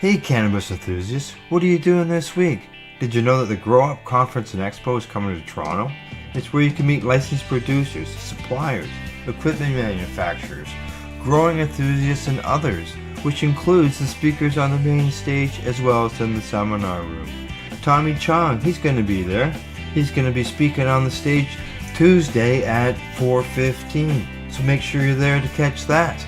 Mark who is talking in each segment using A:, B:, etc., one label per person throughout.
A: Hey cannabis enthusiasts, what are you doing this week? Did you know that the Grow Up Conference and Expo is coming to Toronto? It's where you can meet licensed producers, suppliers, equipment manufacturers, growing enthusiasts and others, which includes the speakers on the main stage as well as in the seminar room. Tommy Chong, he's going to be there. He's going to be speaking on the stage Tuesday at 4:15, so make sure you're there to catch that.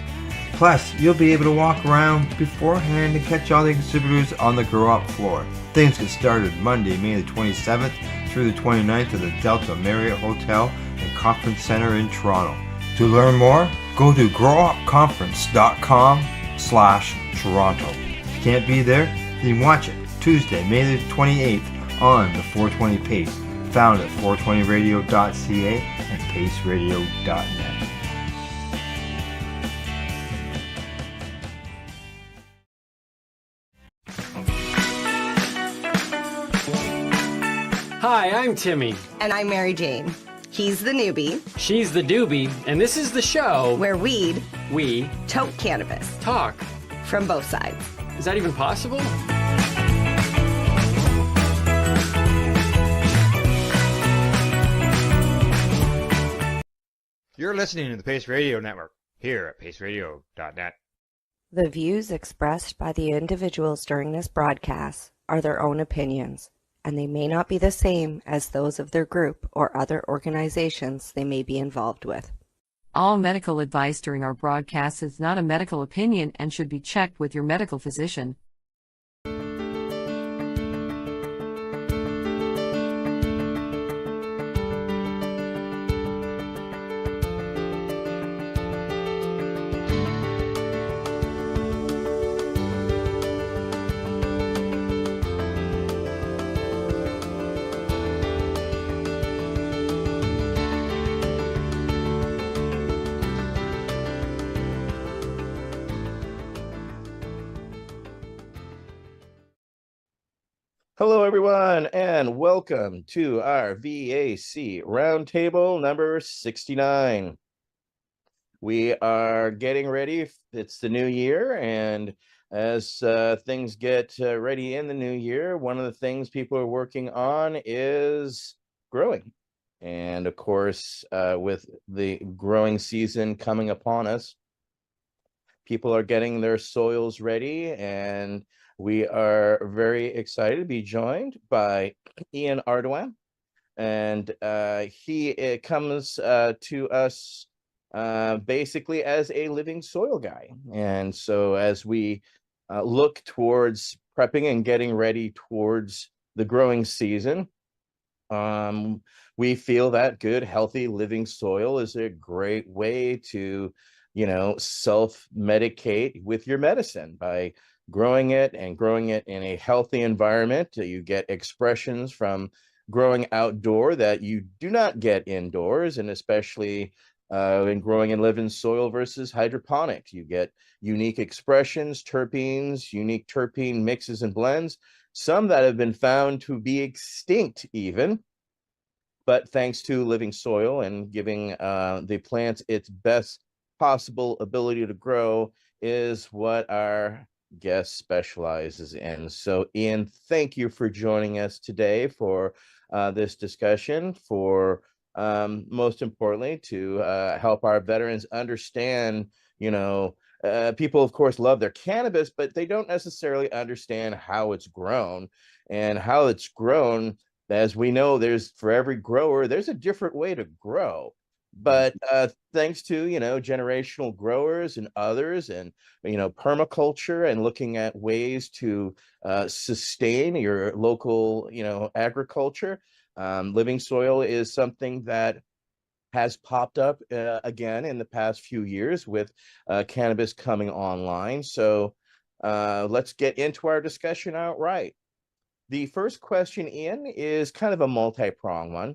A: Plus, you'll be able to walk around beforehand and catch all the exhibitors on the Grow Up floor. Things get started Monday, May the 27th through the 29th at the Delta Marriott Hotel and Conference Center in Toronto. To learn more, go to growupconference.com/Toronto. If you can't be there, then watch it Tuesday, May the 28th on the 420 Pace, found at 420radio.ca and paceradio.net.
B: Hi, I'm Timmy.
C: And I'm Mary Jane. He's the newbie,
B: She's the doobie, and this is the show
C: where we
B: tote
C: cannabis
B: talk.
C: from both sides.
B: Is that even possible?
D: You're listening to the Pace Radio Network here at paceradio.net.
E: The views expressed by the individuals during this broadcast are their own opinions, and they may not be the same as those of their group or other organizations they may be involved with.
F: All medical advice during our broadcast is not a medical opinion and should be checked with your medical physician.
G: Hello, everyone, and welcome to our VAC Roundtable number 69. We are getting ready. It's the new year, and as things get ready in the new year, one of the things people are working on is growing. And of course, with the growing season coming upon us, people are getting their soils ready, and we are very excited to be joined by Ian Ardoin, and he comes to us basically as a living soil guy. And so as we look towards prepping and getting ready towards the growing season, we feel that good, healthy living soil is a great way to, self-medicate with your medicine by growing it in a healthy environment. You get expressions from growing outdoor that you do not get indoors, and especially in growing in living soil versus hydroponics. You get unique expressions, terpenes, unique terpene mixes and blends, some that have been found to be extinct even. But thanks to living soil and giving the plants its best possible ability to grow is what our guest specializes in. So Ian, thank you for joining us today for this discussion, for most importantly to help our veterans understand, people of course love their cannabis, but they don't necessarily understand how it's grown. And how it's grown, as we know, for every grower there's a different way to grow. But thanks to generational growers and others, and permaculture, and looking at ways to sustain your local agriculture, living soil is something that has popped up again in the past few years with cannabis coming online. So let's get into our discussion outright. The first question, Ian, is kind of a multi-pronged one.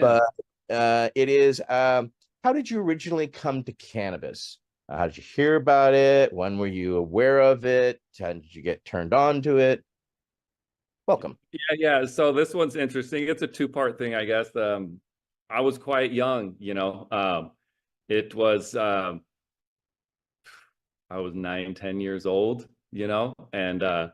G: But it is, how did you originally come to cannabis? How did you hear about it? When were you aware of it? How did you get turned on to it? Welcome.
H: Yeah. So this one's interesting. It's a two-part thing, I guess. I was quite young, it was, I was 9, 10 years old. and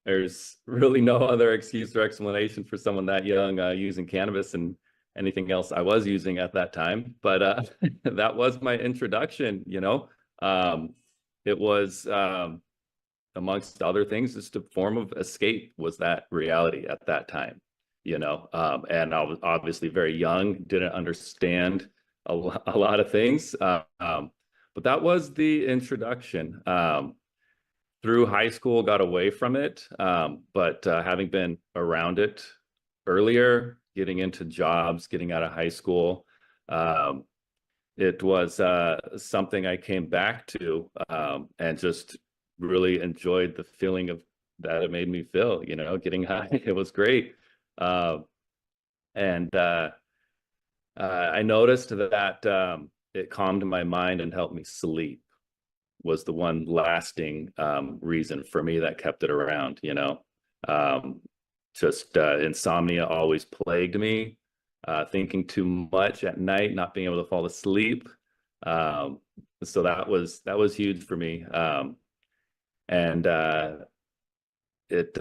H: there's really no other excuse or explanation for someone that young using cannabis and anything else I was using at that time. But that was my introduction. It was, amongst other things, just a form of escape was that reality at that time, and I was obviously very young, didn't understand a lot of things. But that was the introduction. Through high school, got away from it. But having been around it earlier, getting into jobs, getting out of high school, it was something I came back to, and just really enjoyed the feeling of that it made me feel, getting high. It was great. And I noticed that it calmed my mind and helped me sleep was the one lasting reason for me that kept it around. Just insomnia always plagued me, thinking too much at night, not being able to fall asleep. So that was huge for me. And it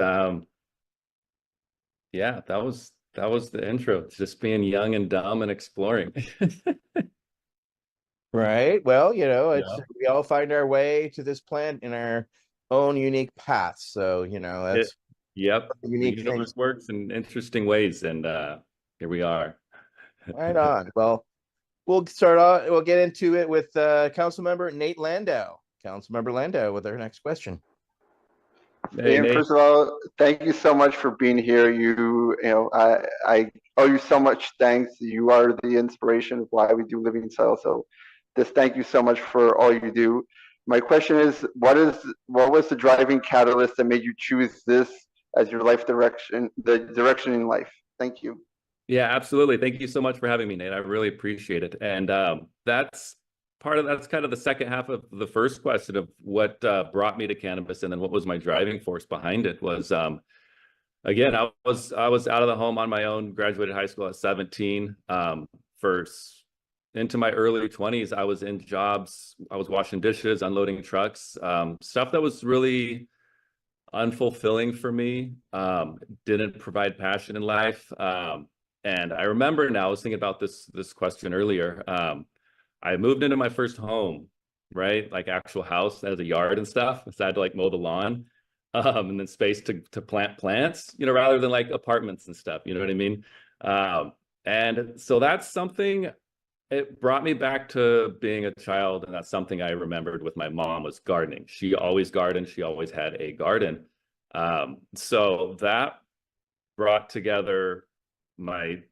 H: yeah, that was the intro. It's just being young and dumb and exploring.
G: Right. Well, we all find our way to this plant in our own unique paths. So, that's
H: Yep.
G: unique
H: The
G: thing.
H: universe works in interesting ways, and here we are.
G: Right on. Well, we'll get into it with Councilmember Nate Landau. Councilmember Landau with our next question.
H: Hey,
I: Ian,
H: Nate.
I: first of all, thank you so much for being here. I owe you so much thanks. You are the inspiration of why we do Living Soil. So just thank you so much for all you do. My question is, what was the driving catalyst that made you choose this as your life direction, the direction in life? Thank you.
H: Yeah, absolutely. Thank you so much for having me, Nate. I really appreciate it. And that's kind of the second half of the first question of what brought me to cannabis, and then what was my driving force behind it was, again, I was out of the home on my own, graduated high school at 17. Into my early 20s, I was in jobs. I was washing dishes, unloading trucks, stuff that was really unfulfilling for me, didn't provide passion in life. And I remember now, I was thinking about this question earlier. I moved into my first home, right? Like actual house that has a yard and stuff. So I had to like mow the lawn, and then space to plant plants, rather than like apartments and stuff. You know what I mean? And so that's something, it brought me back to being a child. And that's something I remembered with my mom, was gardening. She always gardened. She always had a garden. So that brought together my,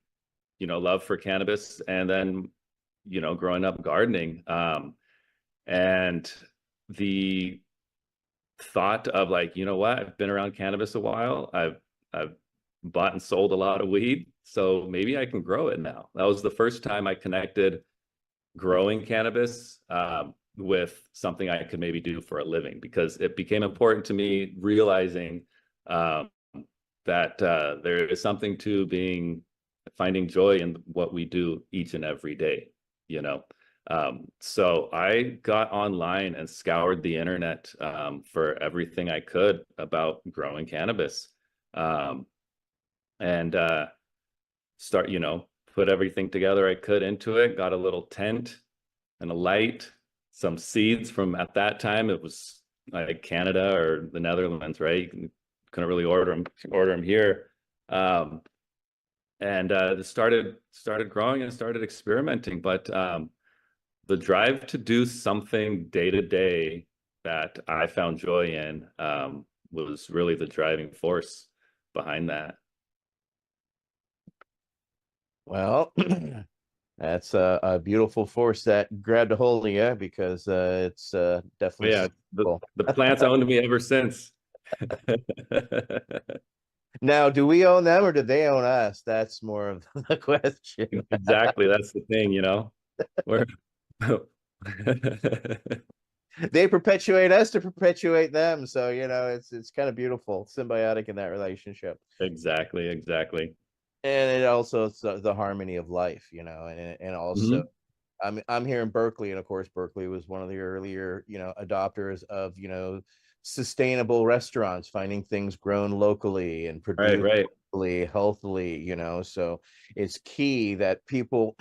H: love for cannabis, and then, growing up gardening, and the thought of like, what, I've been around cannabis a while. I've bought and sold a lot of weed, so maybe I can grow it now. That was the first time I connected growing cannabis with something I could maybe do for a living, because it became important to me realizing that there is something to finding joy in what we do each and every day, so I got online and scoured the internet for everything I could about growing cannabis, and put everything together I could into it. Got a little tent and a light, some seeds from, at that time it was like Canada or the Netherlands, right? You couldn't really order them here. And started growing and started experimenting. But the drive to do something day to day that I found joy in was really the driving force behind that.
G: Well, that's a beautiful force that grabbed a hold of you, because it's definitely.
H: Yeah, the plants owned me ever since.
G: Now, do we own them or do they own us? That's more of the question.
H: Exactly, that's the thing,
G: They perpetuate us to perpetuate them, so it's kind of beautiful, symbiotic in that relationship.
H: Exactly.
G: And it also is the harmony of life, and also I'm here in Berkeley, and of course Berkeley was one of the earlier adopters of sustainable restaurants, finding things grown locally and produced
H: Right.
G: locally, healthily, you know. So it's key that people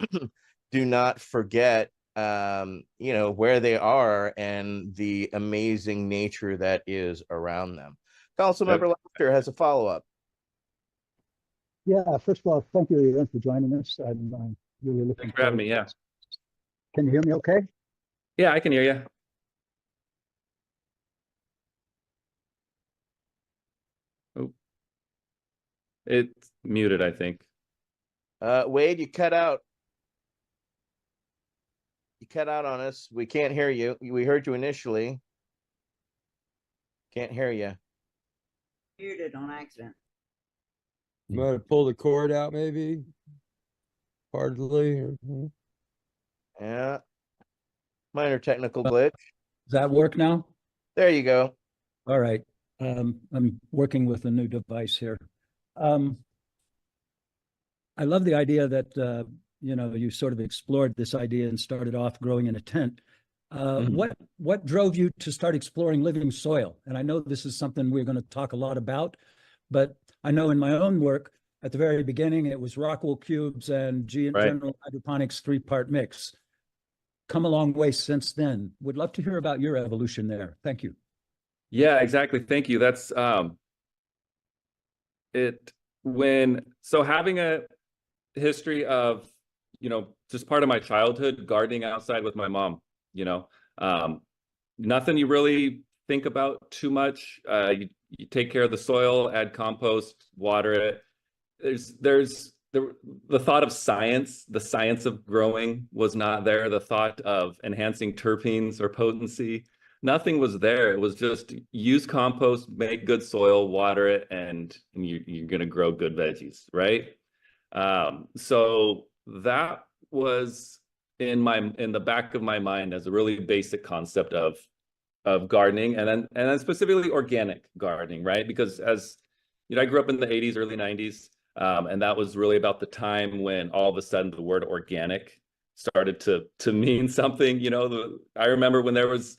G: do not forget, you know, where they are and the amazing nature that is around them. Councilmember Lester has a follow-up.
J: Yeah, first of all, thank you again for joining us. I'm really looking
H: Thanks for having
J: forward.
H: me. Yeah.
J: Can you hear me okay?
H: Yeah, I can hear you. Oh, it's muted, I think.
G: Wade, you cut out. You cut out on us. We can't hear you. We heard you initially. Can't hear you.
K: Muted on accident.
L: You might have pulled the cord out, maybe. Partly.
G: Yeah. Minor technical glitch.
J: Does that work now?
G: There you go.
J: All right. I'm working with a new device here. I love the idea that, you know, you sort of explored this idea and started off growing in a tent. What drove you to start exploring living soil? And I know this is something we're going to talk a lot about, but I know in my own work, at the very beginning, it was Rockwool cubes and general hydroponics 3-part mix. Come a long way since then. Would love to hear about your evolution there. Thank you.
H: Yeah, exactly. Thank you. That's so having a history of, you know, just part of my childhood, gardening outside with my mom, you know, nothing you really think about too much. You take care of the soil, add compost, water it. There's the thought of science, the science of growing was not there. The thought of enhancing terpenes or potency, nothing was there. It was just use compost, make good soil, water it, and you're going to grow good veggies, right? So that was in the back of my mind as a really basic concept of gardening, and then specifically organic gardening, right? Because as you know, I grew up in the 80s, early 90s. And that was really about the time when all of a sudden the word organic started to mean something. You know, I remember when there was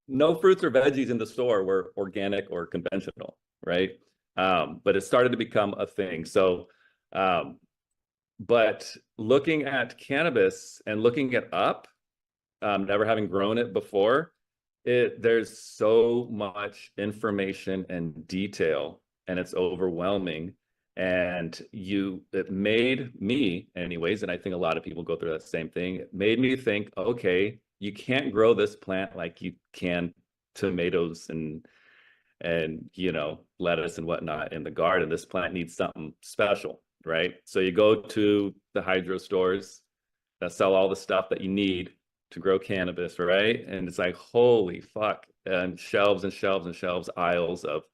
H: no fruits or veggies in the store were organic or conventional, right? But it started to become a thing. So, but looking at cannabis and looking it up, never having grown it before, there's so much information and detail, and it's overwhelming. And it made me, anyways, and I think a lot of people go through that same thing. It made me think, okay, you can't grow this plant like you can tomatoes and you know, lettuce and whatnot in the garden. This plant needs something special, right? So you go to the hydro stores that sell all the stuff that you need to grow cannabis, right? And it's like, holy fuck, and shelves and shelves and shelves, aisles of,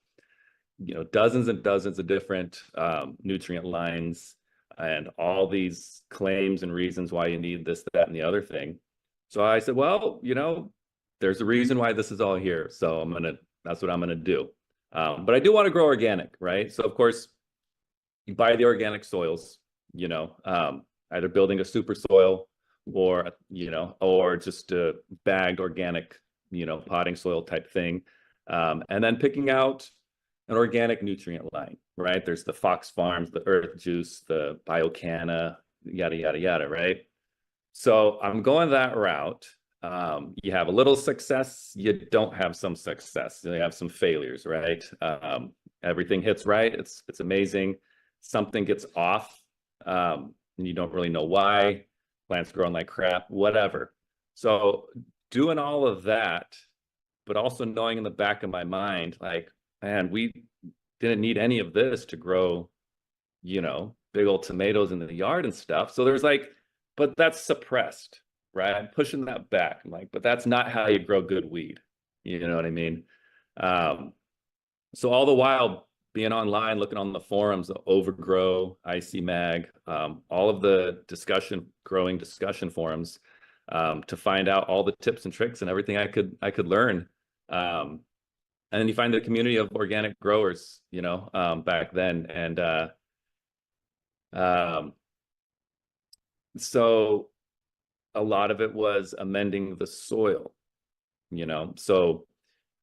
H: you know, dozens and dozens of different nutrient lines and all these claims and reasons why you need this, that, and the other thing. So I said, well, you know, there's a reason why this is all here. So that's what I'm going to do. But I do want to grow organic, right? So of course you buy the organic soils, you know, either building a super soil or, you know, or just a bagged organic, you know, potting soil type thing. And then picking out an organic nutrient line, right? There's the Fox Farms, the Earth Juice, the Biocanna, yada, yada, yada, right? So I'm going that route. You have a little success, you don't have some success, you have some failures, right? Everything hits right, it's amazing. Something gets off, and you don't really know why. Plants growing like crap, whatever. So doing all of that, but also knowing in the back of my mind, like, man, we didn't need any of this to grow, you know, big old tomatoes in the yard and stuff. So there's like, but that's suppressed, right? I'm pushing that back. I'm like, but that's not how you grow good weed. You know what I mean? So all the while being online, looking on the forums, the Overgrow, IC Mag, all of the growing discussion forums, to find out all the tips and tricks and everything I could learn. And then you find the community of organic growers, you know, back then. And so a lot of it was amending the soil, you know. So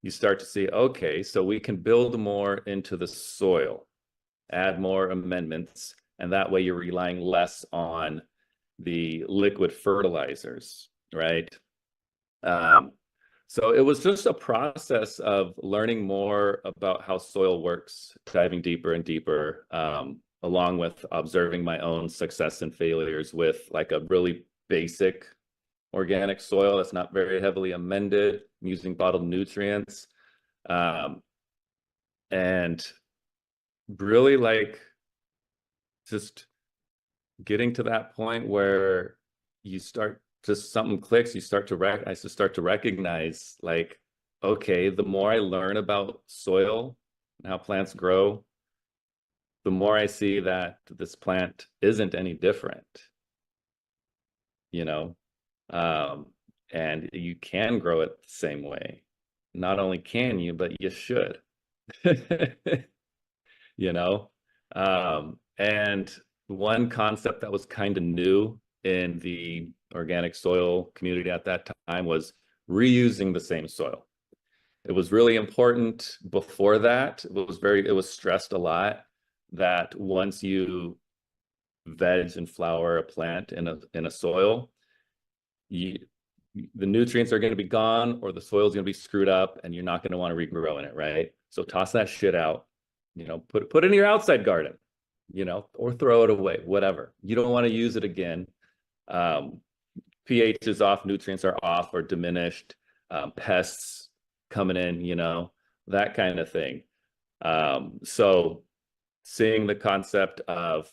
H: you start to see, okay, so we can build more into the soil, add more amendments, and that way you're relying less on the liquid fertilizers, right? So it was just a process of learning more about how soil works, diving deeper and deeper, along with observing my own success and failures with like a really basic organic soil that's not very heavily amended, using bottled nutrients, and really like just getting to that point where you start, just something clicks, you start to I just start to recognize like, okay, the more I learn about soil and how plants grow, the more I see that this plant isn't any different, you know, and you can grow it the same way. Not only can you, but you should, you know, and one concept that was kind of new in the organic soil community at that time was reusing the same soil. It was really important before that. It was stressed a lot that once you veg and flower a plant in a soil, the nutrients are going to be gone, or the soil is going to be screwed up, and you're not going to want to regrow in it, right? So toss that shit out, you know, put it in your outside garden, you know, or throw it away, whatever. You don't want to use it again. pH is off, nutrients are off or diminished, pests coming in, you know, that kind of thing. So seeing the concept of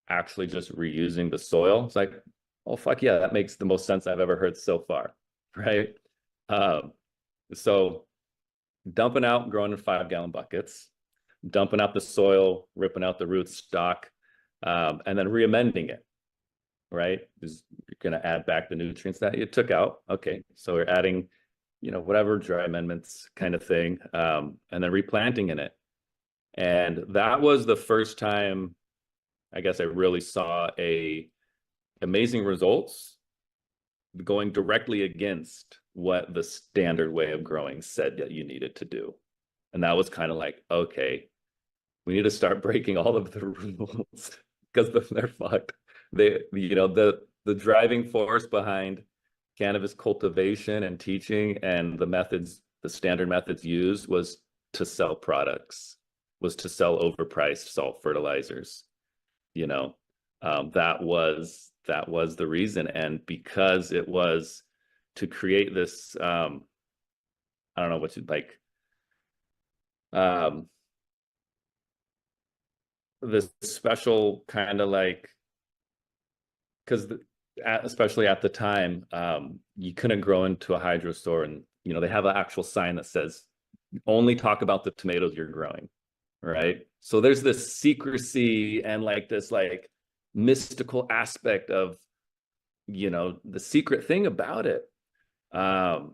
H: actually just reusing the soil, it's like, oh, fuck yeah, that makes the most sense I've ever heard so far, right? So dumping out, growing in 5-gallon buckets, dumping out the soil, ripping out the root stock, and then re-amending it, right? Because you're going to add back the nutrients that you took out. Okay, so we're adding, you know, whatever dry amendments kind of thing, and then replanting in it. And that was the first time, I guess, I really saw amazing results going directly against what the standard way of growing said that you needed to do. And that was kind of like, okay, we need to start breaking all of the rules because they're fucked. You know, the driving force behind cannabis cultivation and teaching and the standard methods used was to sell products, was to sell overpriced salt fertilizers. You know, that was the reason. And because it was to create this, I don't know what you'd like, this special kind of like, because especially at the time, you couldn't grow into a hydro store, and you know they have an actual sign that says only talk about the tomatoes you're growing, right? So there's this secrecy and like this like mystical aspect of, you know, the secret thing about it, and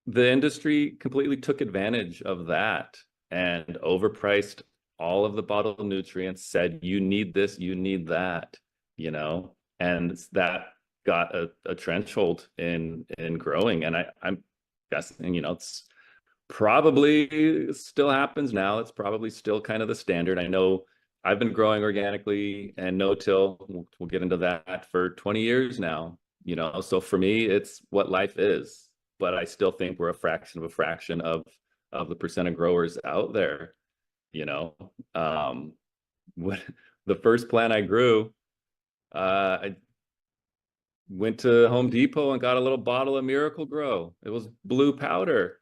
H: the industry completely took advantage of that and overpriced all of the bottled nutrients, said you need this, you need that, you know, and that got a trenchhold in growing. And I'm guessing, you know, it's probably still happens now. It's probably still kind of the standard. I know I've been growing organically and no-till, we'll get into that, for 20 years now, you know, so for me, it's what life is. But I still think we're a fraction of the percent of growers out there. You know, when the first plant I grew, I went to Home Depot and got a little bottle of Miracle Grow. It was blue powder.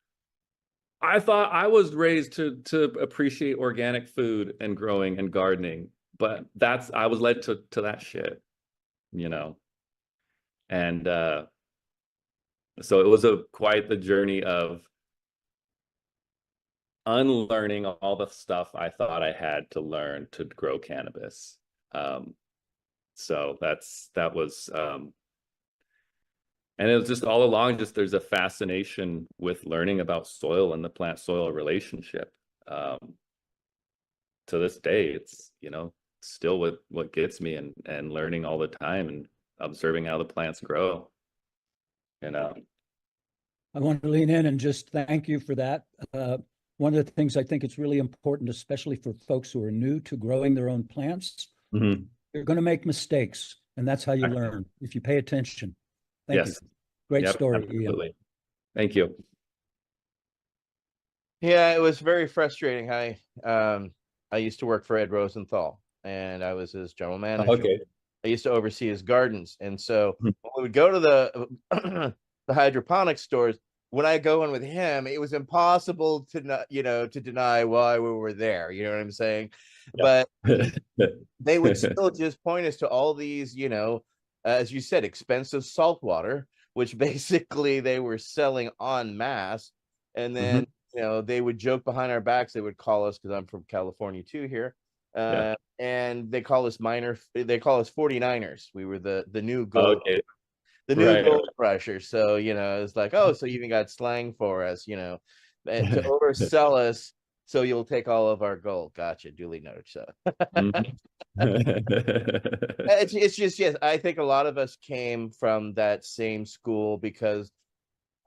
H: I thought I was raised to appreciate organic food and growing and gardening, but I was led to that shit, you know. And so it was quite the journey of unlearning all the stuff I thought I had to learn to grow cannabis. So that was, and it was just all along, just there's a fascination with learning about soil and the plant soil relationship. To this day, it's, you know, still what gets me, and learning all the time and observing how the plants grow, you know.
J: I want to lean in and just thank you for that. One of the things I think it's really important, especially for folks who are new to growing their own plants, you're going to make mistakes, and that's how you learn if you pay attention. Thank you. Great story,
H: absolutely.
J: Ian.
H: Thank you.
G: Yeah, it was very frustrating. I used to work for Ed Rosenthal, and I was his general manager.
H: Okay.
G: I used to oversee his gardens, and so when we would go to the the hydroponic stores, when I go in with him, it was impossible to not, to deny why we were there. You know what I'm saying? But they would still just point us to all these, as you said, expensive salt water, which basically they were selling en masse. And then, they would joke behind our backs. They would call us, because I'm from California too here. And they call us 49ers. We were the new gold. The new gold rusher. So, it's like, oh, so you even got slang for us, and to oversell us, so you'll take all of our gold. Gotcha. Duly noted. So it's just, yes, I think a lot of us came from that same school because,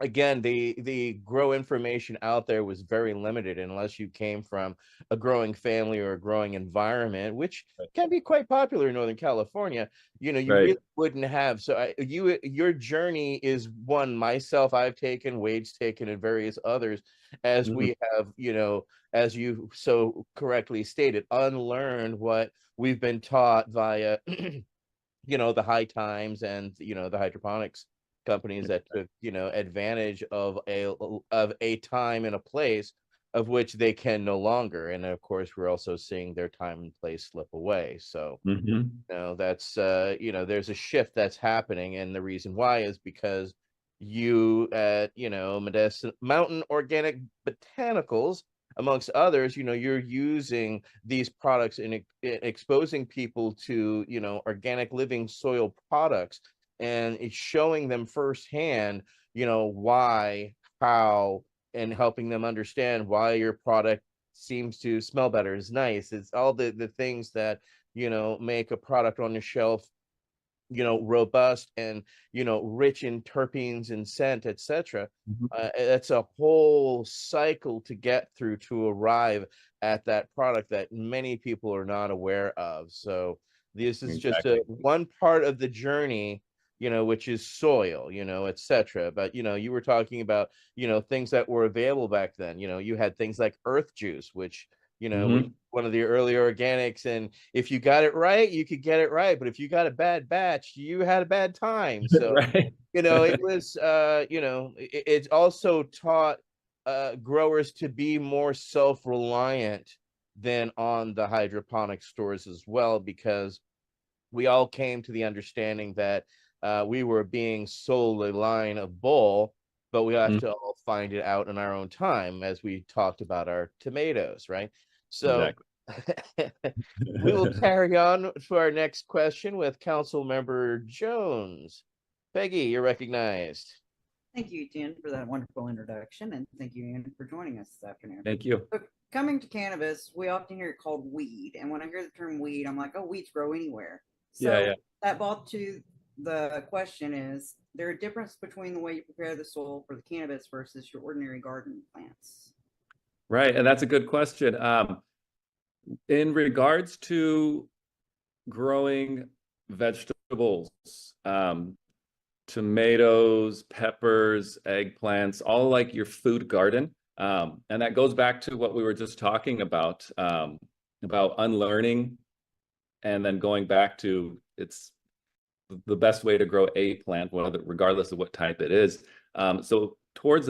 G: again, the grow information out there was very limited unless you came from a growing family or a growing environment, which can be quite popular in Northern California. You really wouldn't have. So your journey is one myself I've taken, Wade's taken, and various others, as we have, as you so correctly stated, unlearned what we've been taught via, the high times and, the hydroponics companies that took advantage of a time and a place of which they can no longer. And of course we're also seeing their time and place slip away. So that's there's a shift that's happening, and the reason why is because you at Modesto Mountain Organic Botanicals, amongst others, you're using these products and exposing people to organic living soil products, and it's showing them firsthand, why, how, and helping them understand why your product seems to smell better, is nice. It's all the things that, make a product on the shelf, robust and, rich in terpenes and scent, etc. That's a whole cycle to get through to arrive at that product that many people are not aware of. So this is just one part of the journey, which is soil, etc. But, you were talking about, things that were available back then. You had things like earth juice, which, was one of the early organics. And if you got it right, you could get it right. But if you got a bad batch, you had a bad time. So, it was, it also taught growers to be more self-reliant than on the hydroponic stores as well, because we all came to the understanding that we were being sold a line of bull, but we have to all find it out in our own time, as we talked about our tomatoes, right? So we will carry on to our next question with Council Member Jones. Peggy, you're recognized.
K: Thank you, Jen, for that wonderful introduction, and thank you, Ian, for joining us this afternoon.
H: Thank you.
K: So, coming to cannabis, we often hear it called weed, and when I hear the term weed, I'm like, oh, weeds grow anywhere. So that brought to the question, is there a difference between the way you prepare the soil for the cannabis versus your ordinary garden plants?
H: Right, and that's a good question. In regards to growing vegetables, tomatoes, peppers, eggplants, all like your food garden, and that goes back to what we were just talking about unlearning and then going back to it's the best way to grow a plant, regardless of what type it is. So towards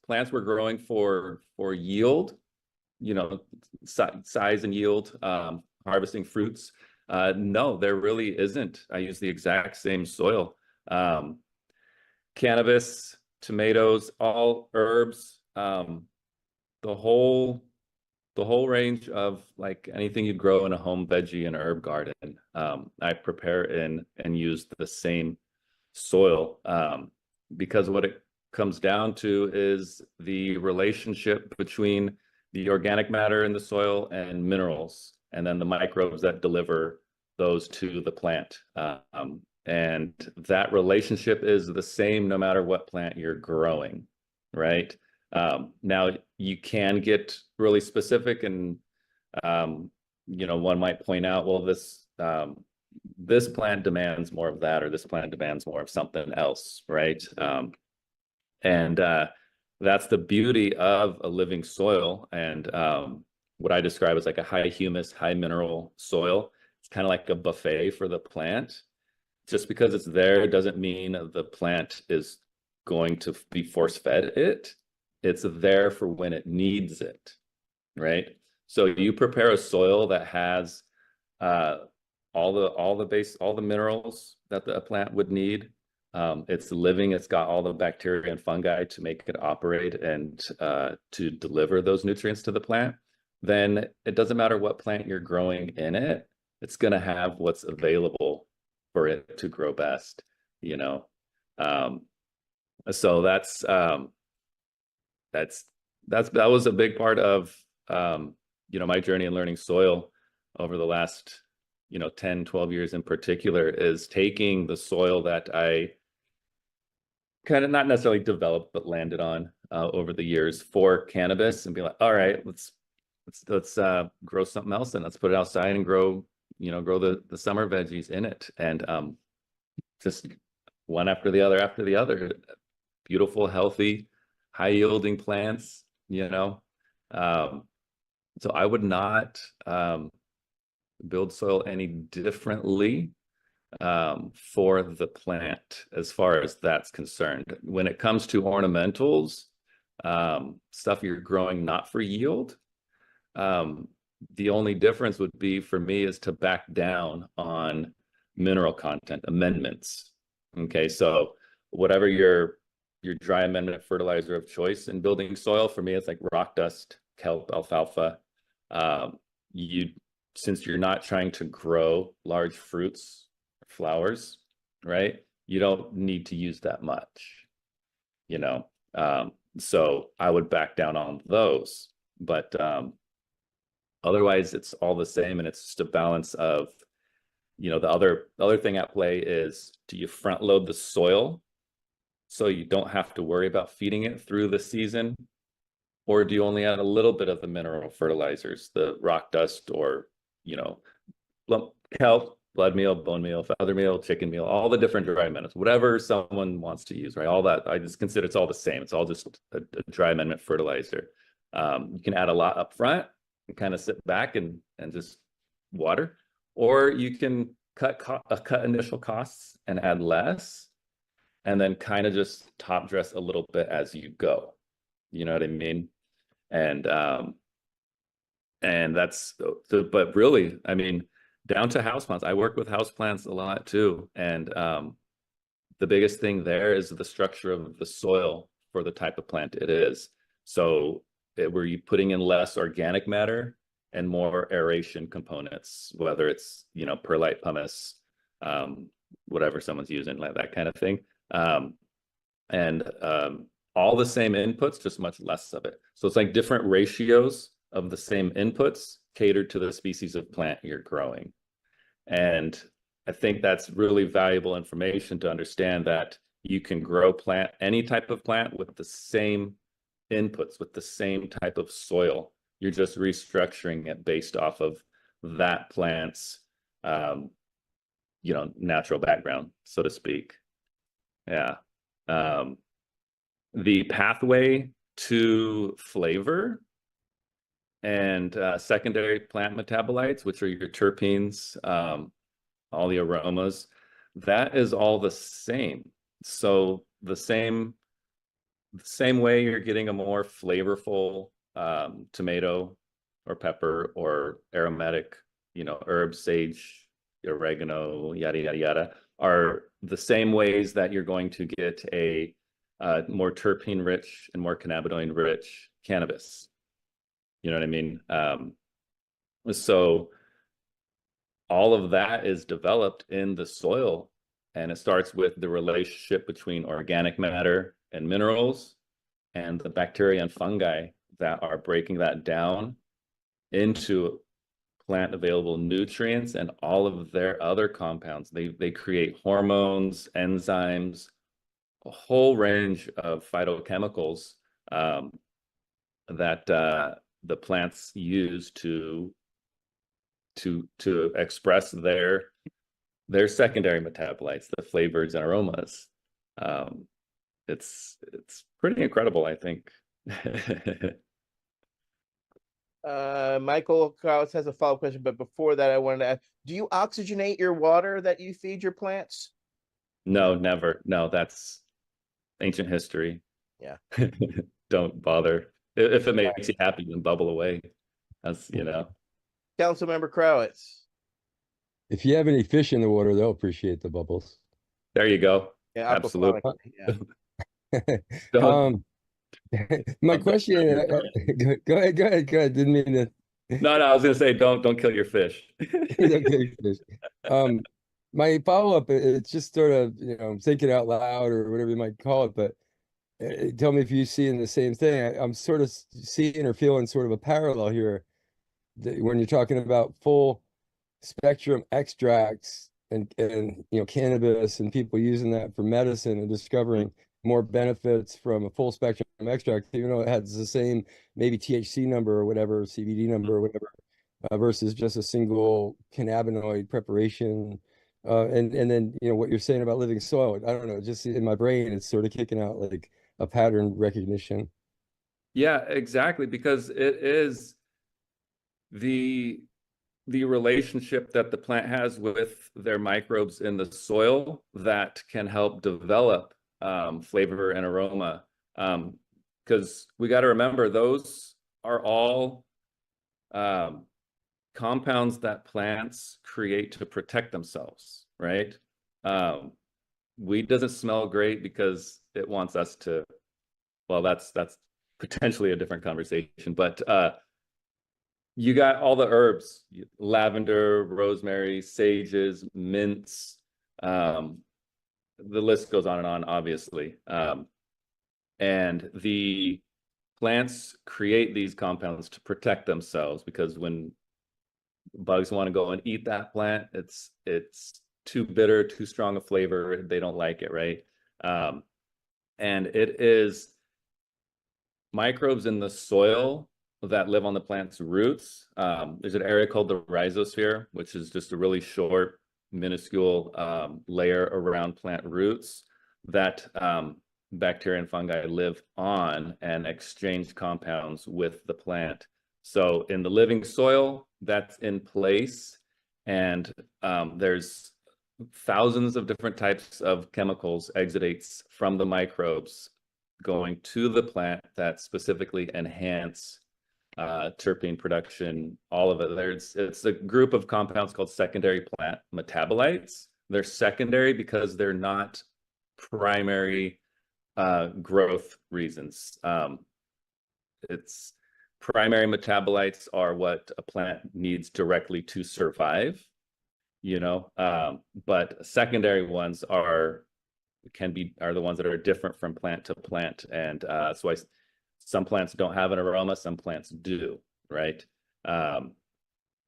H: plants we're growing for yield, size and yield, harvesting fruits. No, there really isn't. I use the exact same soil. Cannabis, tomatoes, all herbs, the whole range of like anything you'd grow in a home veggie and herb garden. I prepare in and use the same soil, because what it comes down to is the relationship between the organic matter in the soil and minerals, and then the microbes that deliver those to the plant. And that relationship is the same no matter what plant you're growing, right? Now you can get really specific, and one might point out, well, this plant demands more of that, or this plant demands more of something else, right? And that's the beauty of a living soil, and what I describe as like a high humus, high mineral soil. It's kind of like a buffet for the plant. Just because it's there doesn't mean the plant is going to be force-fed it. It's there for when it needs it, right? So you prepare a soil that has all the minerals that the plant would need. It's living, it's got all the bacteria and fungi to make it operate and to deliver those nutrients to the plant. Then it doesn't matter what plant you're growing in it, it's going to have what's available for it to grow best, so that was a big part of my journey in learning soil over the last 10, 12 years in particular, is taking the soil that I kind of not necessarily developed but landed on over the years for cannabis, and be like, all right, let's grow something else, and let's put it outside and grow the summer veggies in it, and just one after the other, beautiful, healthy, high yielding plants, so I would not build soil any differently for the plant as far as that's concerned. When it comes to ornamentals, stuff you're growing not for yield, the only difference would be for me is to back down on mineral content amendments. Okay, so whatever your dry amendment fertilizer of choice in building soil, for me it's like rock dust, kelp, alfalfa. Since you're not trying to grow large fruits, flowers, right? You don't need to use that much, so I would back down on those, but otherwise it's all the same, and it's just a balance of, the other thing at play is, do you front load the soil so you don't have to worry about feeding it through the season, or do you only add a little bit of the mineral fertilizers, the rock dust, or kelp, blood meal, bone meal, feather meal, chicken meal, all the different dry amendments, whatever someone wants to use, right? All that, I just consider it's all the same. It's all just a dry amendment fertilizer. You can add a lot up front and kind of sit back and just water, or you can cut initial costs and add less, and then kind of just top dress a little bit as you go. You know what I mean? And that's but really, I mean, down to houseplants. I work with houseplants a lot too, and the biggest thing there is the structure of the soil for the type of plant it is. So were you putting in less organic matter and more aeration components, whether it's perlite, pumice, whatever someone's using, like that kind of thing, and all the same inputs, just much less of it. So it's like different ratios of the same inputs catered to the species of plant you're growing. And I think that's really valuable information to understand, that you can grow any type of plant with the same inputs, with the same type of soil. You're just restructuring it based off of that plant's natural background, so to speak. Yeah. The pathway to flavor and secondary plant metabolites, which are your terpenes, all the aromas, that is all the same. So the same way you're getting a more flavorful tomato or pepper or aromatic, herbs, sage, oregano, yada, yada, yada, are the same ways that you're going to get a more terpene rich and more cannabinoid rich cannabis. You know what I mean? So all of that is developed in the soil, and it starts with the relationship between organic matter and minerals and the bacteria and fungi that are breaking that down into plant available nutrients and all of their other compounds. They create hormones, enzymes, a whole range of phytochemicals that the plants use to express their secondary metabolites, the flavors and aromas. It's pretty incredible, I think.
G: Michael Krauss has a follow-up question, but before that, I wanted to ask, do you oxygenate your water that you feed your plants?
H: No, never. No, that's ancient history.
G: Yeah.
H: Don't bother. If it makes you happy, then bubble away. That's,
G: Councilmember Crowitz.
L: If you have any fish in the water, they'll appreciate the bubbles.
H: There you go.
G: Yeah,
H: absolutely.
G: Yeah.
L: My question, go ahead. Didn't mean to.
H: No, I was gonna say, don't kill your fish.
L: Don't kill your fish. My follow-up, it's just sort of, thinking out loud or whatever you might call it, but tell me if you see in the same thing. I'm sort of seeing or feeling sort of a parallel here when you're talking about full spectrum extracts and cannabis and people using that for medicine and discovering more benefits from a full spectrum extract, even though it has the same maybe THC number or whatever, CBD number or whatever, versus just a single cannabinoid preparation. And then, what you're saying about living soil, I don't know, just in my brain, it's sort of kicking out like a pattern recognition.
H: Yeah, exactly. Because it is the relationship that the plant has with their microbes in the soil that can help develop flavor and aroma. Because we got to remember, those are all compounds that plants create to protect themselves, right? Weed doesn't smell great because it wants us to, well, that's potentially a different conversation, but you got all the herbs, lavender, rosemary, sages, mints, the list goes on and on, obviously. And the plants create these compounds to protect themselves, because when bugs want to go and eat that plant, it's too bitter, too strong a flavor. They don't like it, right? And it is microbes in the soil that live on the plant's roots. There's an area called the rhizosphere, which is just a really short, minuscule layer around plant roots that bacteria and fungi live on and exchange compounds with the plant. So in the living soil, that's in place, and there's thousands of different types of chemicals, exudates from the microbes going to the plant that specifically enhance terpene production, all of it. It's a group of compounds called secondary plant metabolites. They're secondary because they're not primary growth reasons. It's primary metabolites are what a plant needs directly to survive, but secondary ones are the ones that are different from plant to plant, and that's why some plants don't have an aroma, some plants do, right?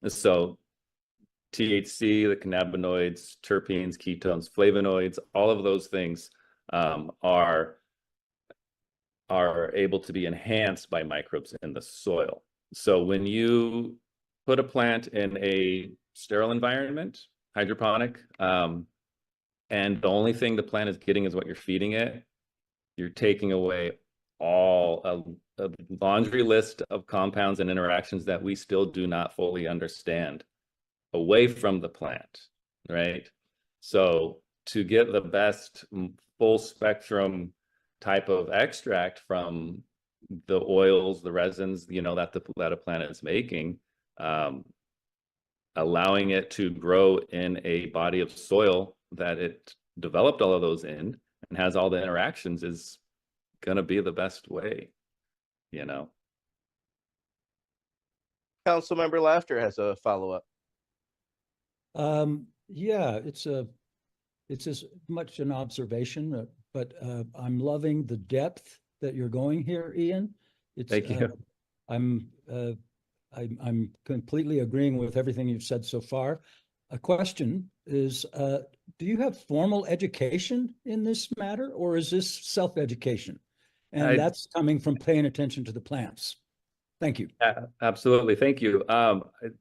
H: So THC, the cannabinoids, terpenes, ketones, flavonoids, all of those things are able to be enhanced by microbes in the soil. So when you put a plant in a sterile environment, hydroponic, and the only thing the plant is getting is what you're feeding it, you're taking away a laundry list of compounds and interactions that we still do not fully understand away from the plant, right? So to get the best full spectrum type of extract from the oils, the resins, that a plant is making, allowing it to grow in a body of soil that it developed all of those in and has all the interactions is going to be the best way,
G: Councilmember Laughter has a follow-up.
J: Yeah, it's as much an observation, but I'm loving the depth that you're going here, Ian.
H: Thank you.
J: I'm I'm completely agreeing with everything you've said so far. A question is, do you have formal education in this matter, or is this self-education? And that's coming from paying attention to the plants. Thank you.
H: Absolutely. Thank you.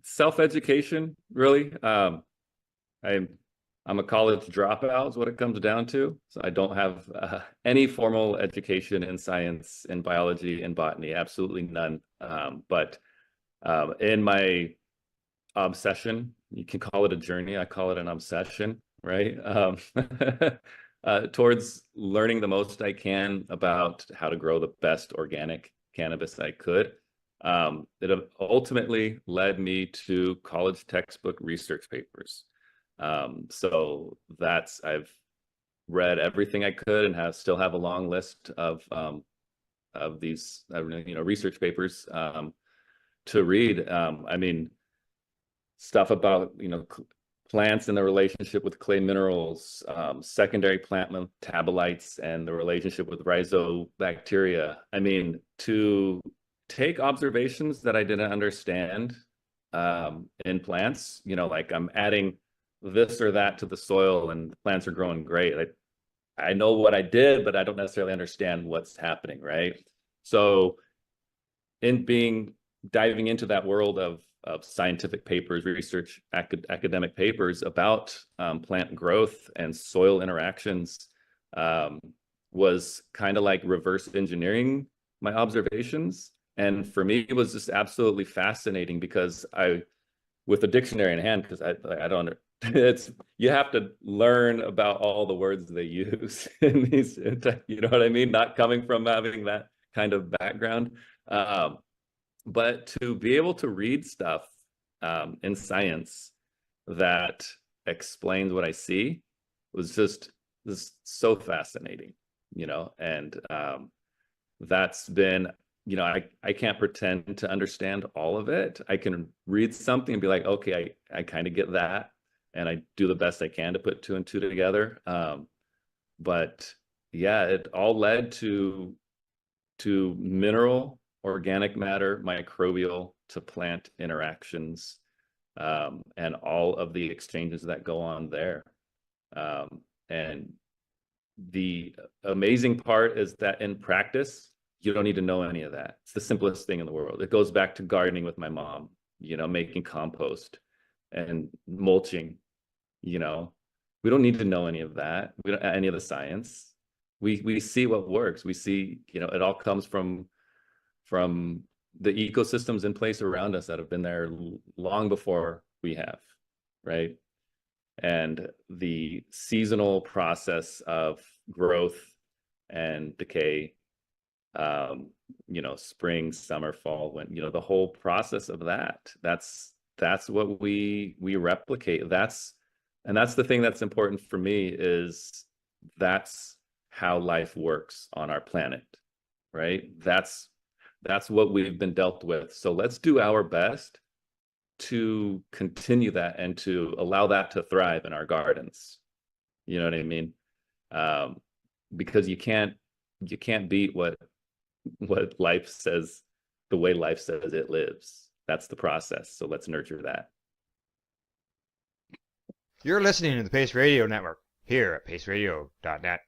H: Self-education, really. I'm a college dropout is what it comes down to. So I don't have any formal education in science, in biology, in botany, absolutely none. But in my obsession, you can call it a journey, I call it an obsession, right? Towards learning the most I can about how to grow the best organic cannabis I could. It ultimately led me to college textbook research papers. So I've read everything I could and still have a long list of these research papers to read. I mean, stuff about plants and the relationship with clay minerals, secondary plant metabolites, and the relationship with rhizobacteria. I mean, to take observations that I didn't understand in plants, like I'm adding this or that to the soil and the plants are growing great. I know what I did, but I don't necessarily understand what's happening, right? So diving into that world of scientific papers, research, academic papers about plant growth and soil interactions was kind of like reverse engineering my observations. And for me, it was just absolutely fascinating because with a dictionary in hand, because I don't, you have to learn about all the words they use in these, you know what I mean? Not coming from having that kind of background. But to be able to read stuff in science that explains what I see was just so fascinating, and that's been, I can't pretend to understand all of it. I can read something and be like, okay, I kind of get that. And I do the best I can to put two and two together. But yeah, it all led to mineral, organic matter, microbial to plant interactions, and all of the exchanges that go on there. And the amazing part is that in practice, you don't need to know any of that. It's the simplest thing in the world. It goes back to gardening with my mom, making compost and mulching. We don't need to know any of that. We don't any of the science. We see what works. We see, it all comes from the ecosystems in place around us that have been there long before we have, right? And the seasonal process of growth and decay, spring, summer, fall, when, the whole process of that's what we replicate. That's the thing that's important for me, is that's how life works on our planet, right? That's what we've been dealt with. So let's do our best to continue that and to allow that to thrive in our gardens. You know what I mean? Because you can't beat what life says, the way life says it lives. That's the process. So let's nurture that.
D: You're listening to the Pace Radio Network here at paceradio.net.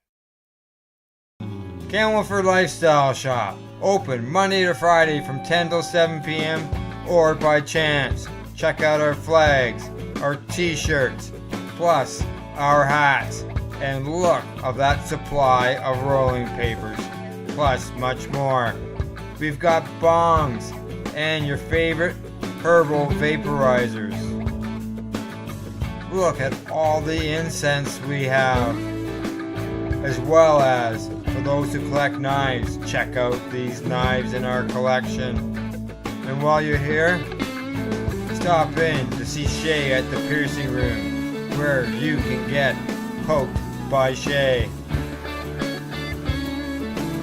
A: Camelford Lifestyle Shop, open Monday to Friday from 10 till 7 p.m. or by chance. Check out our flags, our t-shirts, plus our hats, and look of that supply of rolling papers, plus much more. We've got bongs and your favorite herbal vaporizers. Look at all the incense we have, as well as for those who collect knives, check out these knives in our collection. And while you're here, stop in to see Shay at the piercing room, where you can get poked by Shay.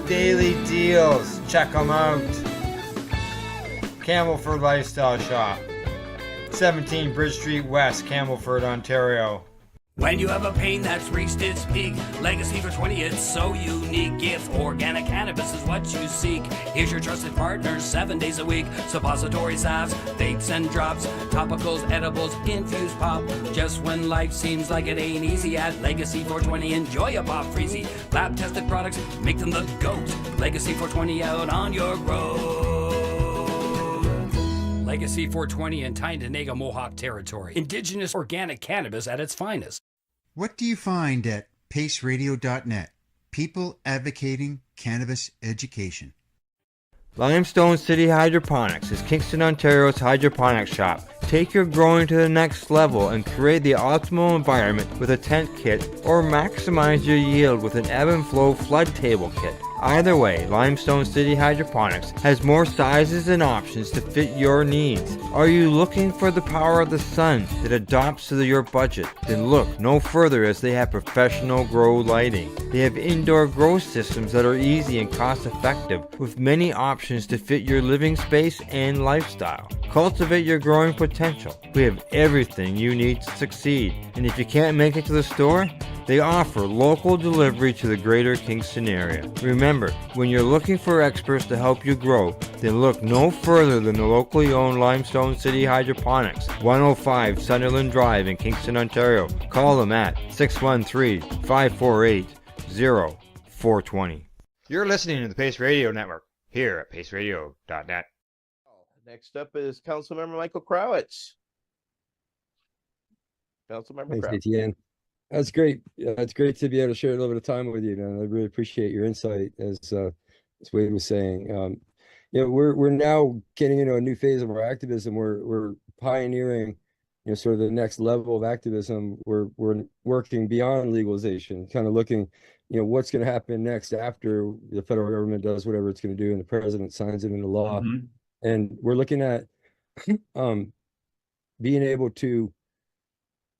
A: Daily deals, check them out. Camelford Lifestyle Shop, 17 Bridge Street West, Camelford, Ontario.
M: When you have a pain that's reached its peak, Legacy for 20, it's so unique. If organic cannabis is what you seek, here's your trusted partner 7 days a week. Suppository salves, vapes and drops, topicals, edibles, infused pop. Just when life seems like it ain't easy, at Legacy 420, enjoy a pop freezy. Lab tested products, make them the GOAT. Legacy 420 out on your road. Legacy 420 in Tyendinaga Mohawk territory. Indigenous organic cannabis at its finest.
N: What do you find at paceradio.net? People advocating cannabis education.
A: Limestone City Hydroponics is Kingston, Ontario's hydroponics shop. Take your growing to the next level and create the optimal environment with a tent kit, or maximize your yield with an ebb and flow flood table kit. Either way, Limestone City Hydroponics has more sizes and options to fit your needs. Are you looking for the power of the sun that adapts to your budget? Then look no further, as they have professional grow lighting. They have indoor grow systems that are easy and cost effective, with many options to fit your living space and lifestyle. Cultivate your growing potential. We have everything you need to succeed. And if you can't make it to the store, they offer local delivery to the greater Kingston area. Remember, when you're looking for experts to help you grow, then look no further than the locally owned Limestone City Hydroponics, 105 Sunderland Drive in Kingston, Ontario. Call them at 613-548-0420.
D: You're listening to the Pace Radio Network here at paceradio.net.
G: Next up is Councilmember Michael Krawitz. Councilmember
L: Thanks,
G: Krawitz.
L: Etienne. That's great. Yeah, it's great to be able to share a little bit of time with you, man. I really appreciate your insight, as Wade was saying. We're now getting into a new phase of our activism. We're pioneering, sort of the next level of activism. We're working beyond legalization, kind of looking, what's going to happen next after the federal government does whatever it's going to do and the president signs it into law.
H: Mm-hmm.
L: And we're looking at being able to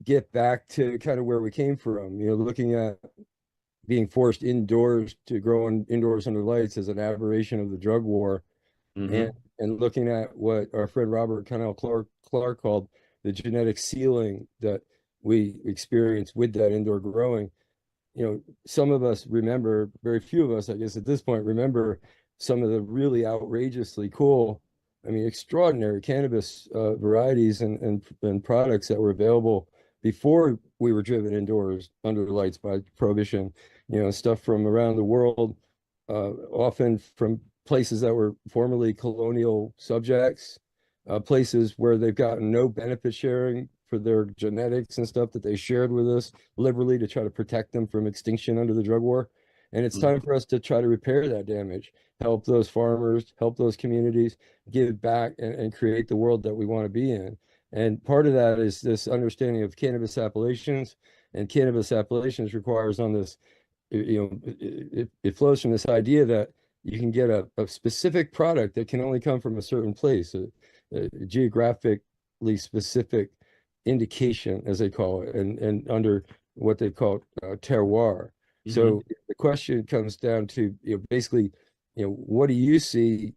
L: get back to kind of where we came from, looking at being forced indoors to grow indoors under lights as an aberration of the drug war.
H: Mm-hmm.
L: and looking at what our friend Robert Connell Clark called the genetic ceiling that we experience with that indoor growing. Some of us remember, very few of us, I guess, at this point, remember some of the really outrageously cool, extraordinary cannabis varieties and products that were available before we were driven indoors under lights by prohibition. Stuff from around the world, often from places that were formerly colonial subjects, places where they've gotten no benefit sharing for their genetics and stuff that they shared with us liberally to try to protect them from extinction under the drug war. And it's time for us to try to repair that damage, help those farmers, help those communities, give back and create the world that we want to be in. And part of that is this understanding of cannabis appellations, and cannabis appellations requires on this, it flows from this idea that you can get a specific product that can only come from a certain place, a geographically specific indication, as they call it, and under what they call terroir. Mm-hmm. So the question comes down to, basically, what do you see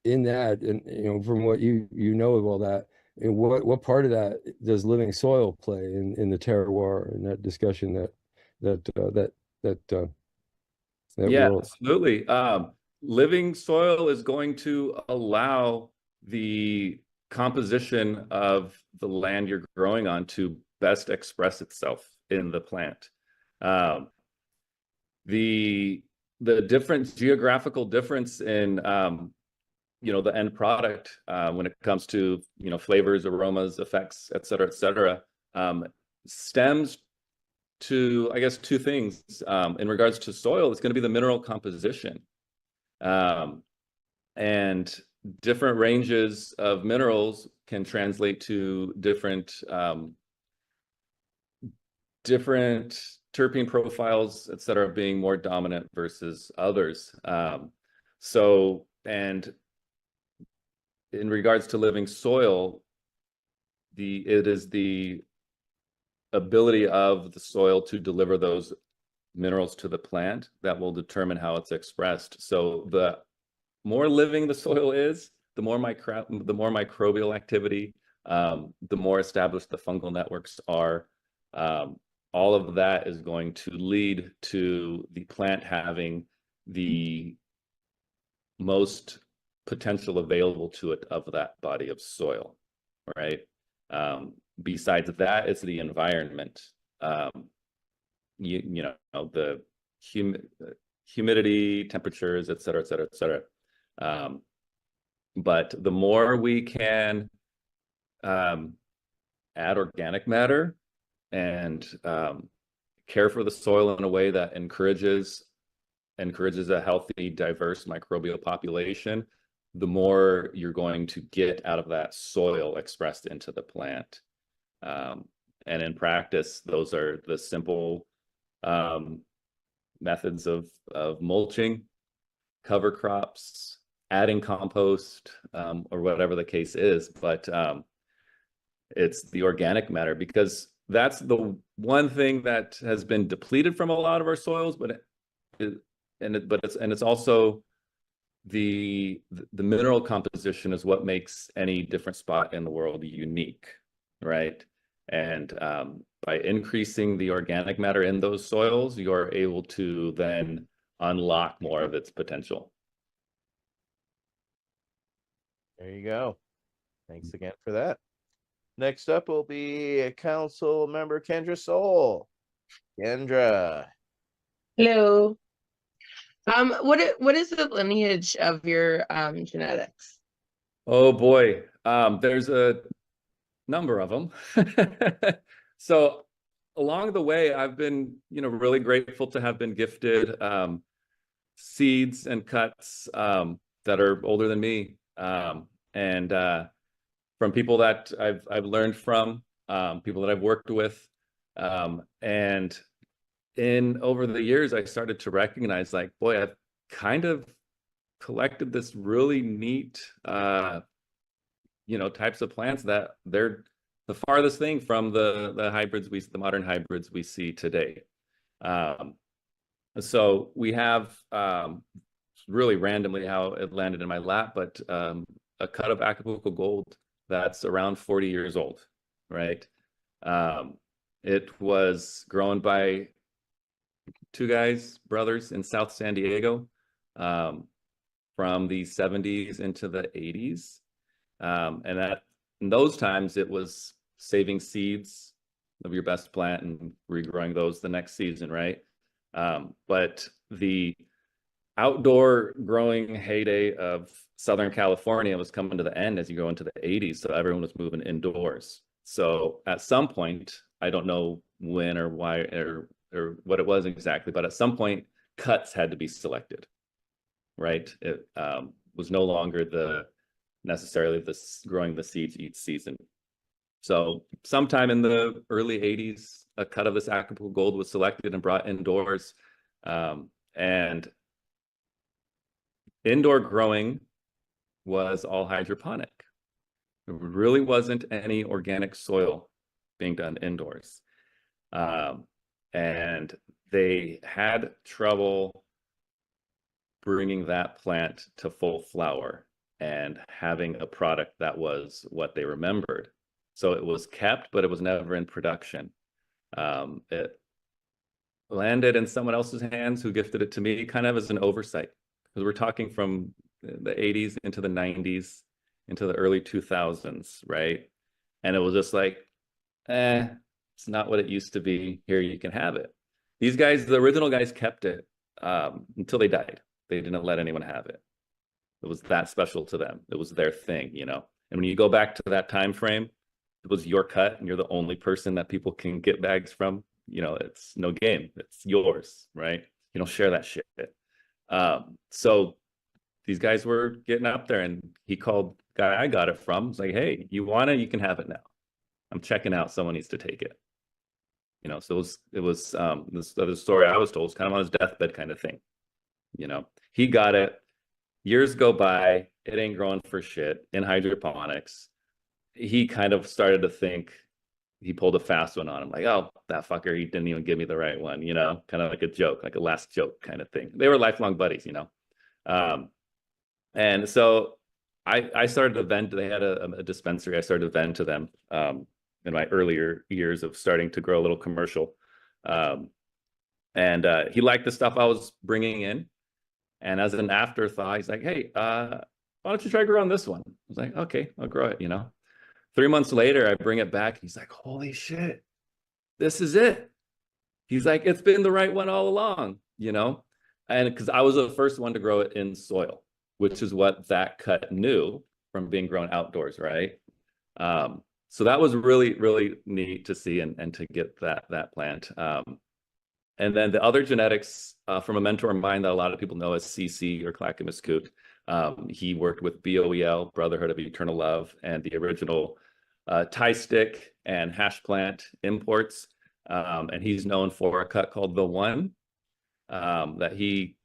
L: in that, and from what you know of all that, and what part of that does living soil play in the terroir and that discussion that
H: yeah,
L: world?
H: Absolutely. Living soil is going to allow the composition of the land you're growing on to best express itself in the plant. The different geographical difference in the end product when it comes to flavors, aromas, effects, et cetera, stems to, I guess, two things. In regards to soil, it's going to be the mineral composition, and different ranges of minerals can translate to different terpene profiles, et cetera, being more dominant versus others. And in regards to living soil, it is the ability of the soil to deliver those minerals to the plant that will determine how it's expressed. So the more living the soil is, the more microbial activity, the more established the fungal networks are, all of that is going to lead to the plant having the most potential available to it of that body of soil, right? Besides that, it's the environment. You know, the humidity, temperatures, et cetera, et cetera, et cetera. But the more we can add organic matter and care for the soil in a way that encourages a healthy, diverse microbial population, the more you're going to get out of that soil expressed into the plant. And in practice, those are the simple methods of mulching, cover crops, adding compost, or whatever the case is. But it's the organic matter, because that's the one thing that has been depleted from a lot of our soils, but it's also the mineral composition is what makes any different spot in the world unique, right? And by increasing the organic matter in those soils, you're able to then unlock more of its potential.
G: There you go. Thanks again for that. Next up will be Council Member Kendra Soul. Kendra.
O: Hello. What is the lineage of your genetics?
H: Oh boy, there's a number of them. So along the way, I've been, really grateful to have been gifted seeds and cuts that are older than me, and from people that I've learned from, people that I've worked with, and over the years, I started to recognize, like, boy, I've kind of collected this really neat, types of plants that they're the farthest thing from the modern hybrids we see today. So we have, really randomly how it landed in my lap, but a cut of Acapulco Gold that's around 40 years old, right? It was grown by two brothers in South San Diego, from the 70s into the 80s. And in those times, it was saving seeds of your best plant and regrowing those the next season, right? But the outdoor growing heyday of Southern California was coming to the end as you go into the 80s. So everyone was moving indoors. So at some point, I don't know when or why or what it was exactly, but at some point, cuts had to be selected, right? It was no longer necessarily growing the seeds each season. So sometime in the early 80s, a cut of this Acapulco Gold was selected and brought indoors. And indoor growing was all hydroponic. There really wasn't any organic soil being done indoors. And they had trouble bringing that plant to full flower and having a product that was what they remembered. So it was kept, but it was never in production. It landed in someone else's hands who gifted it to me kind of as an oversight, because we're talking from the 80s into the 90s into the early 2000s, right? And it was just like, it's not what it used to be. Here, you can have it. These guys, the original guys, kept it until they died. They didn't let anyone have it. It was that special to them. It was their thing, And when you go back to that time frame, it was your cut, and you're the only person that people can get bags from. It's no game. It's yours, right? You don't share that shit. So these guys were getting up there, and he called the guy I got it from. He's like, hey, you want it? You can have it now. I'm checking out. Someone needs to take it. So it was this other story I was told was kind of on his deathbed kind of thing. He got it. Years go by. It ain't growing for shit in hydroponics. He kind of started to think he pulled a fast one on him. Like, oh, that fucker, he didn't even give me the right one, kind of like a joke, like a last joke kind of thing. They were lifelong buddies, And so I started to vent. They had a dispensary. I started to vent to them in my earlier years of starting to grow a little commercial And he liked the stuff I was bringing in. And as an afterthought, he's like, hey, why don't you try growing this one? I was like, okay, I'll grow it, 3 months later, I bring it back. He's like, holy shit, this is it. He's like, it's been the right one all along, And because I was the first one to grow it in soil, which is what that cut knew from being grown outdoors, right? So that was really, really neat to see and to get that plant. And then the other genetics from a mentor of mine that a lot of people know as CC or Clackamas Coot. He worked with BOEL, Brotherhood of Eternal Love, and the original Thai stick and hash plant imports. And he's known for a cut called The One that he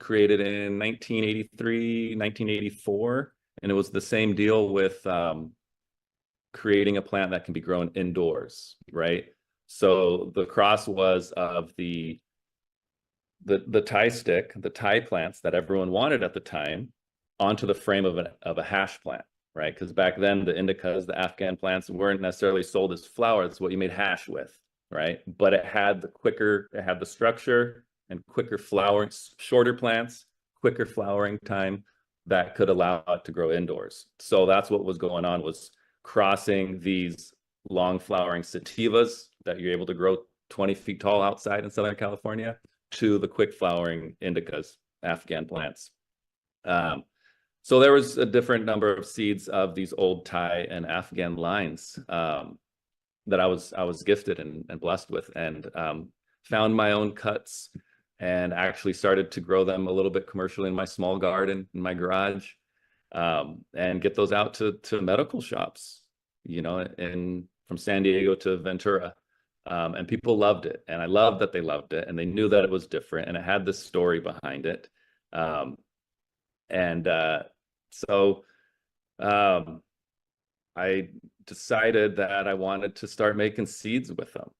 H: created in 1983, 1984. And it was the same deal with creating a plant that can be grown indoors, right? So the cross was of the Thai stick, the Thai plants that everyone wanted at the time, onto the frame of a hash plant, right? Because back then the indicas, the Afghan plants, weren't necessarily sold as flour. It's what you made hash with, right? But it had the structure and quicker flowering, shorter plants, quicker flowering time that could allow it to grow indoors. So that's what was going on, was crossing these long flowering sativas that you're able to grow 20 feet tall outside in Southern California to the quick flowering indicas, Afghan plants. So there was a different number of seeds of these old Thai and Afghan lines that I was gifted and blessed with, and found my own cuts and actually started to grow them a little bit commercially in my small garden in my garage, and get those out to medical shops, from San Diego to Ventura. And people loved it. And I loved that they loved it. And they knew that it was different. And it had this story behind it. So I decided that I wanted to start making seeds with them,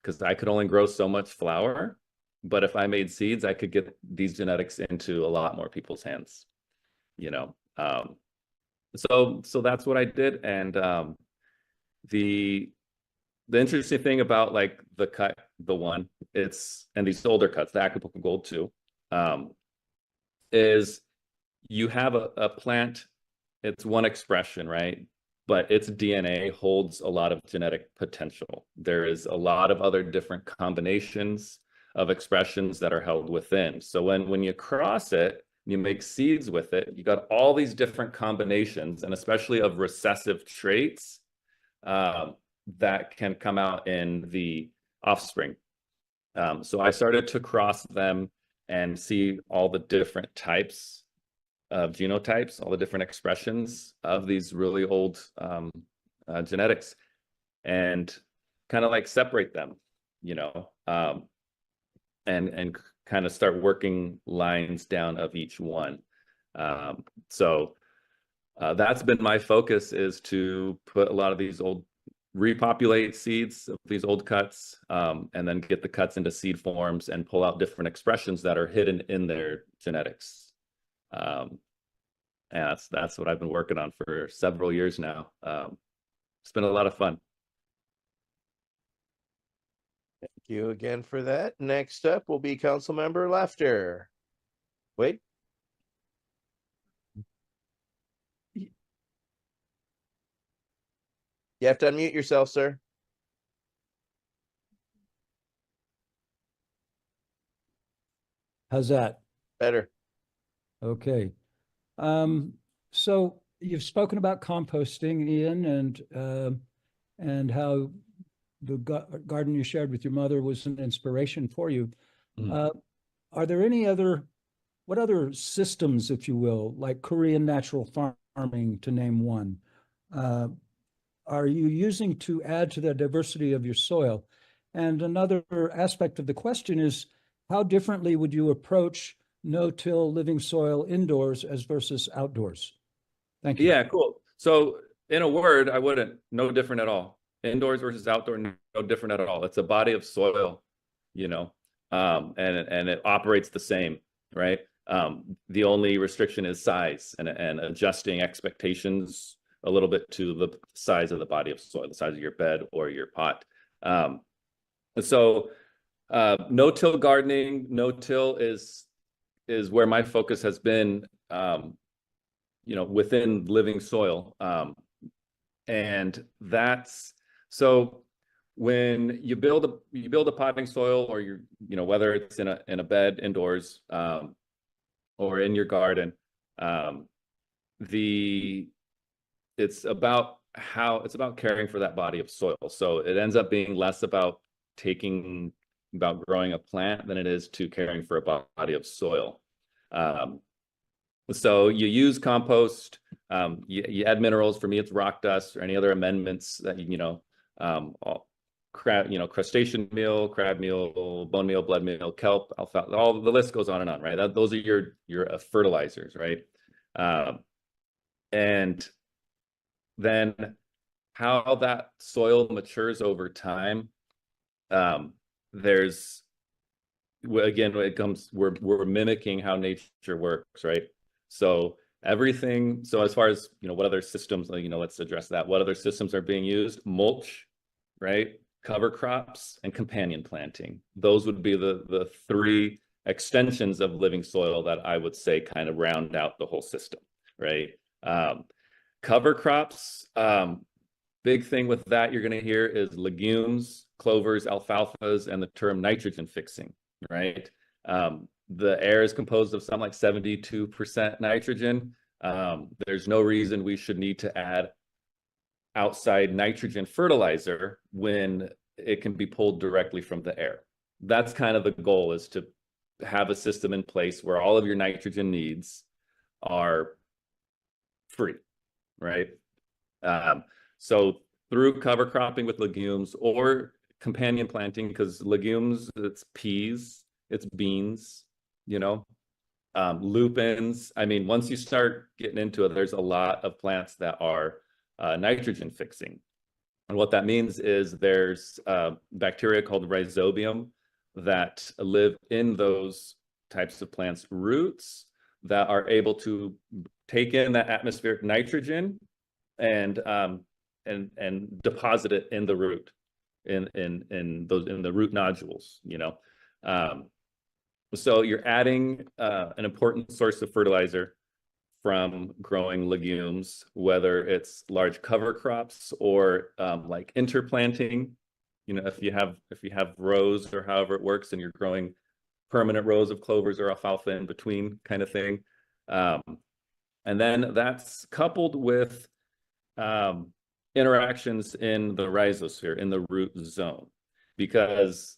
H: because I could only grow so much flour. But if I made seeds, I could get these genetics into a lot more people's hands, So that's what I did. And the interesting thing about like the cut, The One, and these older cuts, the Acapulco Gold too, is you have a plant, it's one expression, right? But its DNA holds a lot of genetic potential. There is a lot of other different combinations of expressions that are held within. So when you cross it, you make seeds with it, you got all these different combinations, and especially of recessive traits that can come out in the offspring. So I started to cross them and see all the different types of genotypes, all the different expressions of these really old genetics, and kind of like separate them, and kind of start working lines down of each one. So that's been my focus, is to put a lot of these repopulate seeds of these old cuts, and then get the cuts into seed forms and pull out different expressions that are hidden in their genetics. And that's what I've been working on for several years now. It's been a lot of fun.
G: Thank you again for that. Next up will be Councilmember Laughter. Wait. You have to unmute yourself, sir.
J: How's that?
G: Better.
J: Okay. So you've spoken about composting, Ian, and how the garden you shared with your mother was an inspiration for you. Are there what other systems, if you will, like Korean natural farming, to name one, are you using to add to the diversity of your soil? And another aspect of the question is, how differently would you approach no-till living soil indoors as versus outdoors? Thank you.
H: Yeah, cool. So in a word, I wouldn't, no different at all. Indoors versus outdoor, no different at all. It's a body of soil, and it operates the same, right? The only restriction is size and adjusting expectations a little bit to the size of the body of soil, the size of your bed or your pot. So No-till gardening, no-till is where my focus has been, within living soil. And that's, so when you build a potting soil, or whether it's in a bed indoors, or in your garden, it's about caring for that body of soil. So it ends up being less about growing a plant than it is to caring for a body of soil. So you use compost, you add minerals. For me, it's rock dust or any other amendments that crustacean meal, crab meal, bone meal, blood meal, kelp, alfalfa, all the list goes on and on, right? Those are your fertilizers, right? And then how that soil matures over time, we're mimicking how nature works, right? So as far as what other systems, let's address that. What other systems are being used? Mulch, right? Cover crops and companion planting. Those would be the three extensions of living soil that I would say kind of round out the whole system, right? Cover crops, big thing with that you're going to hear is legumes, clovers, alfalfas, and the term nitrogen fixing, right? The air is composed of something like 72% nitrogen. There's no reason we should need to add outside nitrogen fertilizer when it can be pulled directly from the air. That's kind of the goal, is to have a system in place where all of your nitrogen needs are free, right? So through cover cropping with legumes or companion planting, because legumes, it's peas, it's beans, lupins. I mean, once you start getting into it, there's a lot of plants that are nitrogen fixing. And what that means is there's bacteria called rhizobium that live in those types of plants' roots that are able to take in that atmospheric nitrogen and deposit it in the root, in the root nodules, So you're adding an important source of fertilizer from growing legumes, whether it's large cover crops or like interplanting. If you have rows or however it works, and you're growing permanent rows of clovers or alfalfa in between, kind of thing. And then that's coupled with interactions in the rhizosphere, in the root zone, because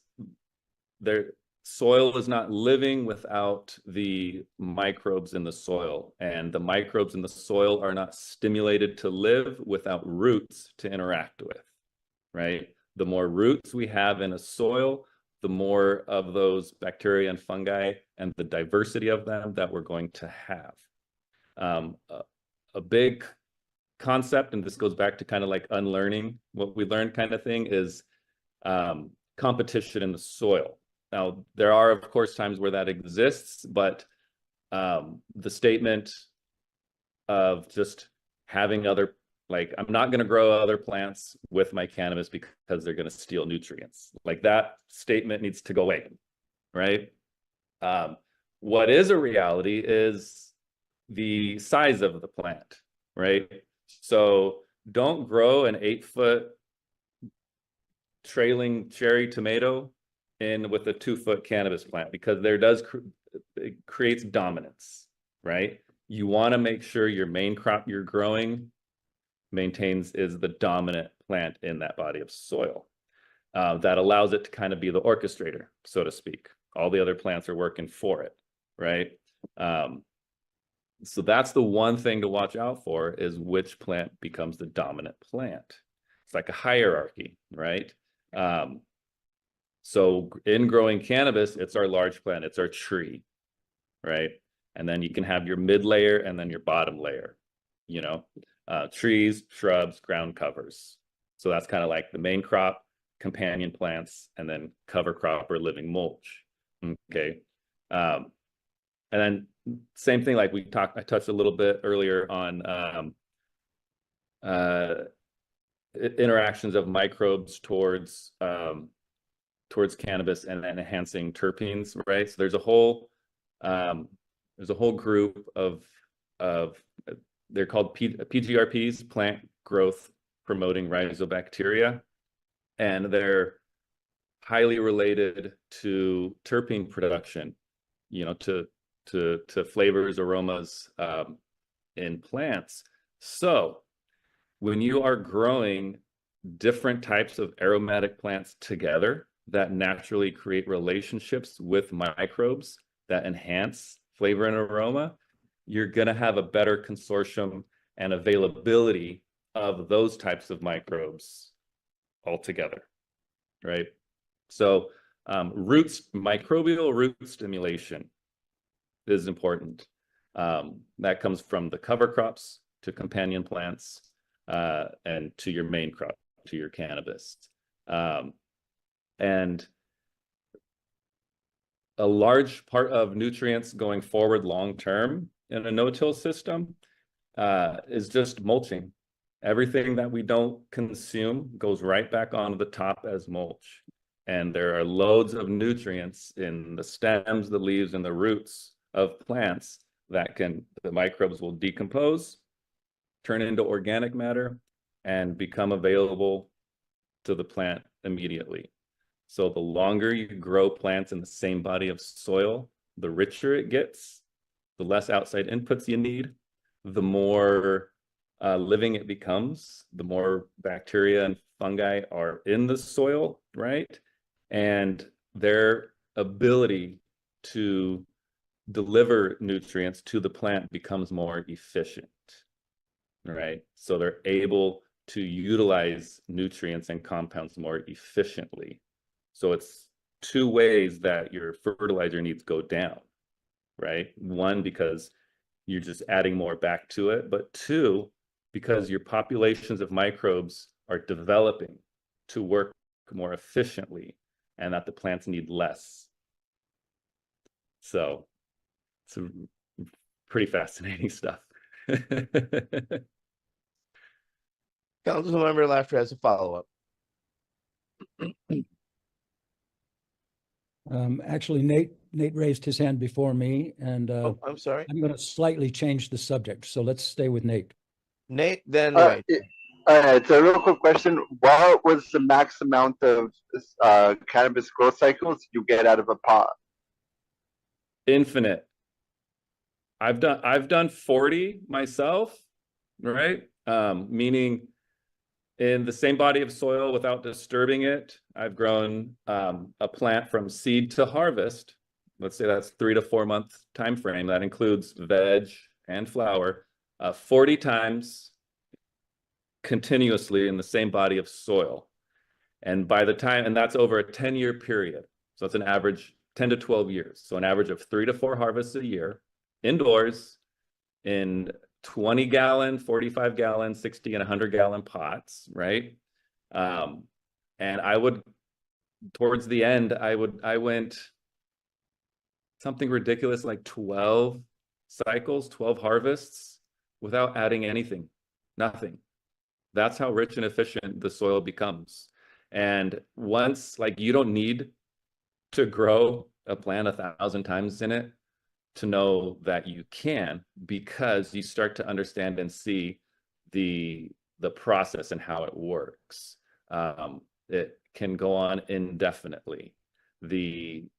H: soil is not living without the microbes in the soil, and the microbes in the soil are not stimulated to live without roots to interact with, right? The more roots we have in a soil, the more of those bacteria and fungi and the diversity of them that we're going to have. A big concept, and this goes back to kind of like unlearning what we learned kind of thing, is competition in the soil. Now, there are, of course, times where that exists, but the statement of just having I'm not going to grow other plants with my cannabis because they're going to steal nutrients. Like, that statement needs to go away, right? What is a reality is the size of the plant, right? So don't grow an 8-foot trailing cherry tomato in with a 2-foot cannabis plant, because it creates dominance, right? You want to make sure your main crop you're growing is the dominant plant in that body of soil. That allows it to kind of be the orchestrator, so to speak. All the other plants are working for it, right? So that's the one thing to watch out for, is which plant becomes the dominant plant. It's like a hierarchy, right? So in growing cannabis, it's our large plant, it's our tree, right? And then you can have your mid layer and then your bottom layer, trees, shrubs, ground covers. So that's kind of like the main crop, companion plants, and then cover crop or living mulch. Okay. And then same thing, like I touched a little bit earlier on interactions of microbes towards towards cannabis and enhancing terpenes, right? So there's a whole group of they're called PGRPs, plant growth promoting rhizobacteria, and they're highly related to terpene production, you know, to flavors, aromas in plants. So when you are growing different types of aromatic plants together that naturally create relationships with microbes that enhance flavor and aroma, you're going to have a better consortium and availability of those types of microbes altogether, right? So microbial root stimulation is important. That comes from the cover crops to companion plants and to your main crop, to your cannabis. And a large part of nutrients going forward long-term in a no-till system is just mulching. Everything that we don't consume goes right back onto the top as mulch. And there are loads of nutrients in the stems, the leaves, and the roots of plants that the microbes will decompose, turn into organic matter, and become available to the plant immediately. So the longer you grow plants in the same body of soil, the richer it gets, the less outside inputs you need, the more living it becomes, the more bacteria and fungi are in the soil, right? And their ability to deliver nutrients to the plant becomes more efficient, right? So they're able to utilize nutrients and compounds more efficiently. So it's two ways that your fertilizer needs go down, right? One, because you're just adding more back to it, but two, because your populations of microbes are developing to work more efficiently and that the plants need less. So it's pretty fascinating stuff.
G: Councilmember Laughter has a follow-up.
J: Actually, Nate raised his hand before me, and
G: Oh, I'm sorry.
J: I'm going to slightly change the subject. So let's stay with Nate.
G: Nate, then
I: All right, so a real quick question. What was the max amount of cannabis growth cycles you get out of a pot?
H: Infinite. I've done 40 myself, right? Meaning in the same body of soil without disturbing it. I've grown a plant from seed to harvest. Let's say that's 3 to 4 month time frame. That includes veg and flower, 40 times continuously in the same body of soil. And by the time, and that's over a 10-year period. So it's an average 10 to 12 years. So an average of 3 to 4 harvests a year indoors in 20-gallon, 45-gallon, 60 and 100-gallon pots, right? And I would, towards the end, I went something ridiculous like 12 cycles, 12 harvests without adding anything, nothing. That's how rich and efficient the soil becomes. And once, like, you don't need to grow a plant 1,000 times in it to know that you can, because you start to understand and see the process and how it works. It can go on indefinitely. It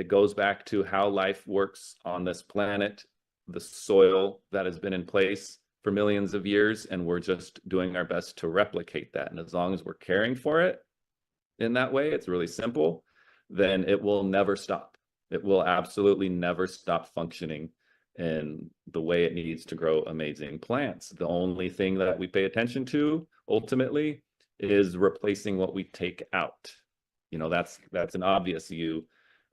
H: goes back to how life works on this planet, the soil that has been in place for millions of years, and we're just doing our best to replicate that. And as long as we're caring for it in that way, it's really simple, then it will never stop. It will absolutely never stop functioning in the way it needs to grow amazing plants. The only thing that we pay attention to ultimately is replacing what we take out. You know, that's an obvious. The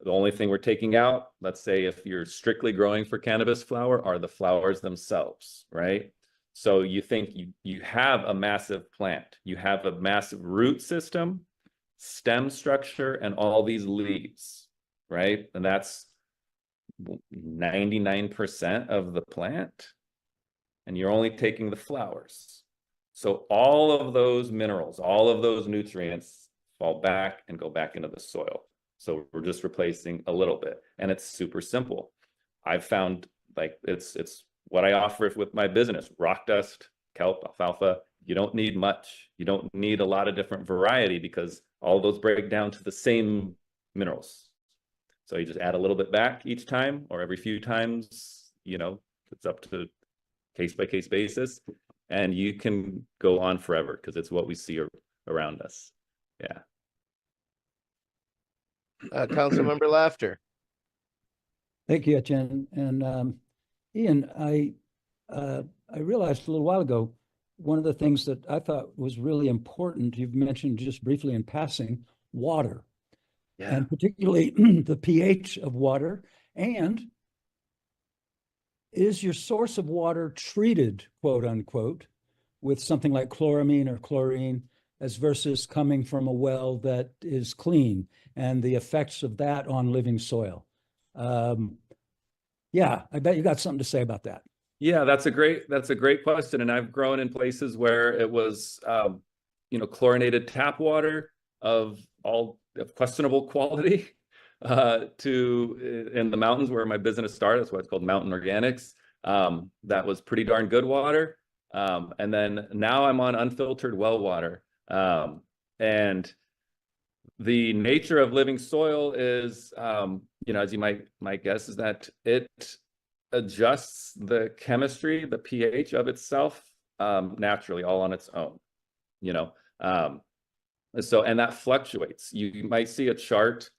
H: only thing we're taking out, let's say if you're strictly growing for cannabis flower, are the flowers themselves, right? So you think you have a massive plant, you have a massive root system, stem structure, and all these leaves, right? And that's 99% of the plant, and you're only taking the flowers. So all of those minerals, all of those nutrients fall back and go back into the soil. So we're just replacing a little bit, and it's super simple. I've found like it's what I offer with my business: rock dust, kelp, alfalfa. You don't need much. You don't need a lot of different variety because all those break down to the same minerals. So you just add a little bit back each time or every few times, you know, it's up to case by case basis, and you can go on forever because it's what we see around us. Yeah.
G: Councilmember Laughter.
J: Thank you, Etienne. And Ian, I realized a little while ago, one of the things that I thought was really important, you've mentioned just briefly in passing, water.
H: Yeah.
J: And particularly the pH of water. And is your source of water treated, quote unquote, with something like chloramine or chlorine, as versus coming from a well that is clean, and the effects of that on living soil? Yeah, I bet you got something to say about that.
H: Yeah, that's a great question. And I've grown in places where it was, you know, chlorinated tap water of questionable quality to in the mountains where my business started. That's why it's called Mountain Organics. That was pretty darn good water. And then now I'm on unfiltered well water. And the nature of living soil is, you know, as you might guess, is that it adjusts the chemistry, the pH of itself naturally, all on its own, you know. So, and that fluctuates. You might see a chart,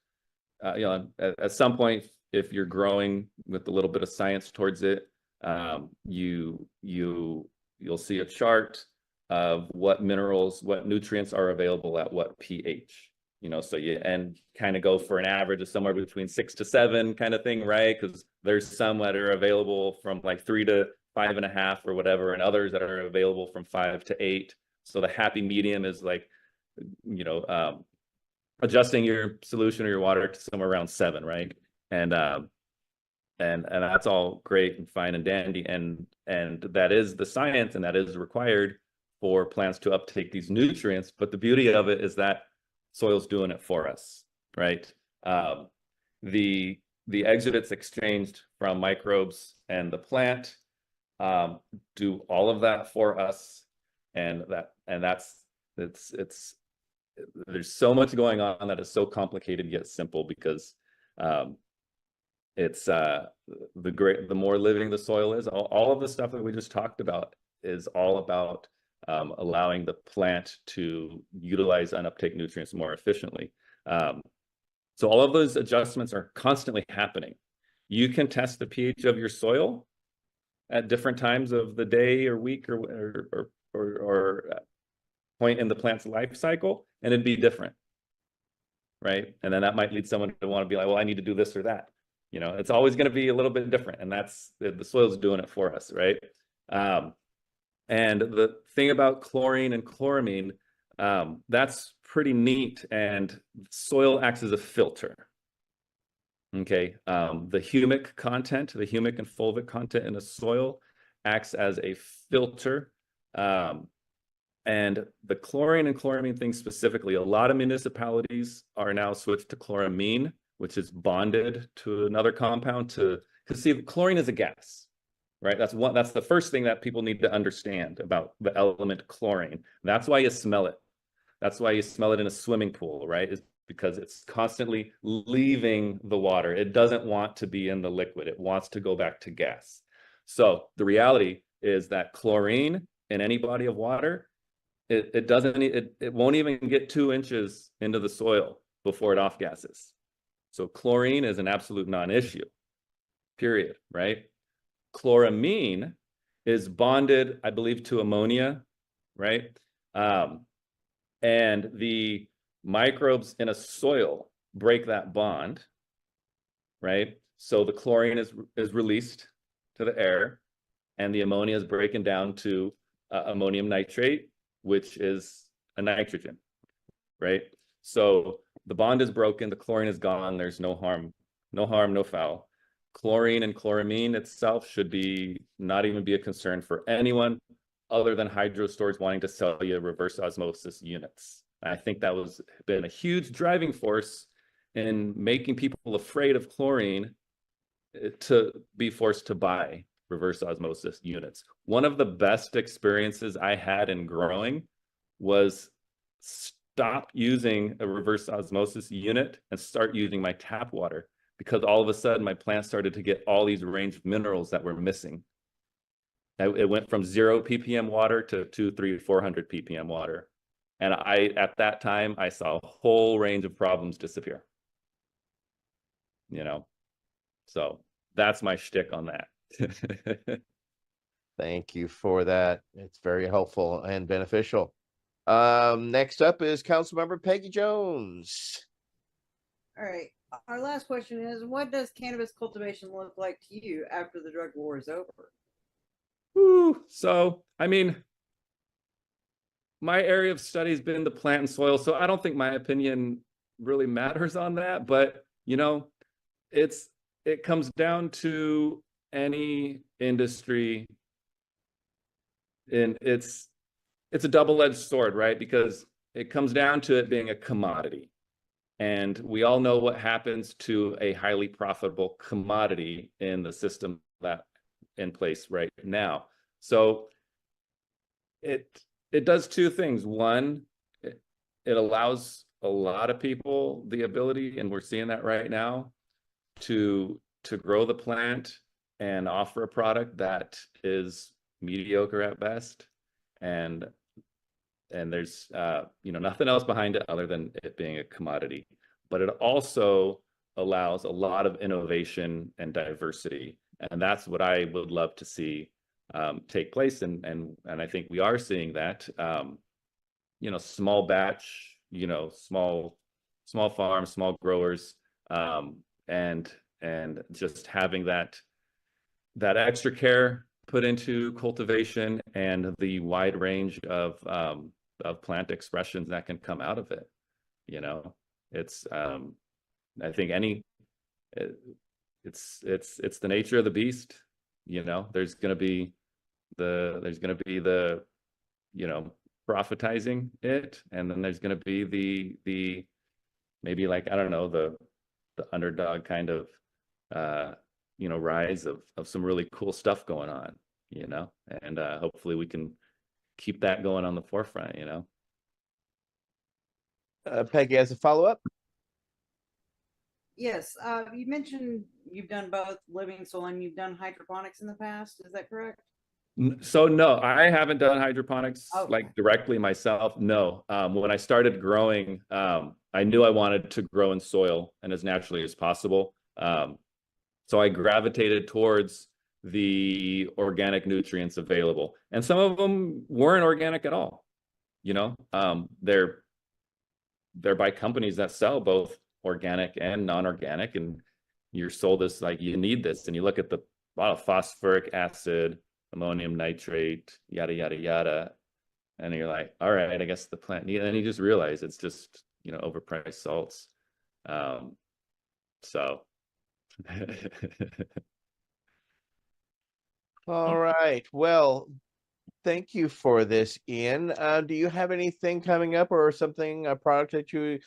H: you know, at some point, if you're growing with a little bit of science towards it, you'll see a chart of what minerals, what nutrients are available at what pH. You know, so you and kind of go for an average of somewhere between 6 to 7 kind of thing, right? Because there's some that are available from like 3 to 5.5 or whatever, and others that are available from 5 to 8. So the happy medium is like, you know, adjusting your solution or your water to somewhere around 7, right? And that's all great and fine and dandy, and that is the science, and that is required for plants to uptake these nutrients. But the beauty of it is that soil's doing it for us, right? The exudates exchanged from microbes and the plant do all of that for us, and there's so much going on that is so complicated yet simple, because it's the more living the soil is, all of the stuff that we just talked about is all about allowing the plant to utilize and uptake nutrients more efficiently. So all of those adjustments are constantly happening. You can test the pH of your soil at different times of the day or week or point in the plant's life cycle, and it'd be different, right? And then that might lead someone to want to be like, well, I need to do this or that. You know, it's always going to be a little bit different, and that's the soil's doing it for us, right? And the thing about chlorine and chloramine, that's pretty neat, and soil acts as a filter. Okay, the humic content, the humic and fulvic content in a soil acts as a filter. And the chlorine and chloramine thing specifically, a lot of municipalities are now switched to chloramine, which is bonded to another compound because see, chlorine is a gas, right? That's the first thing that people need to understand about the element chlorine. That's why you smell it. That's why you smell it in a swimming pool, right? Is because it's constantly leaving the water. It doesn't want to be in the liquid. It wants to go back to gas. So the reality is that chlorine in any body of water, it won't even get 2 inches into the soil before it off gases. So chlorine is an absolute non-issue, period, right? Chloramine is bonded, I believe, to ammonia, right? And the microbes in a soil break that bond, right? So the chlorine is released to the air, and the ammonia is breaking down to ammonium nitrate, which is a nitrogen, right? So the bond is broken, the chlorine is gone, there's no harm, no foul. Chlorine and chloramine itself should not even be a concern for anyone other than hydro stores wanting to sell you reverse osmosis units, I think that was been a huge driving force in making people afraid of chlorine to be forced to buy reverse osmosis units. One of the best experiences I had in growing was stop using a reverse osmosis unit and start using my tap water, because all of a sudden my plant started to get all these range of minerals that were missing. It went from 0 ppm water to 200, 300, 400 ppm water. And at that time, I saw a whole range of problems disappear. You know, so that's my shtick on that.
G: Thank you for that. It's very helpful and beneficial. Next up is Councilmember Peggy Jones.
K: All right. Our last question is, what does cannabis cultivation look like to you after the drug war is over?
H: So, I mean, my area of study has been the plant and soil, so I don't think my opinion really matters on that. But, you know, it comes down to any industry, and it's a double-edged sword, right? Because it comes down to it being a commodity. And we all know what happens to a highly profitable commodity in the system that in place right now. So it does two things. One, it allows a lot of people the ability, and we're seeing that right now, to grow the plant and offer a product that is mediocre at best, and there's you know, nothing else behind it other than it being a commodity. But it also allows a lot of innovation and diversity, and that's what I would love to see take place. And I think we are seeing that. You know, small batch, you know, small farms, small growers, and just having that extra care put into cultivation and the wide range of plant expressions that can come out of it. You know, it's I think it's the nature of the beast. You know, there's gonna be the you know, profitizing it, and then there's gonna be the maybe, like, I don't know, the underdog kind of you know, rise of some really cool stuff going on, you know, and hopefully we can keep that going on the forefront, you know.
G: Peggy has a follow-up.
K: Yes, you mentioned you've done both living soil and you've done hydroponics in the past. Is that correct?
H: So no, I haven't done hydroponics like directly myself. No, when I started growing, I knew I wanted to grow in soil and as naturally as possible. So I gravitated towards the organic nutrients available, and some of them weren't organic at all. You know, they're by companies that sell both organic and non-organic, and you're sold this like, you need this, and you look at the bottle, phosphoric acid, ammonium nitrate, yada yada yada, and you're like, all right, I guess the plant need, and then you just realize it's just, you know, overpriced salts. So
G: all right, well, thank you for this, Ian. Do you have anything coming up, or something, a product that you're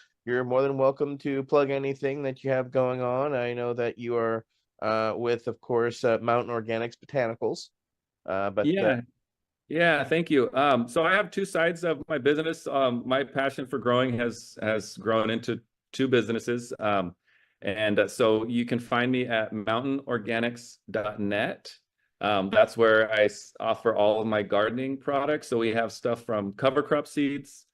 G: more than welcome to plug anything that you have going on? I know that you are with, of course, Mountain Organics Botanicals. But
H: yeah, thank you. So I have two sides of my business. My passion for growing has grown into two businesses. And so you can find me at mountainorganics.net. That's where I offer all of my gardening products. So we have stuff from cover crop seeds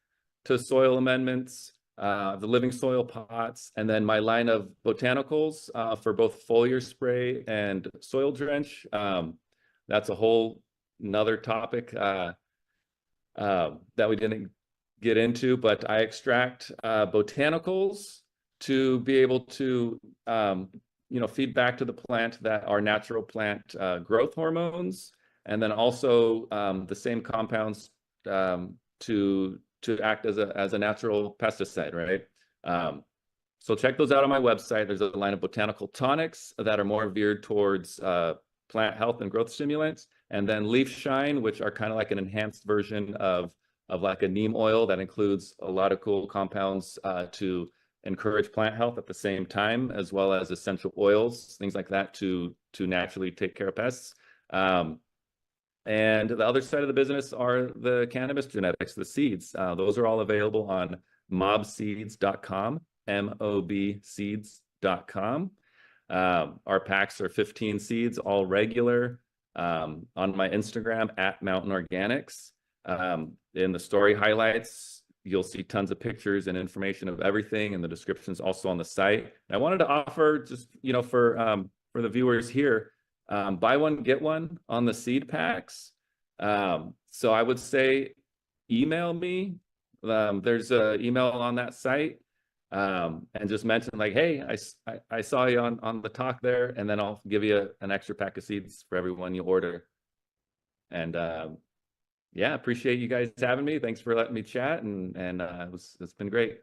H: to soil amendments, the living soil pots, and then my line of botanicals for both foliar spray and soil drench. That's a whole another topic that we didn't get into, but I extract botanicals to be able to you know, feed back to the plant that are natural plant growth hormones, and then also the same compounds to act as a natural pesticide, right? So check those out on my website. There's a line of botanical tonics that are more veered towards plant health and growth stimulants, and then Leaf Shine, which are kind of like an enhanced version of like a neem oil that includes a lot of cool compounds to encourage plant health at the same time, as well as essential oils, things like that to naturally take care of pests. And the other side of the business are the cannabis genetics, the seeds. Those are all available on mobseeds.com, mobseeds.com. Our packs are 15 seeds, all regular. On my Instagram at Mountain Organics. In the story highlights, you'll see tons of pictures and information of everything, and the description's also on the site. And I wanted to offer just, for the viewers here, buy one, get one on the seed packs. So I would say email me. There's an email on that site. And just mention like, hey, I saw you on the talk there, and then I'll give you an extra pack of seeds for everyone you order. And yeah, appreciate you guys having me. Thanks for letting me chat, and it's been great.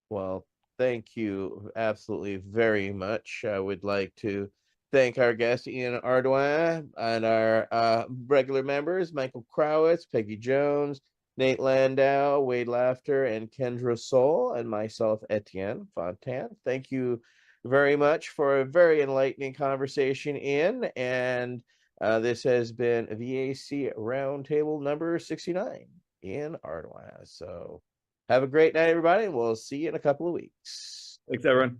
G: Well, thank you absolutely very much. I would like to thank our guest Ian Ardoin and our regular members, Michael Crowitz, Peggy Jones, Nate Landau, Wade Laughter, and Kendra Soul, and myself, Etienne Fontaine. Thank you very much for a very enlightening conversation, Ian. And this has been VAC Roundtable number 69, Ian Ardoin. So have a great night, everybody. We'll see you in a couple of weeks.
H: Thanks, everyone.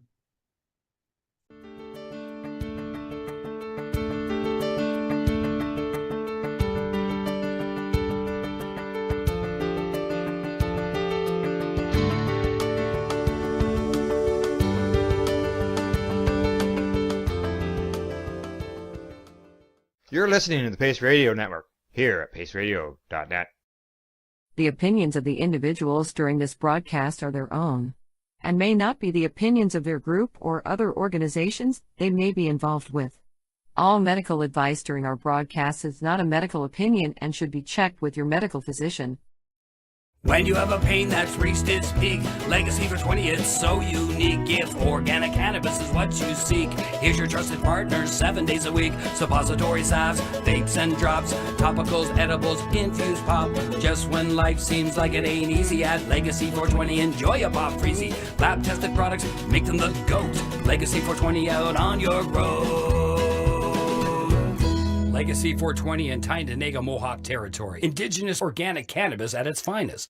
D: You're listening to the Pace Radio Network here at paceradio.net.
F: The opinions of the individuals during this broadcast are their own, and may not be the opinions of their group or other organizations they may be involved with. All medical advice during our broadcast is not a medical opinion and should be checked with your medical physician.
M: When you have a pain that's reached its peak, legacy for 20, it's so unique. If organic cannabis is what you seek, here's your trusted partner 7 days a week. Suppository salves, vapes and drops, topicals, edibles, infused pop. Just when life seems like it ain't easy, at Legacy 420 enjoy a pop freezy. Lab tested products make them the GOAT. Legacy 420 out on your road. Legacy 420 in Tyendinaga Mohawk territory. Indigenous organic cannabis at its finest.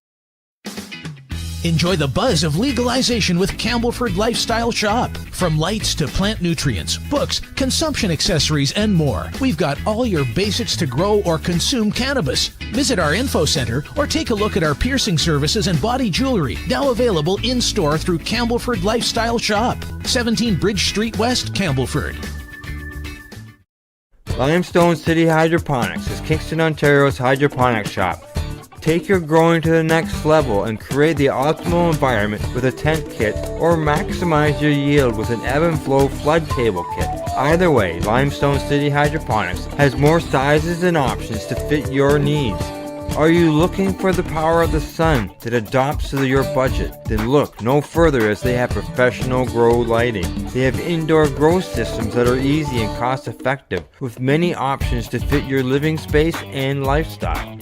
P: Enjoy the buzz of legalization with Campbellford Lifestyle Shop. From lights to plant nutrients, books, consumption accessories, and more, we've got all your basics to grow or consume cannabis. Visit our info center or take a look at our piercing services and body jewelry, now available in-store through Campbellford Lifestyle Shop, 17 Bridge Street West, Campbellford.
A: Limestone City Hydroponics is Kingston, Ontario's hydroponics shop. Take your growing to the next level and create the optimal environment with a tent kit, or maximize your yield with an ebb and flow flood table kit. Either way, Limestone City Hydroponics has more sizes and options to fit your needs. Are you looking for the power of the sun that adapts to your budget? Then look no further, as they have professional grow lighting. They have indoor grow systems that are easy and cost effective, with many options to fit your living space and lifestyle.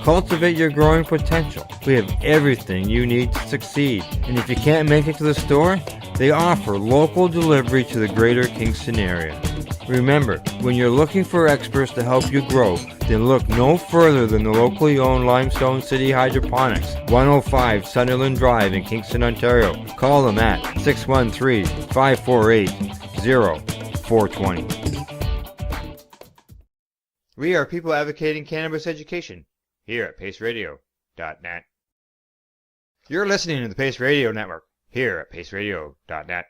A: Cultivate your growing potential. We have everything you need to succeed. And if you can't make it to the store, they offer local delivery to the greater Kingston area. Remember, when you're looking for experts to help you grow, then look no further than the locally owned Limestone City Hydroponics, 105 Sunderland Drive in Kingston, Ontario. Call them at 613-548-0420.
D: We are people advocating cannabis education here at paceradio.net. You're listening to the Pace Radio Network here at paceradio.net.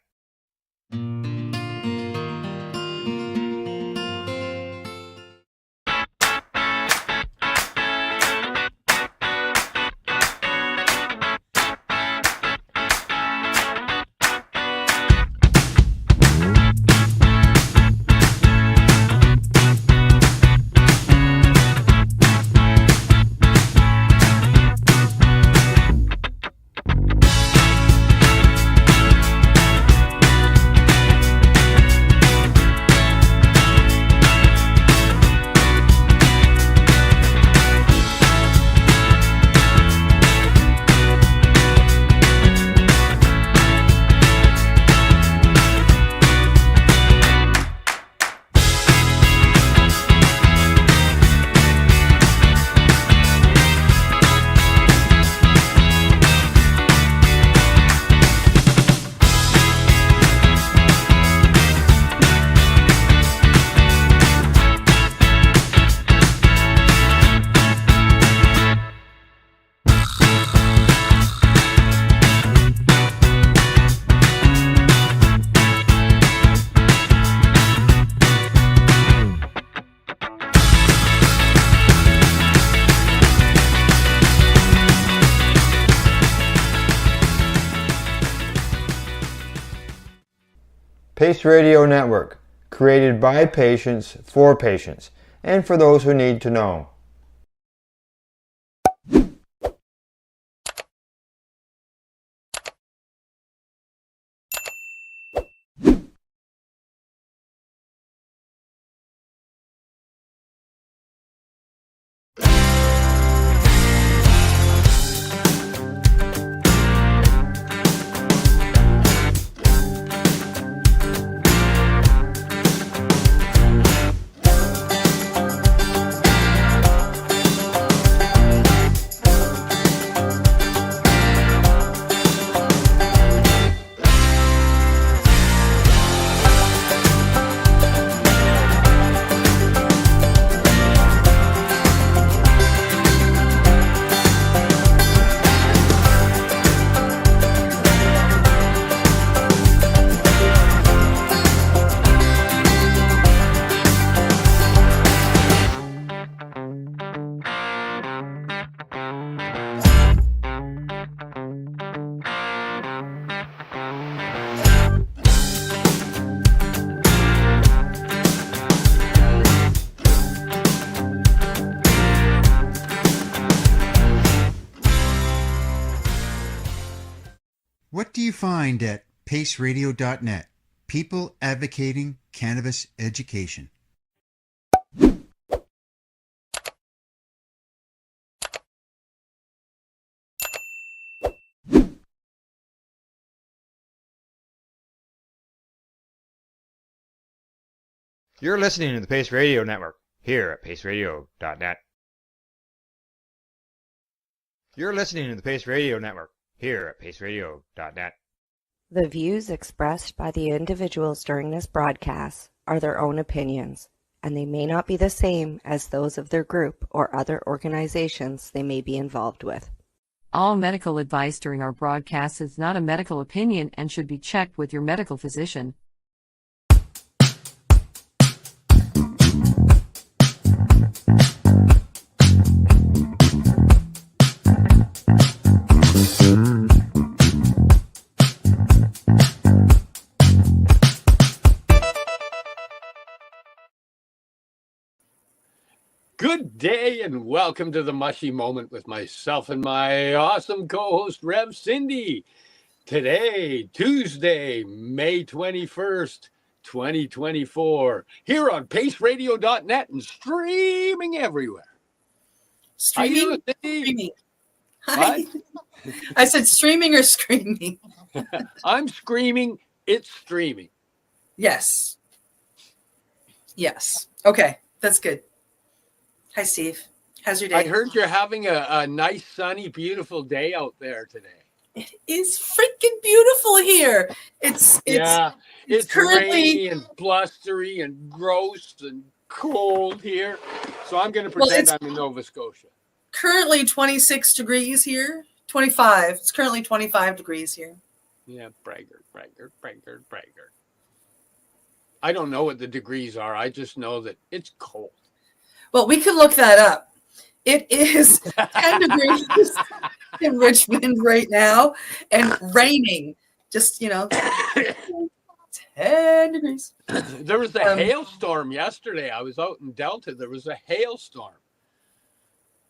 D: Pace Radio Network, created by patients for patients, and for those who need to know.
N: What do you find at paceradio.net? People advocating cannabis education.
D: You're listening to the Pace Radio Network here at paceradio.net. You're listening to the Pace Radio Network here at paceradio.net.
E: The views expressed by the individuals during this broadcast are their own opinions, and they may not be the same as those of their group or other organizations they may be involved with.
F: All medical advice during our broadcast is not a medical opinion and should be checked with your medical physician.
B: Good day and welcome to the Mushy Moment with myself and my awesome co-host, Rev Cindy. Today, Tuesday, May 21st, 2024, here on paceradio.net and streaming everywhere.
Q: Streaming? Streaming. Hi. I said streaming or screaming?
B: I'm screaming, it's streaming.
Q: Yes. Yes. Okay, that's good. Hi, Steve. How's your day?
B: I heard you're having a nice, sunny, beautiful day out there today.
Q: It is freaking beautiful here. It's
B: currently rainy and blustery and gross and cold here. So I'm going to pretend I'm in Nova Scotia.
Q: Currently 26 degrees here. 25. It's currently 25 degrees here.
B: Yeah, braggart. I don't know what the degrees are. I just know that it's cold.
Q: Well, we can look that up. It is 10 degrees in Richmond right now and raining. Just, 10 degrees.
B: There was a hailstorm yesterday. I was out in Delta. There was a hailstorm.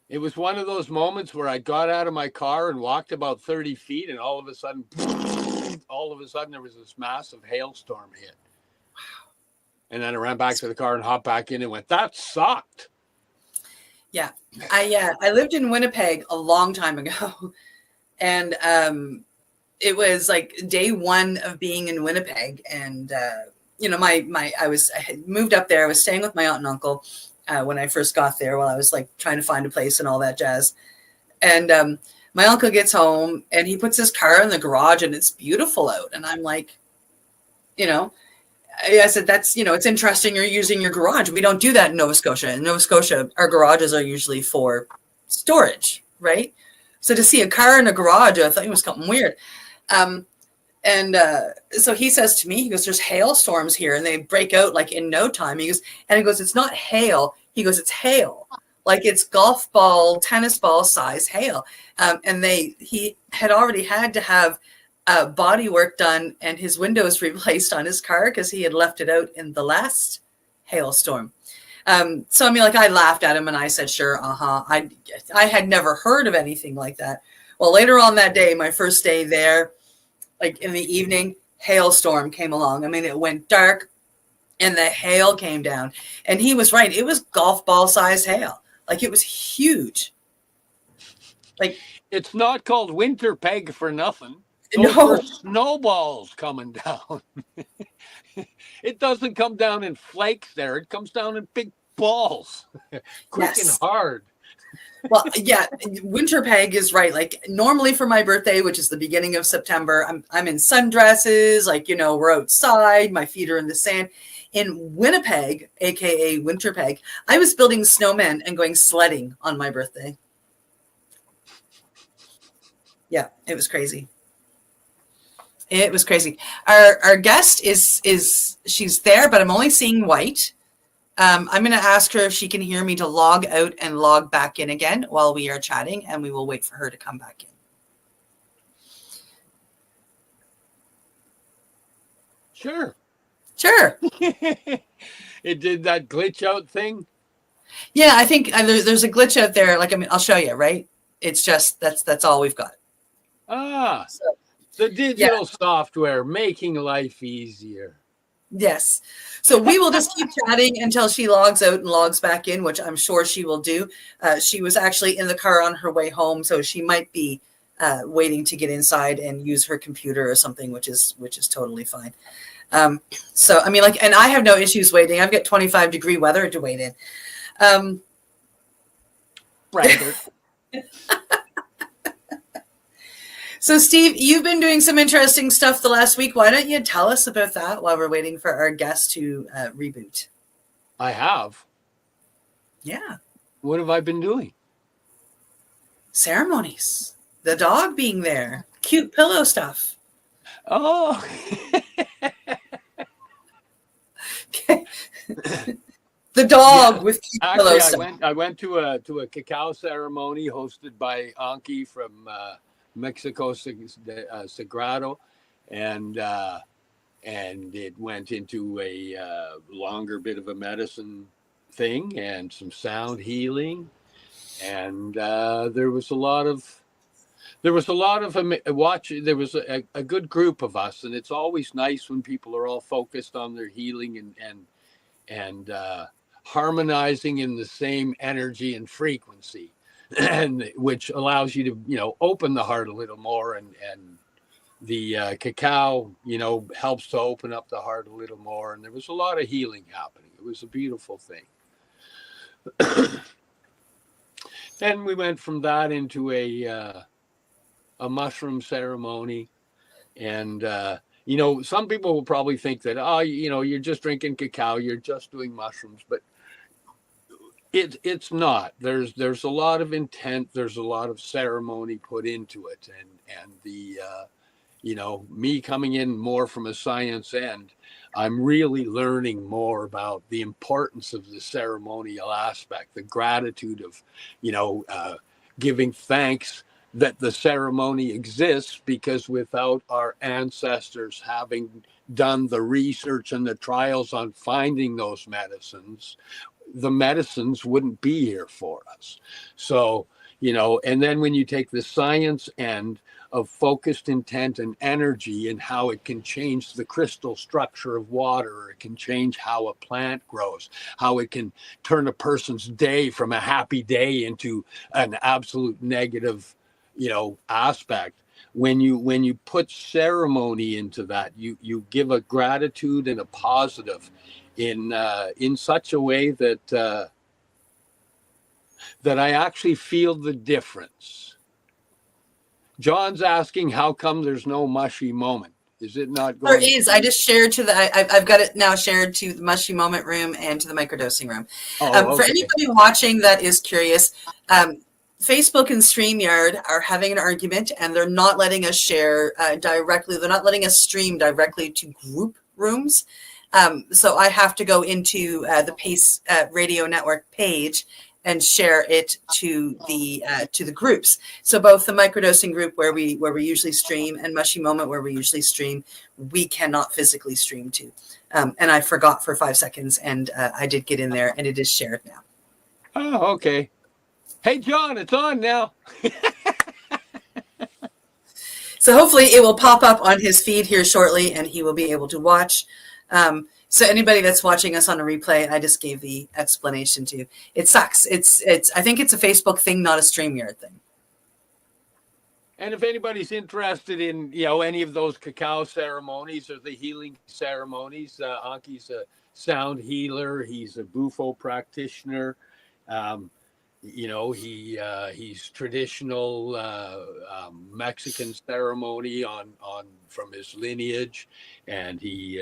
B: It was one of those moments where I got out of my car and walked about 30 feet, and all of a sudden, there was this massive hailstorm hit. Wow. And then I ran back to the car and hopped back in and went, that sucked.
Q: Yeah. I lived in Winnipeg a long time ago. And it was like day one of being in Winnipeg. And, I had moved up there. I was staying with my aunt and uncle when I first got there while I was like trying to find a place and all that jazz. And my uncle gets home and he puts his car in the garage and it's beautiful out. And I'm like, I said, that's, it's interesting you're using your garage. We don't do that in Nova Scotia. In Nova Scotia, our garages are usually for storage, right? So to see a car in a garage, I thought it was something weird. So he says to me, he goes, there's hailstorms here and they break out like in no time. He goes, it's not hail. He goes, it's hail. Like it's golf ball, tennis ball size hail. And he had already had to have body work done and his windows replaced on his car because he had left it out in the last hailstorm. So I mean, like, I laughed at him and I said, sure, I had never heard of anything like that. Well, later on that day, my first day there, like in the evening, hailstorm came along. I mean, it went dark and the hail came down, and he was right. It was golf ball size hail. Like, it was huge. Like,
B: it's not called winter peg for nothing.
Q: No.
B: Those are snowballs coming down. It doesn't come down in flakes there. It comes down in big balls, quick and hard.
Q: Well, yeah, winter peg is right. Like, normally for my birthday, which is the beginning of September, I'm in sundresses, like, you know, we're outside, my feet are in the sand. In Winnipeg, aka winter peg, I was building snowmen and going sledding on my birthday. Yeah, it was crazy. It was crazy. Our guest is she's there, but I'm only seeing white. I'm going to ask her if she can hear me to log out and log back in again while we are chatting, and we will wait for her to come back in.
B: Sure.
Q: Sure.
B: It did that glitch out thing.
Q: Yeah, I think there's a glitch out there. Like, I mean, I'll show you, right? It's just, that's all we've got.
B: The digital software making life easier.
Q: Yes. So we will just keep chatting until she logs out and logs back in, which I'm sure she will do. She was actually in the car on her way home, so she might be waiting to get inside and use her computer or something, which is totally fine. So, I mean, like, and I have no issues waiting. I've got 25-degree weather to wait in.
B: Braggart.
Q: So, Steve, you've been doing some interesting stuff the last week. Why don't you tell us about that while we're waiting for our guest to reboot?
B: I have.
Q: Yeah.
B: What have I been doing?
Q: Ceremonies. The dog being there. Cute pillow stuff.
B: Oh.
Q: The dog with cute pillow stuff.
B: I went to a cacao ceremony hosted by Anki from Mexico Sagrado, and it went into a longer bit of a medicine thing and some sound healing, and there was a lot of watch. There was a good group of us, and it's always nice when people are all focused on their healing and harmonizing in the same energy and frequency. And which allows you to, you know, open the heart a little more, and the cacao, you know, helps to open up the heart a little more. And there was a lot of healing happening. It was a beautiful thing. Then we went from that into a mushroom ceremony, and you know, some people will probably think that, oh, you know, you're just drinking cacao, you're just doing mushrooms, but it's not. There's a lot of intent. There's a lot of ceremony put into it, and the you know, me coming in more from a science end, I'm really learning more about the importance of the ceremonial aspect, the gratitude of, you know, giving thanks that the ceremony exists, because without our ancestors having done the research and the trials on finding those medicines, the medicines wouldn't be here for us. So, you know, and then when you take the science end of focused intent and energy and how it can change the crystal structure of water, it can change how a plant grows, how it can turn a person's day from a happy day into an absolute negative, you know, aspect. When you put ceremony into that, you give a gratitude and a positive in such a way that that I actually feel the difference. John's asking, how come there's no mushy moment? Is it not going?
Q: There is. I just shared to I've got it now shared to the mushy moment room and to the microdosing room. For anybody watching that is curious, Facebook and StreamYard are having an argument, and they're not letting us share directly. They're not letting us stream directly to group rooms. So I have to go into the Pace Radio Network page and share it to the groups. So both the microdosing group where we usually stream and Mushy Moment where we usually stream, we cannot physically stream to. And I forgot for 5 seconds, and I did get in there, and it is shared now.
B: Oh, okay. Hey, John, it's on now.
Q: So hopefully it will pop up on his feed here shortly, and he will be able to watch. So anybody that's watching us on a replay, I just gave the explanation to. It sucks. It's. I think it's a Facebook thing, not a StreamYard thing.
B: And if anybody's interested in, any of those cacao ceremonies or the healing ceremonies, Anki's a sound healer. He's a Bufo practitioner. He's traditional Mexican ceremony on from his lineage, and he's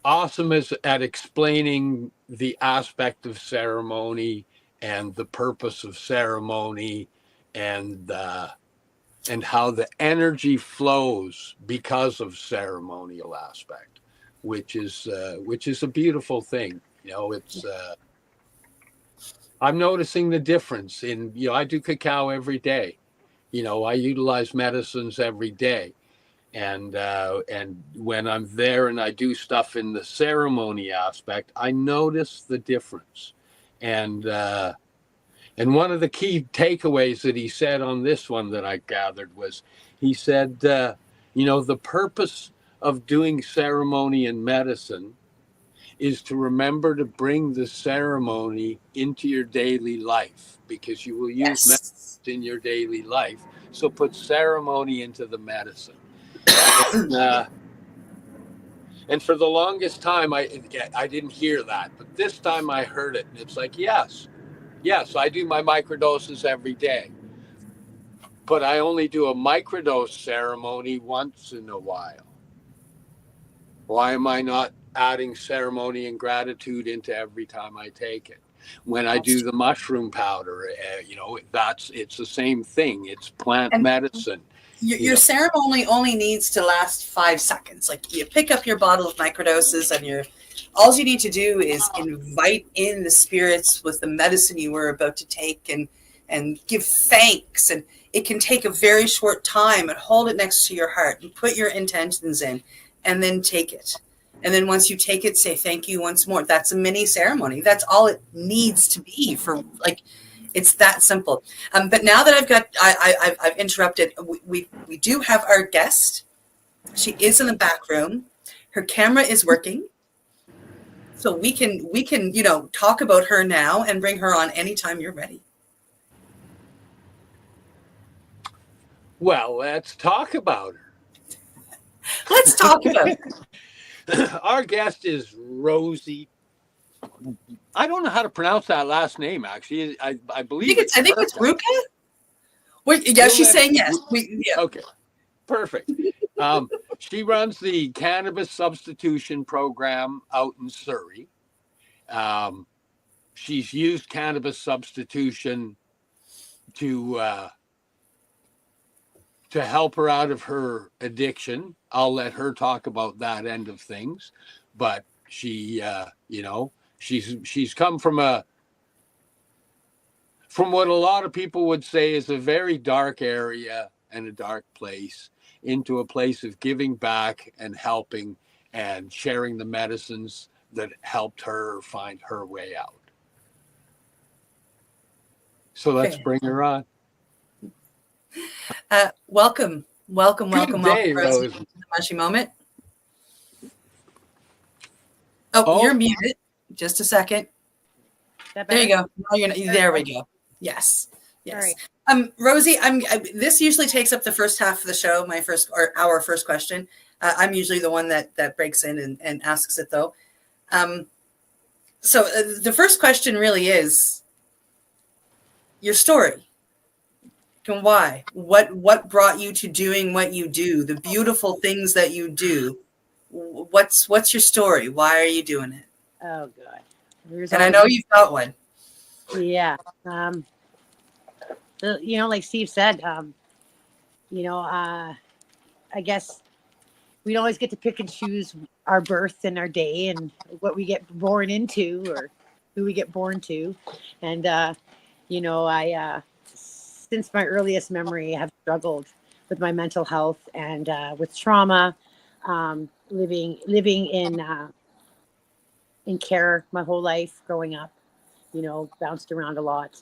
B: awesome at explaining the aspect of ceremony and the purpose of ceremony, and how the energy flows because of ceremonial aspect, which is a beautiful thing. It's I'm noticing the difference in, I do cacao every day. I utilize medicines every day. And when I'm there and I do stuff in the ceremony aspect, I notice the difference. And one of the key takeaways that he said on this one that I gathered was, he said, the purpose of doing ceremony in medicine is to remember to bring the ceremony into your daily life, because you will use medicine in your daily life. So put ceremony into the medicine. And for the longest time, I didn't hear that, but this time I heard it, and it's like, yes, I do my microdoses every day, but I only do a microdose ceremony once in a while. Why am I not adding ceremony and gratitude into every time I take it? When I do the mushroom powder, it's the same thing. It's plant medicine.
Q: Your ceremony only needs to last 5 seconds. Like, you pick up your bottle of microdoses, and all you need to do is invite in the spirits with the medicine you were about to take, and give thanks. And it can take a very short time, and hold it next to your heart and put your intentions in, and then take it. And then once you take it, say thank you once more. That's a mini ceremony. That's all it needs to be it's that simple. But now that I've interrupted, we do have our guest. She is in the back room. Her camera is working. So we can talk about her now and bring her on anytime you're ready.
B: Well, let's talk about her.
Q: Let's talk about her.
B: Our guest is Rosie. I don't know how to pronounce that last name, actually. I believe
Q: I think it's Ruka. Well, yeah, she's saying yes.
B: Okay, perfect. She runs the cannabis substitution program out in Surrey. She's used cannabis substitution to help her out of her addiction. I'll let her talk about that end of things, but she, she's come from what a lot of people would say is a very dark area and a dark place, into a place of giving back and helping and sharing the medicines that helped her find her way out. So let's bring her on.
Q: Welcome,
B: day,
Q: Rosie, to the Mushy Moment. Oh, you're muted. Just a second. There you go. There we go. Yes. Rosie, this usually takes up the first half of the show. Our first question. I'm usually the one that breaks in and asks it, though. So the first question really is your story. And why? What brought you to doing what you do? The beautiful things that you do. What's your story? Why are you doing it?
R: Oh, God.
Q: And I know you've got one.
R: Yeah. Like Steve said, I guess we don't always get to pick and choose our birth and our day and what we get born into, or who we get born to. And, you know, since my earliest memory, have struggled with my mental health and with trauma, living in care my whole life growing up, you know, bounced around a lot.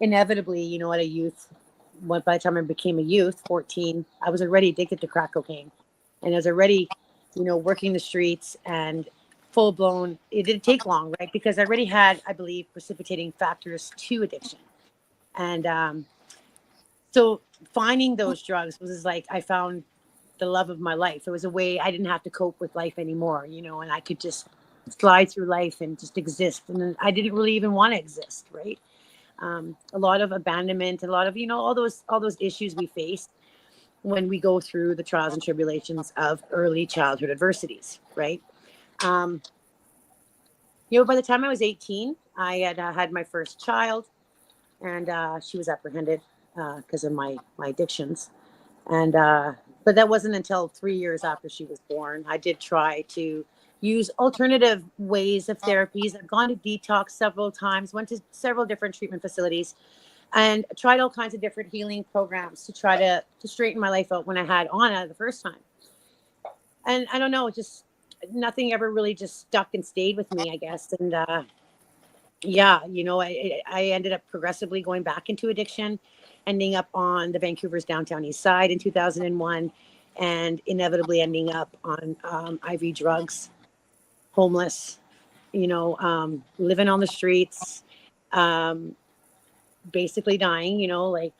R: Inevitably, you know, by the time I became a youth, 14, I was already addicted to crack cocaine. And I was already, you know, working the streets and full blown. It didn't take long, right? Because I already had, I believe, precipitating factors to addiction. And so finding those drugs was like, I found the love of my life. It was a way I didn't have to cope with life anymore, you know, and I could just slide through life and just exist. And then I didn't really even want to exist, right? A lot of abandonment, a lot of, you know, all those issues we face when we go through the trials and tribulations of early childhood adversities, right? You know, by the time I was 18, I had my first child, and she was apprehended because of my addictions. And but that wasn't until 3 years after she was born. I did try to use alternative ways of therapies. I've gone to detox several times, went to several different treatment facilities, and tried all kinds of different healing programs to try to straighten my life out when I had Anna the first time. And I don't know, just nothing ever really just stuck and stayed with me, I guess. And yeah, you know, I ended up progressively going back into addiction, ending up on the Vancouver's downtown east side in 2001, and inevitably ending up on IV drugs, homeless, you know, living on the streets, basically dying, you know, like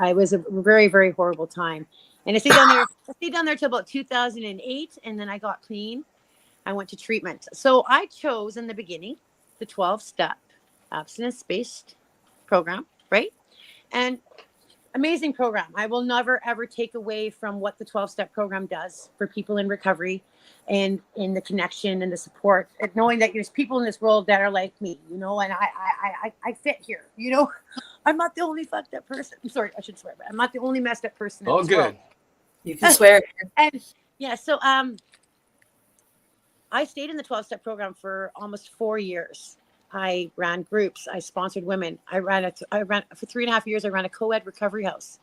R: I was a very, very horrible time. And I stayed down there till about 2008, and then I got clean. I went to treatment. So I chose in the beginning the 12-step abstinence-based program, right? And amazing program. I will never, ever take away from what the 12-step program does for people in recovery and in the connection and the support, and knowing that there's people in this world that are like me, you know, and I fit here, you know. I'm not the only fucked up person. I'm sorry, I should swear, but I'm not the only messed up person.
B: Oh, good.
R: World.
Q: You can swear.
R: And yeah, so I stayed in the 12-step program for almost 4 years. I ran groups. I sponsored women. I ran for 3.5 years. I ran a co-ed recovery house.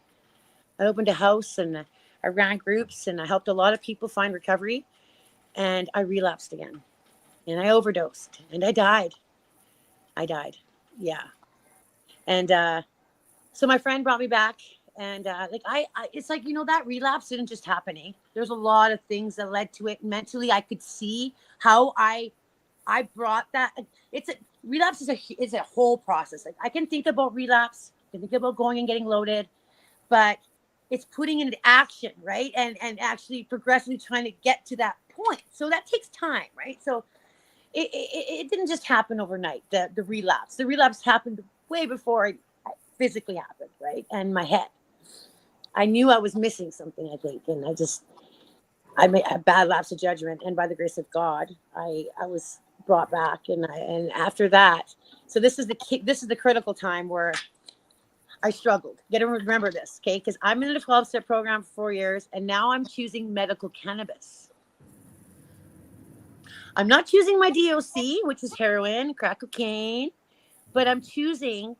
R: I opened a house and I ran groups, and I helped a lot of people find recovery. And I relapsed again, and I overdosed, and I died. Yeah. And so my friend brought me back, and like I it's like, you know, that relapse didn't just happen. There's a lot of things that led to it. Mentally, I could see how I brought that. Relapse is a whole process. Like I can think about relapse, I can think about going and getting loaded, but it's putting into action, right? And actually progressively trying to get to that point. So that takes time, right? So it didn't just happen overnight. The relapse happened way before it physically happened, right? And my head, I knew I was missing something, I think, and I made a bad lapse of judgment, and by the grace of God, I was brought back, and after that, so this is the critical time where I struggled. You got to remember this, okay? Because I'm in a 12-step program for 4 years, and now I'm choosing medical cannabis. I'm not choosing my DOC, which is heroin, crack cocaine, but I'm choosing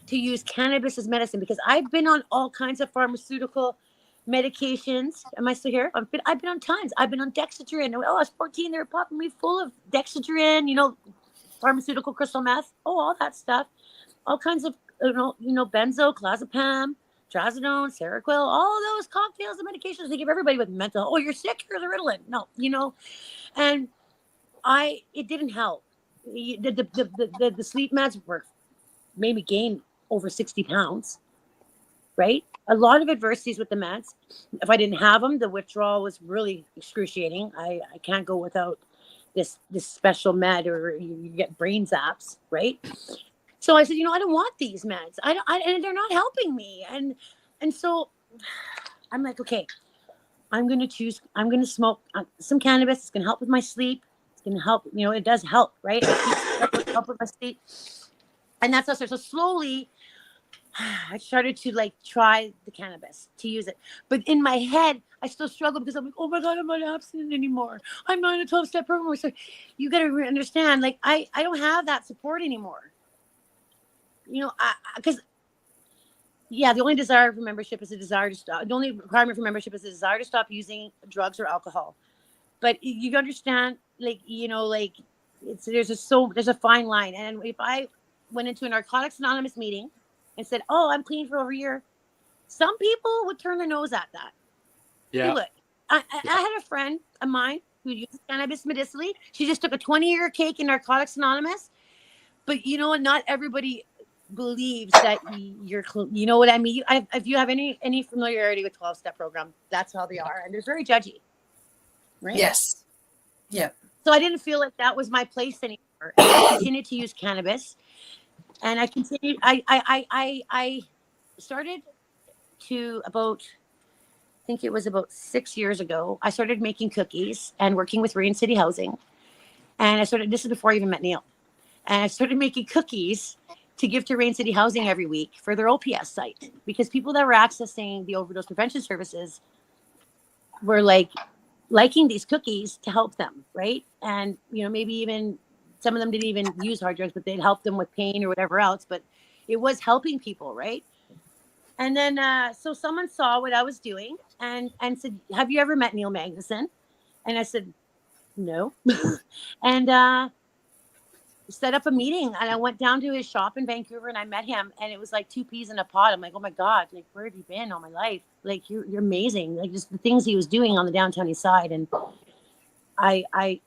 R: to use cannabis as medicine because I've been on all kinds of pharmaceutical medications. Am I still here? I've been on tons. I've been on Dexedrine. Oh, I was 14. They were popping me full of Dexedrine, you know, pharmaceutical crystal meth. Oh, all that stuff. All kinds of, you know, benzo, clozapam, trazodone, Seroquel, all those cocktails of medications they give everybody with mental. Oh, you're sick. Here's a Ritalin. No, you know, and it didn't help. The sleep meds made me gain over 60 pounds. Right? A lot of adversities with the meds. If I didn't have them, the withdrawal was really excruciating. I can't go without this special med, or you get brain zaps, right? So I said, you know, I don't want these meds. And they're not helping me. And so I'm like, okay, I'm going to smoke some cannabis. It's going to help with my sleep. It's going to help, you know, it does help, right? It help with my sleep. And that's also, so slowly I started to like try the cannabis to use it. But in my head, I still struggle because I'm like, oh my God, I'm not abstinent anymore. I'm not in a 12-step program. So you got to understand, like, I don't have that support anymore. You know, because yeah, the only desire for membership is a desire to stop. The only requirement for membership is a desire to stop using drugs or alcohol. But you understand, like, you know, like there's a fine line. And if I went into a Narcotics Anonymous meeting and said, oh, I'm clean for over a year, some people would turn their nose at that.
B: Yeah.
R: They would. I had a friend of mine who uses cannabis medicinally. She just took a 20-year cake in Narcotics Anonymous. But you know what? Not everybody believes that you're, you know what I mean? If you have any familiarity with 12-step program, that's how they are. And they're very judgy. Right?
Q: Yes. Yeah.
R: So I didn't feel like that was my place anymore. And I continued to use cannabis. And I continued, I started to I think it was about 6 years ago, I started making cookies and working with Rain City Housing. And this is before I even met Neil. And I started making cookies to give to Rain City Housing every week for their OPS site, because people that were accessing the overdose prevention services were liking these cookies to help them, right? And, you know, maybe even some of them didn't even use hard drugs, but they'd help them with pain or whatever else, but it was helping people, right? And then, so someone saw what I was doing and said, have you ever met Neil Magnuson? And I said, no. And set up a meeting, and I went down to his shop in Vancouver and I met him, and it was like 2 peas in a pod. I'm like, oh my God, like, where have you been all my life? Like, you're amazing. Like, just the things he was doing on the downtown east side. And I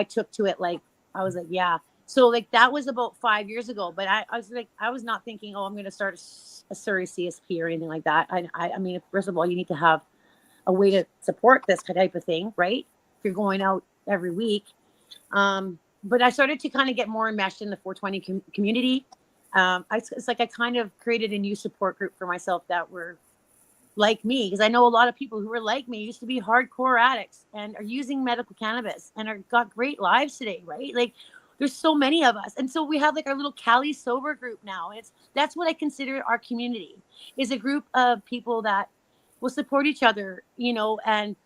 R: took to it. Like, I was like, yeah. So like, that was about 5 years ago, but I was like, I was not thinking, oh, I'm going to start a Surrey CSP or anything like that. I mean, first of all, you need to have a way to support this type of thing, right? If you're going out every week. But I started to kind of get more enmeshed in the 420 community. It's like I kind of created a new support group for myself that were like me, because I know a lot of people who are like me, used to be hardcore addicts and are using medical cannabis and got great lives today, right? Like, there's so many of us. And so we have like our little Cali sober group now. That's what I consider our community, is a group of people that will support each other, you know, and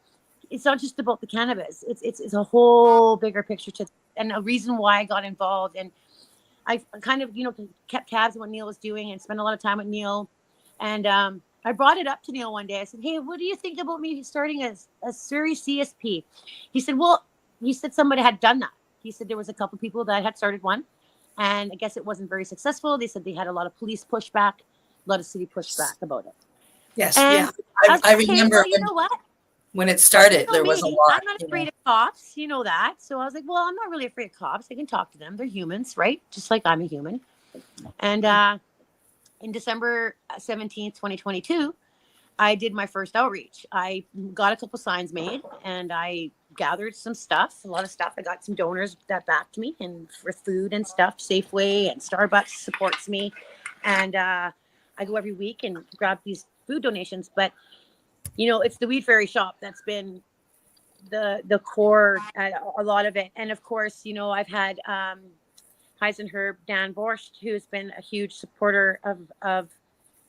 R: it's not just about the cannabis. It's a whole bigger picture and a reason why I got involved. And I kind of, you know, kept tabs on what Neil was doing and spent a lot of time with Neil. And I brought it up to Neil one day. I said, hey, what do you think about me starting a Surrey CSP? He said, well, he said somebody had done that. He said there was a couple people that had started one, and I guess it wasn't very successful. They said they had a lot of police pushback, a lot of city pushback about it.
Q: Yes.
R: And
Q: yeah. I remember
R: well, you know what?
Q: When it started,
R: You know
Q: there was a
R: me,
Q: lot.
R: I'm not afraid of cops, you know that. So I was like, well, I'm not really afraid of cops. I can talk to them. They're humans, right? Just like I'm a human. And in December 17th, 2022, I did my first outreach. I got a couple signs made, and I gathered some stuff, a lot of stuff. I got some donors that backed me, and for food and stuff. Safeway and Starbucks supports me. And I go every week and grab these food donations. But you know, it's the Weed Fairy shop that's been the core at a lot of it. And of course, you know, I've had Heisenherb Dan Borscht, who's been a huge supporter of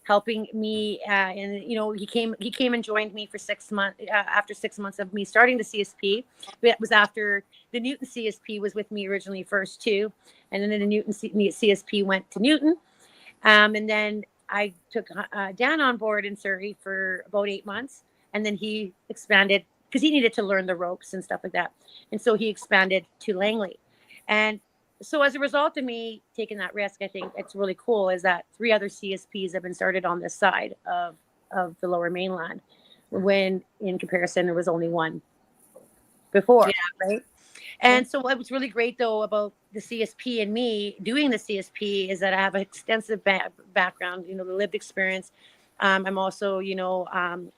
R: helping me. And you know, he came and joined me for 6 months after 6 months of me starting the CSP. It was after the Newton CSP was with me originally first too, and then the Newton CSP went to Newton, and then I took Dan on board in Surrey for about 8 months, and then he expanded because he needed to learn the ropes and stuff like that. And so he expanded to Langley. And so as a result of me taking that risk, I think it's really cool is that 3 other CSPs have been started on this side of the Lower Mainland, when in comparison, there was only one before, right? And so what was really great, though, about the CSP and me doing the CSP is that I have an extensive background, you know, the lived experience. I'm also, you know,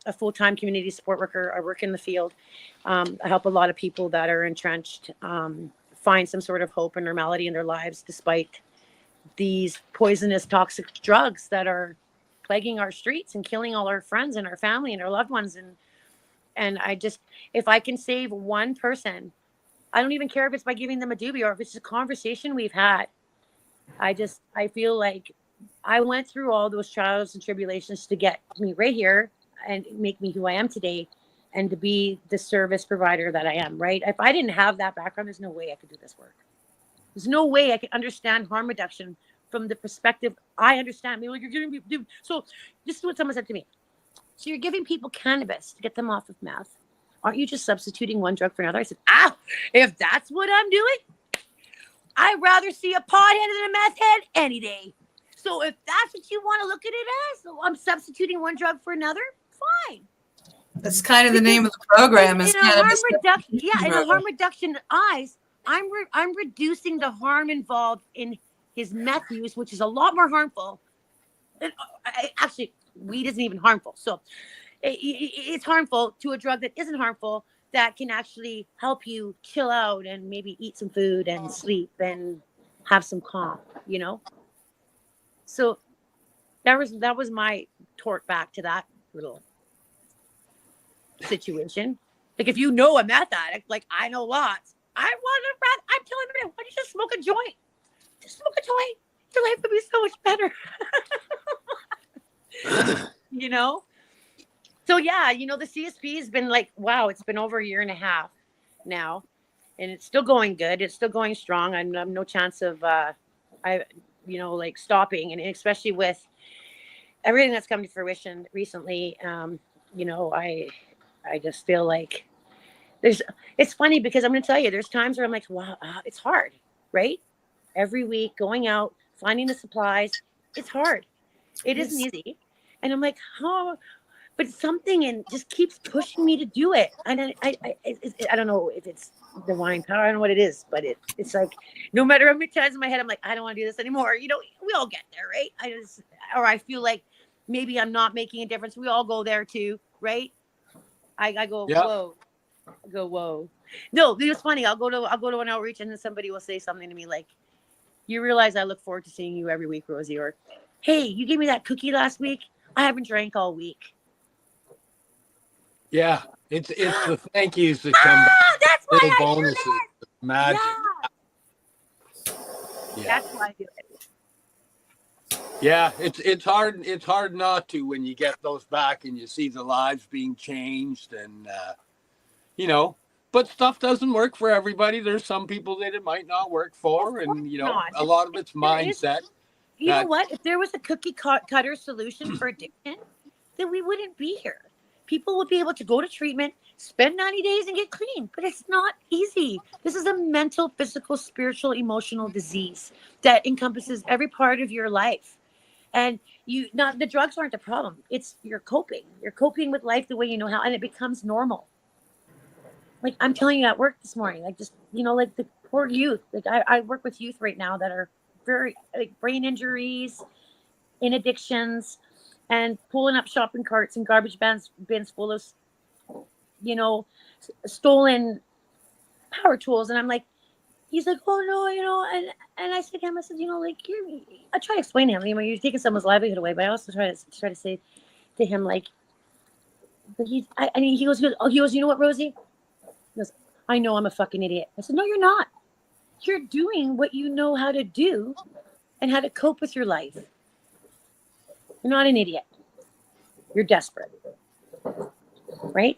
R: a full-time community support worker. I work in the field. I help a lot of people that are entrenched find some sort of hope and normality in their lives despite these poisonous, toxic drugs that are plaguing our streets and killing all our friends and our family and our loved ones. And I just, if I can save one person, I don't even care if it's by giving them a doobie or if it's a conversation we've had. I feel like I went through all those trials and tribulations to get me right here and make me who I am today, and to be the service provider that I am, right? If I didn't have that background, there's no way I could do this work. There's no way I could understand harm reduction from the perspective I understand. You're giving me, so this is what someone said to me. So you're giving people cannabis to get them off of meth. Aren't you just substituting one drug for another? I said, if that's what I'm doing, I'd rather see a pothead than a meth head any day. So if that's what you want to look at it as, so I'm substituting one drug for another, fine.
Q: That's kind of the name of the program. Is
R: In a harm
Q: cannabis
R: reduction, in a
Q: program.
R: harm reduction eyes, I'm reducing the harm involved in his meth use, which is a lot more harmful. And actually, weed isn't even harmful. So it's harmful to a drug that isn't harmful, that can actually help you chill out and maybe eat some food and sleep and have some calm, you know? So that was my torque back to that little situation. Like, if you know a meth addict, like I know lots, I'm telling them, why don't you just smoke a joint? Just smoke a joint. Your life would be so much better. You know? So yeah, you know, the CSP has been like, wow, it's been over a year and a half now, and it's still going good. It's still going strong. I have no chance of like stopping, and especially with everything that's come to fruition recently. You know, I just feel like it's funny because I'm going to tell you, there's times where I'm like, wow, it's hard, right? Every week going out, finding the supplies, it's hard. It isn't easy. And I'm like, oh, but something just keeps pushing me to do it. And I don't know if it's divine power. I don't know what it is, but it's like, no matter how many times in my head, I'm like, I don't want to do this anymore. You know, we all get there, right? I feel like maybe I'm not making a difference. We all go there too, right? I go, yep. Whoa. I go, whoa. No, it's funny. I'll go to an outreach, and then somebody will say something to me like, you realize I look forward to seeing you every week, Rosie, or, hey, you gave me that cookie last week. I haven't drank all week.
B: Yeah, it's the thank yous that come back.
R: That's why
B: little
R: I
B: bonuses.
R: do it.
B: Magic.
R: Yeah. That's why I do it.
B: Yeah, it's hard. It's hard not to when you get those back and you see the lives being changed, and you know. But stuff doesn't work for everybody. There's some people that it might not work for, and you know, a lot of it's mindset.
R: You know what? If there was a cookie cutter solution for addiction, then we wouldn't be here. People would be able to go to treatment, spend 90 days and get clean, but it's not easy. This is a mental, physical, spiritual, emotional disease that encompasses every part of your life. And the drugs aren't the problem. It's you're coping. You're coping with life the way you know how, and it becomes normal. Like I'm telling you at work this morning, like just, you know, like the poor youth, like I work with youth right now that are very like brain injuries, in addictions, and pulling up shopping carts and garbage bins full of, you know, stolen power tools. And I'm like, he's like, oh no, you know, and I said to him, I said, you know, like, I try to explain to him, you know, you're taking someone's livelihood away, but I also try to say to him, like, but he goes, you know what, Rosie? He goes, I know I'm a fucking idiot. I said, no, you're not. You're doing what you know how to do and how to cope with your life. You're not an idiot. You're desperate. Right?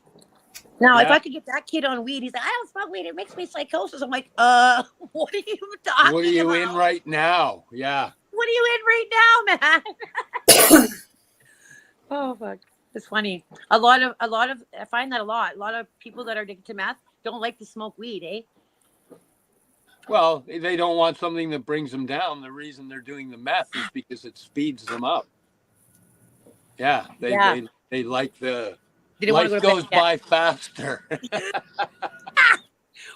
R: Now, if I could get that kid on weed, he's like, I don't smoke weed. It makes me psychosis. I'm like, what are you talking about?
B: What are you in right now? Yeah.
R: What are you in right now, man? Oh, fuck. It's funny. A lot of, I find that a lot of people that are addicted to meth don't like to smoke weed, eh?
B: Well, they don't want something that brings them down. The reason they're doing the meth is because it speeds them up. Yeah. They like the life goes by faster.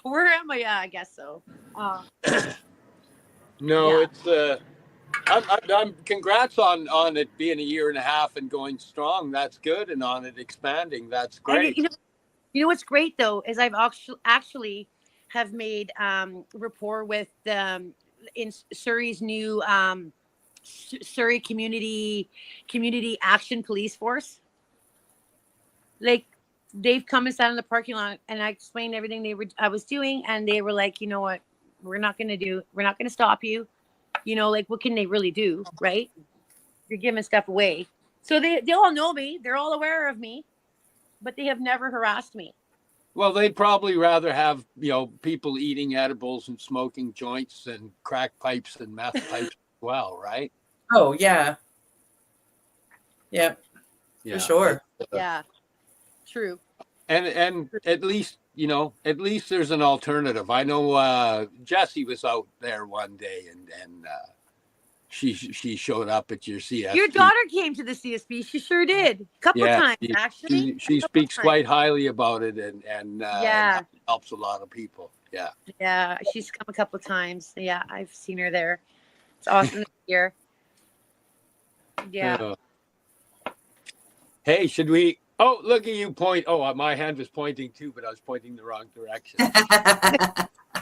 R: Where am I? Yeah, I guess so.
B: No, it's I'm congrats on it being a year and a half and going strong. That's good, and on it expanding. That's great.
R: And you know what's great though is I've actually have made rapport with in Surrey's new Surrey Community Action Police Force. Like they've come and sat in the parking lot, and I explained everything I was doing, and they were like, you know what, we're not going to stop you. You know, like what can they really do, right? you're giving stuff away. So they all know me. They're all aware of me, but they have never harassed me.
B: Well, they'd probably rather have, people eating edibles and smoking joints and crack pipes and meth pipes as well, right?
Q: Oh, yeah. Yep.
B: Yeah.
Q: For sure.
R: Yeah. True.
B: And at least there's an alternative. I know Jessie was out there one day and she showed up at your CSP.
R: Your daughter came to the CSP. She sure did. A couple times, actually.
B: She speaks quite highly about it and helps a lot of people. Yeah.
R: Yeah, she's come a couple times. Yeah, I've seen her there. It's awesome to hear. Yeah.
B: Hey, should we? Oh, look at you point. Oh, my hand was pointing too, but I was pointing the wrong direction.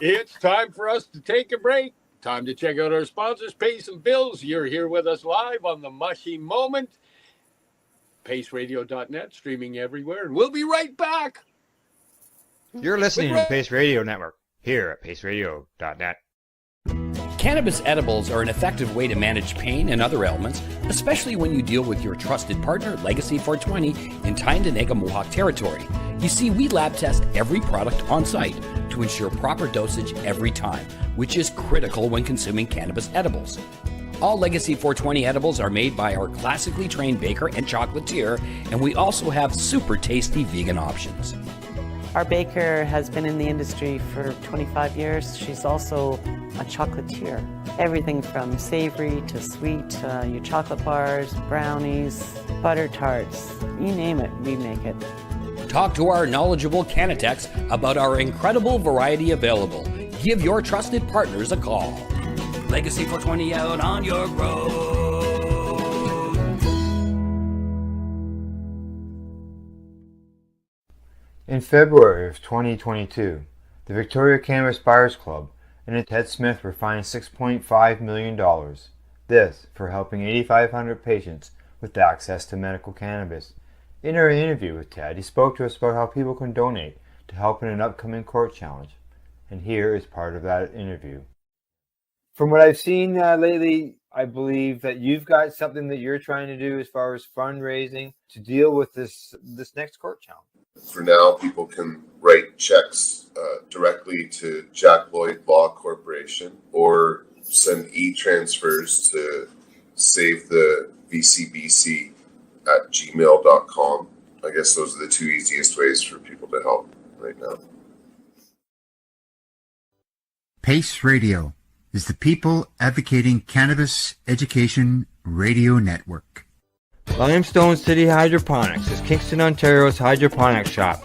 B: It's time for us to take a break. Time to check out our sponsors, pay some bills. You're here with us live on the Mushy Moment. PaceRadio.net, streaming everywhere. And we'll be right back.
D: You're listening to the Pace Radio Network here at PaceRadio.net.
M: Cannabis edibles are an effective way to manage pain and other ailments, especially when you deal with your trusted partner, Legacy 420, in Tyendinaga Mohawk territory. You see, we lab test every product on site to ensure proper dosage every time, which is critical when consuming cannabis edibles. All Legacy 420 edibles are made by our classically trained baker and chocolatier, and we also have super tasty vegan options.
S: Our baker has been in the industry for 25 years. She's also a chocolatier. Everything from savory to sweet, your chocolate bars, brownies, butter tarts, you name it, we make it.
M: Talk to our knowledgeable Cannatex about our incredible variety available. Give your trusted partners a call. Legacy 420 out on your road.
A: In February of 2022, the Victoria Cannabis Buyers Club and Ted Smith were fined $6.5 million. This for helping 8,500 patients with access to medical cannabis. In our interview with Ted, he spoke to us about how people can donate to help in an upcoming court challenge. And here is part of that interview. From what I've seen lately, I believe that you've got something that you're trying to do as far as fundraising to deal with this next court challenge.
T: For now, people can write checks directly to Jack Lloyd Law Corporation or send e-transfers to save the VCBC at gmail.com. I guess those are the two easiest ways for people to help right now.
N: Pace Radio is the People Advocating Cannabis Education Radio Network.
A: Limestone City Hydroponics is Kingston, Ontario's hydroponics shop.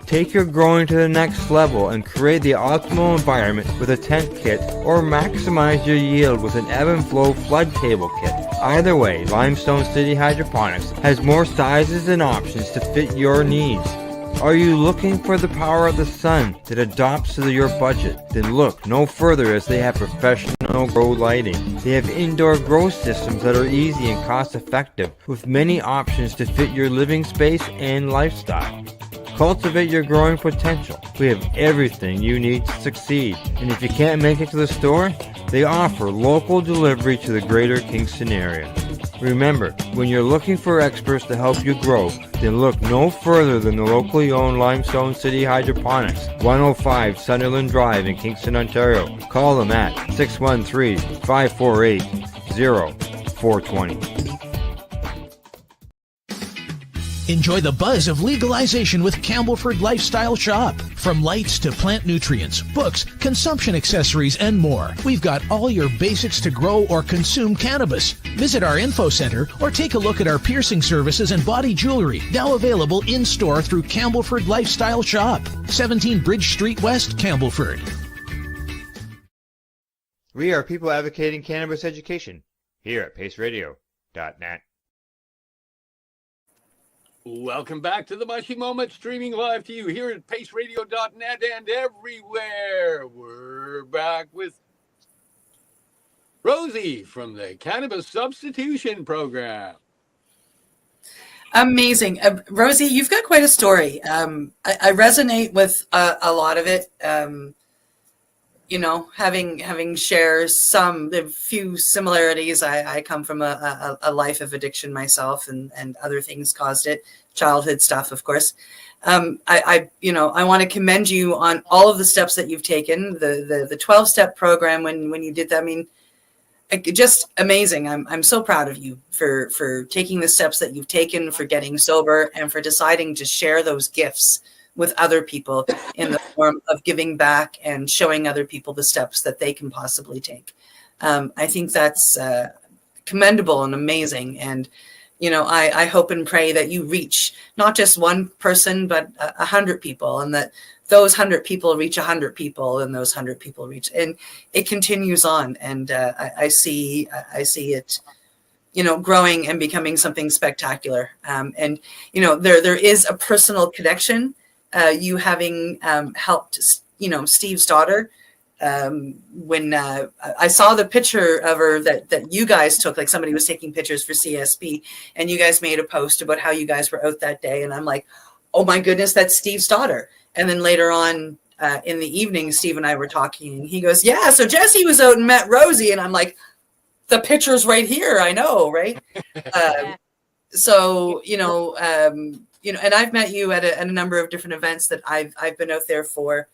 A: Take your growing to the next level and create the optimal environment with a tent kit or maximize your yield with an ebb and flow flood table kit. Either way, Limestone City Hydroponics has more sizes and options to fit your needs. Are you looking for the power of the sun that adapts to your budget? Then look no further as they have professional grow lighting. They have indoor grow systems that are easy and cost effective with many options to fit your living space and lifestyle. Cultivate your growing potential. We have everything you need to succeed. And if you can't make it to the store, they offer local delivery to the greater Kingston area. Remember, when you're looking for experts to help you grow, then look no further than the locally owned Limestone City Hydroponics, 105 Sunderland Drive in Kingston, Ontario. Call them at 613-548-0420.
P: Enjoy the buzz of legalization with Campbellford Lifestyle Shop. From lights to plant nutrients, books, consumption accessories, and more, we've got all your basics to grow or consume cannabis. Visit our info center or take a look at our piercing services and body jewelry, now available in-store through Campbellford Lifestyle Shop, 17 Bridge Street West, Campbellford.
D: We are people advocating cannabis education here at PaceRadio.net.
B: Welcome back to the Mushy Moment, streaming live to you here at PaceRadio.net and everywhere. We're back with Rosie from the Cannabis Substitution Program.
Q: Amazing. Rosie, you've got quite a story. I resonate with a lot of it. having shares some, the few similarities. I come from a life of addiction myself, and other things caused it, childhood stuff, of course. I want to commend you on all of the steps that you've taken, the 12-step program when you did that. I mean, just amazing. I'm so proud of you for taking the steps that you've taken, for getting sober, and for deciding to share those gifts with other people in the form of giving back and showing other people the steps that they can possibly take. I think that's commendable and amazing. And, I hope and pray that you reach not just one person, but 100 people, and that those 100 people reach 100 people, and those 100 people reach, and it continues on. And I see it, growing and becoming something spectacular. And, there is a personal connection. You having helped, Steve's daughter. When I saw the picture of her that you guys took, like somebody was taking pictures for CSP, and you guys made a post about how you guys were out that day. And I'm like, oh my goodness, that's Steve's daughter. And then later on in the evening, Steve and I were talking, and he goes, yeah, so Jesse was out and met Rosie. And I'm like, the picture's right here. I know, right? So, and I've met you at a number of different events that I've been out there for,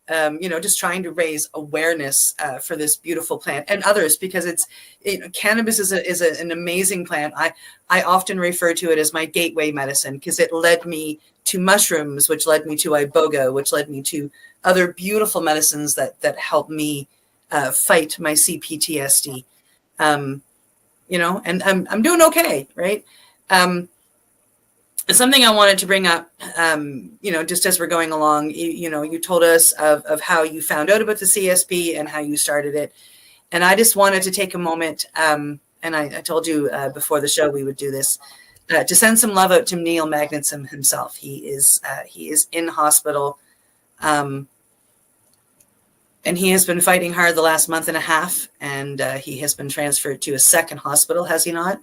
Q: just trying to raise awareness for this beautiful plant and others, because cannabis is an amazing plant. I often refer to it as my gateway medicine, because it led me to mushrooms, which led me to iboga, which led me to other beautiful medicines that help me fight my CPTSD. And I'm doing okay, right? Something I wanted to bring up, just as we're going along, you told us of how you found out about the CSP and how you started it. And I just wanted to take a moment, and I told you before the show we would do this, to send some love out to Neil Magnuson himself. He is in hospital, and he has been fighting hard the last month and a half, and he has been transferred to a second hospital, has he not?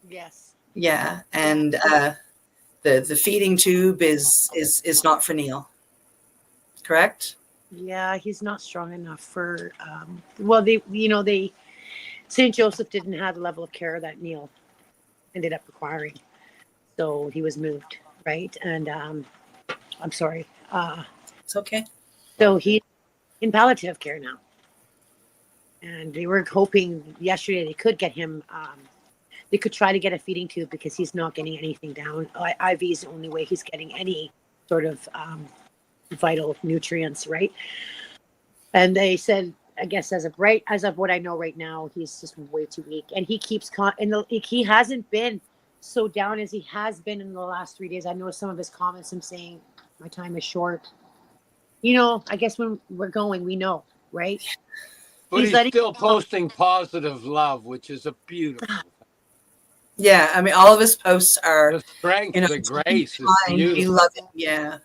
R: Yes.
Q: Yeah, and the feeding tube is not for Neil, correct?
R: Yeah, he's not strong enough for. St. Joseph didn't have the level of care that Neil ended up requiring, so he was moved, right? And I'm sorry.
Q: It's okay.
R: So he's in palliative care now, and they were hoping yesterday they could get him. They could try to get a feeding tube, because he's not getting anything down. IV is the only way he's getting any sort of vital nutrients, right? And they said, I guess as of what I know right now, he's just way too weak, and he keeps he hasn't been so down as he has been in the last 3 days. I know some of his comments. I'm saying my time is short. I guess when we're going, we know, right?
B: But he's still posting positive love, which is a beautiful.
Q: Yeah, I mean, all of his posts are
B: the strength, the grace.
Q: You love it. Yeah.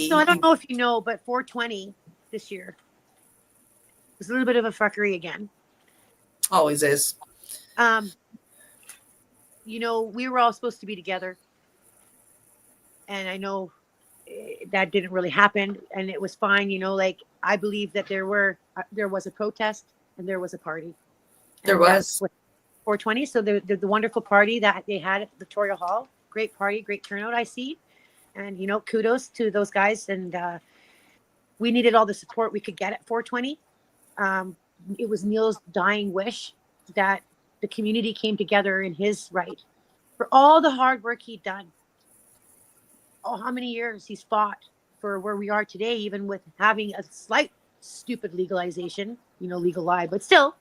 R: So I don't know if you know, but 420 this year was a little bit of a fuckery again.
Q: Always is.
R: We were all supposed to be together, and I know that didn't really happen, and it was fine. I believe that there was a protest and there was a party.
Q: There was.
R: 420. So the wonderful party that they had at Victoria Hall, great party, great turnout, I see. And, kudos to those guys. And we needed all the support we could get at 420. It was Neil's dying wish that the community came together in his right for all the hard work he'd done. Oh, how many years he's fought for where we are today, even with having a slight stupid legalization, legal lie, but still,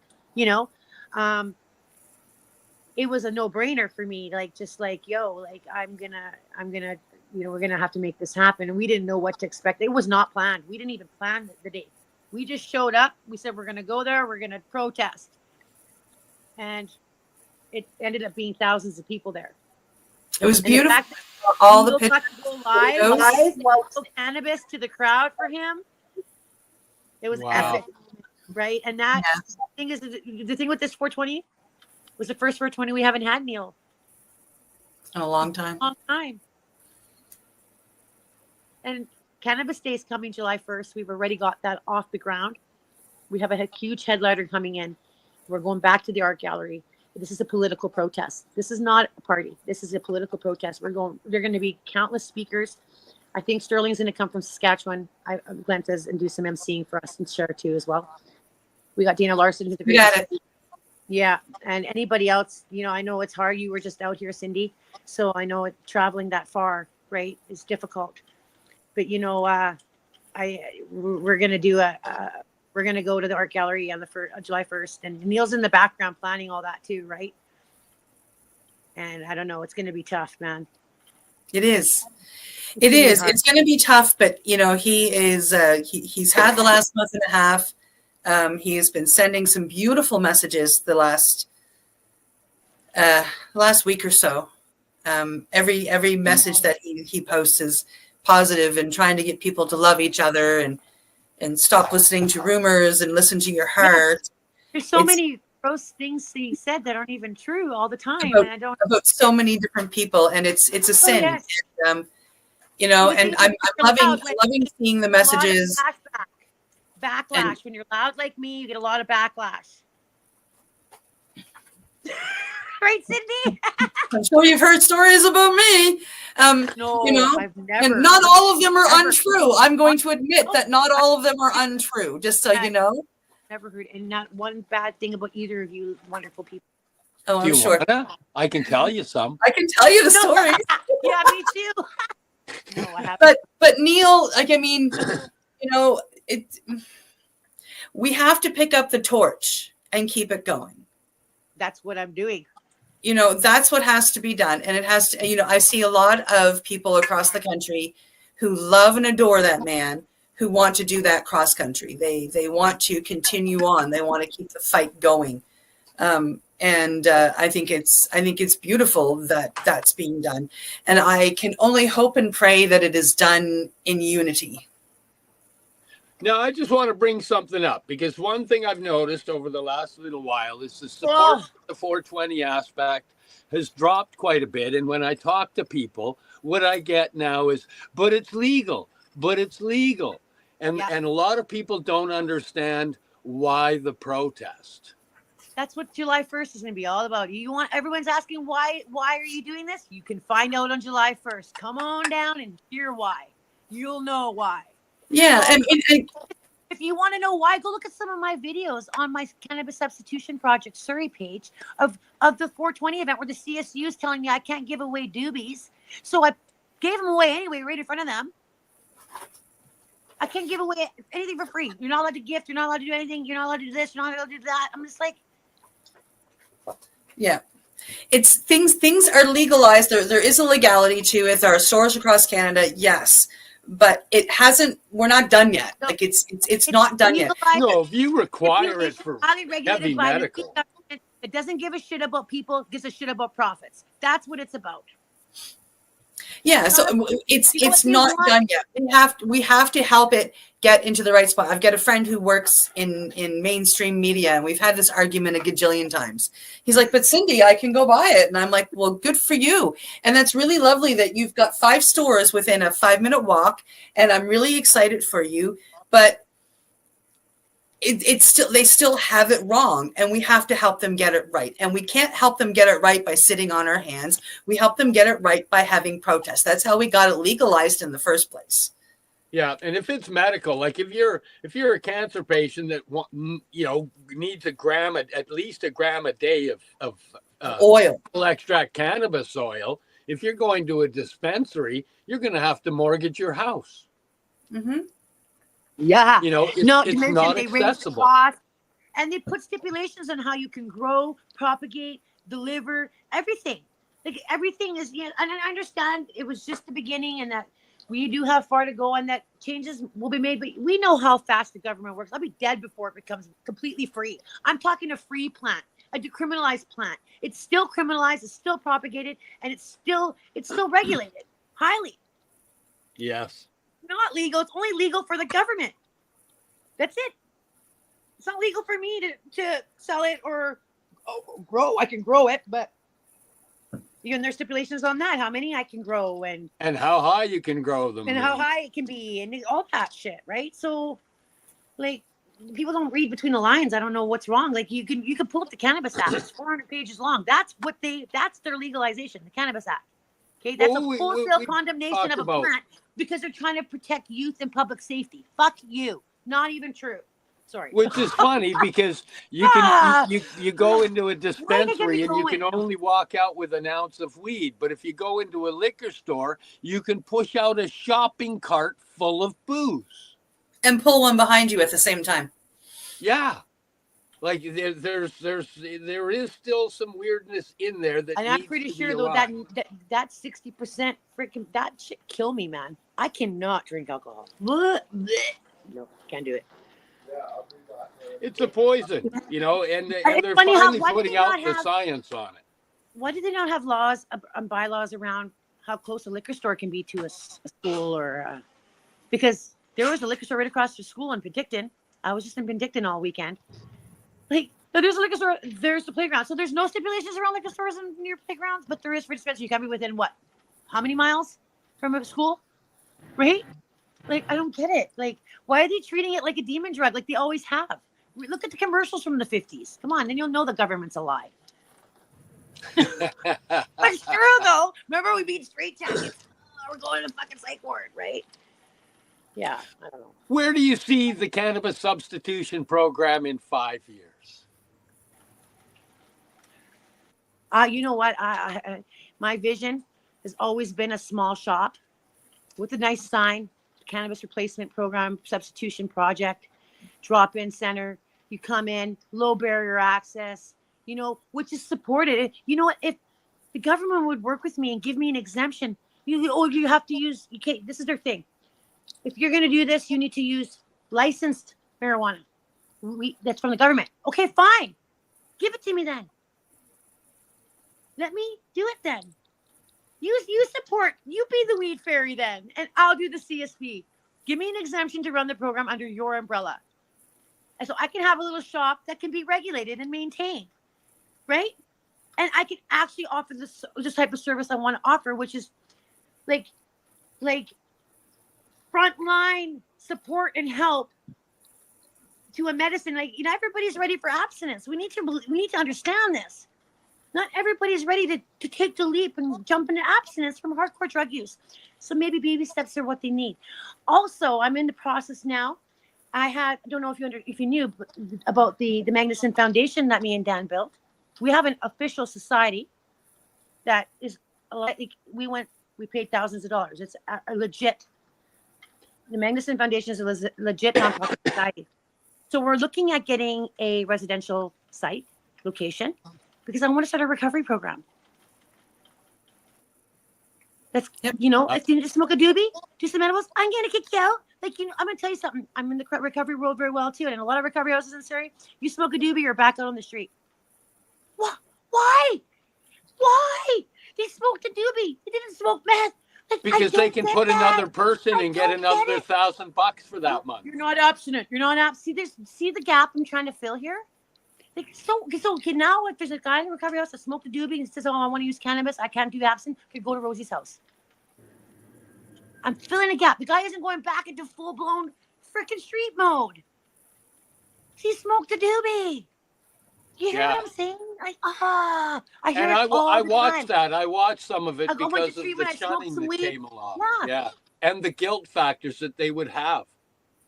R: it was a no-brainer for me. I'm gonna, we're gonna have to make this happen. And we didn't know what to expect. It was not planned. We didn't even plan the date. We just showed up. We said, we're gonna go there. We're gonna protest. And it ended up being thousands of people there.
Q: It was beautiful.
R: All the pictures. Live cannabis to the crowd for him. It was epic, right? And that thing is the thing with this 420 was the first 420 we haven't had, Neil.
Q: In a long time.
R: And Cannabis Day is coming July 1st. We've already got that off the ground. We have a huge headliner coming in. We're going back to the art gallery. This is a political protest. This is not a party. This is a political protest. There are going to be countless speakers. I think Sterling's going to come from Saskatchewan. Glenn says, and do some emceeing for us and share too as well. We got Dana Larson, who's a great. Yeah, and anybody else, you know, I know it's hard. You were just out here, Cindy, so I know traveling that far, right, is difficult. But you know, we're going to do we're going to go to the art gallery on July 1st, and Neil's in the background planning all that too, right? And I don't know, it's going to be tough, man.
Q: It is. It is. It's going to be tough, but you know, he is. He's had the last month and a half. He has been sending some beautiful messages the last week or so. Every message that he posts is positive and trying to get people to love each other and stop listening to rumors and listen to your heart.
R: There's so many gross things he said that aren't even true all the time.
Q: About,
R: and I don't
Q: about so many different people, and it's a sin.
R: Yes.
Q: And, you know, and I'm loving seeing the messages.
R: Backlash. When you're loud like me, you get a lot of backlash. Right, Cindy?
Q: I'm sure you've heard stories about me.
R: No,
Q: you know,
R: I've never.
Q: And not all of them are untrue. I'm going to admit that not all of them are untrue, just so you know.
R: Never heard, and not one bad thing about either of you wonderful people.
Q: Oh, I'm sure.
B: I can tell you some.
Q: I can tell you the stories.
R: Yeah, me too. No, I haven't.
Q: But Neil, like, I mean, you know, we have to pick up the torch and keep it going.
R: That's what I'm doing.
Q: You know, that's what has to be done. And it has to, you know, I see a lot of people across the country who love and adore that man, who want to do that cross country. They want to continue on. They want to keep the fight going. And I think it's beautiful that that's being done. And I can only hope and pray that it is done in unity.
B: Now, I just want to bring something up, because one thing I've noticed over the last little while is the support for the 420 aspect has dropped quite a bit. And when I talk to people, what I get now is, but it's legal, but it's legal. And a lot of people don't understand why the protest.
R: That's what July 1st is going to be all about. Everyone's asking why are you doing this? You can find out on July 1st. Come on down and hear why. You'll know why.
Q: Yeah, and
R: if you want to know why, go look at some of my videos on my Cannabis Substitution Project Surrey page of the 420 event where the CSU is telling me I can't give away doobies. So I gave them away anyway, right in front of them. I can't give away anything for free. You're not allowed to gift. You're not allowed to do anything. You're not allowed to do this. You're not allowed to do that. I'm just like,
Q: yeah. It's things are legalized. There is a legality to it. There are stores across Canada, yes. But we're not done yet. No, like it's not done yet.
B: No, if you require it for heavy medical.
R: It doesn't give a shit about people, it gives a shit about profits. That's what it's about.
Q: Yeah, so it's not done yet. We have to help it get into the right spot. I've got a friend who works in mainstream media, and we've had this argument a gajillion times. He's like, but Cindy, I can go buy it. And I'm like, well, good for you. And that's really lovely that you've got 5 stores within a 5-minute walk, and I'm really excited for you. But they still have it wrong, and we have to help them get it right. And we can't help them get it right by sitting on our hands. We help them get it right by having protests. That's how we got it legalized in the first place.
B: Yeah, and if it's medical, like if you're a cancer patient that needs at least a gram a day of
Q: oil,
B: extract cannabis oil, if you're going to a dispensary, you're going to have to mortgage your house.
Q: Mm-hmm.
R: Yeah,
B: it's
R: not
B: accessible.
R: Raise the cost, and they put stipulations on how you can grow, propagate, deliver, everything. Like everything is, and I understand it was just the beginning, and that we do have far to go, and that changes will be made. But we know how fast the government works. I'll be dead before it becomes completely free. I'm talking a free plant, a decriminalized plant. It's still criminalized, it's still propagated, and it's still regulated highly.
B: Yes.
R: Not legal. It's only legal for the government. That's it. It's not legal for me to sell it or grow. I can grow it, but there's stipulations on that. How many I can grow and
B: how high you can grow them,
R: and how high it can be, and all that shit, right? So, like, people don't read between the lines. I don't know what's wrong. Like you can pull up the Cannabis Act. It's 400 pages long. That's their legalization, the Cannabis Act. Okay, that's a wholesale condemnation of a plant because they're trying to protect youth and public safety. Fuck you. Not even true. Sorry.
B: Which is funny because you can you go into a dispensary and you can only walk out with an ounce of weed, but if you go into a liquor store, you can push out a shopping cart full of booze
Q: and pull one behind you at the same time.
B: Yeah, like there is still some weirdness in there that.
R: And I'm pretty sure though that 60% freaking that shit kill me, man. I cannot drink alcohol. No, can't do it.
B: It's a poison, you know, and they're finally putting out the science on it.
R: Why do they not have laws and bylaws around how close a liquor store can be to a school or because there was a liquor store right across the school in Penticton. I was just in Penticton all weekend. Like, there's a liquor store, there's the playground. So there's no stipulations around liquor stores in your playgrounds, but there is for dispensary. You can be within what? How many miles from a school? Right? Like, I don't get it. Like, why are they treating it like a demon drug like they always have? Look at the commercials from the 50s. Come on, then you'll know the government's a lie. But true, though. Remember, we beat straight jackets. We're going to fucking psych ward, right? Yeah, I don't know.
B: Where do you see the cannabis substitution program in 5 years?
R: You know what? My vision has always been a small shop with a nice sign. Cannabis replacement program, substitution project, drop-in center. You come in, low barrier access, you know, which is supported. You know what? If the government would work with me and give me an exemption, you have to use, you can't, this is their thing. If you're going to do this, you need to use licensed marijuana. That's from the government. Okay, fine. Give it to me then. Let me do it then. You support, you be the weed fairy then, and I'll do the CSP. Give me an exemption to run the program under your umbrella. And so I can have a little shop that can be regulated and maintained, right? And I can actually offer this type of service I want to offer, which is like frontline support and help to a medicine. Like, you know, everybody's ready for abstinence. We need to understand this. Not everybody's ready to take the leap and jump into abstinence from hardcore drug use. So maybe baby steps are what they need. Also, I'm in the process now. I don't know if you knew about the Magnuson Foundation that me and Dan built. We have an official society that is like we paid thousands of dollars. It's a legit. The Magnuson Foundation is a legit nonprofit society. So we're looking at getting a residential site location, because I want to start a recovery program. That's, you know, if you need to smoke a doobie, do some edibles, I'm going to kick you out. Like, you know, I'm going to tell you something. I'm in the recovery world very well, too. And in a lot of recovery houses in Surrey, you smoke a doobie, you're back out on the street. What? Why? Why? They smoked a doobie. They didn't smoke meth. Like,
B: because they can put another person and get another $1,000 for that month.
R: You're not abstinent. You're not abstinent. See the gap I'm trying to fill here? Like, so okay, now if there's a guy in the recovery house that smoked a doobie and says, oh, I want to use cannabis, I can't do abstinence, could go to Rosie's house. I'm filling a gap. The guy isn't going back into full-blown freaking street mode. He smoked a doobie. You hear what I'm saying? Like, I hear
B: and
R: it all
B: I
R: the
B: watched
R: time.
B: that. I watched some of it
R: I go on the
B: because of
R: street
B: the
R: when I smoke
B: shunning
R: some
B: that
R: weed.
B: came along.
R: Yeah.
B: Yeah. And the guilt factors that they would have.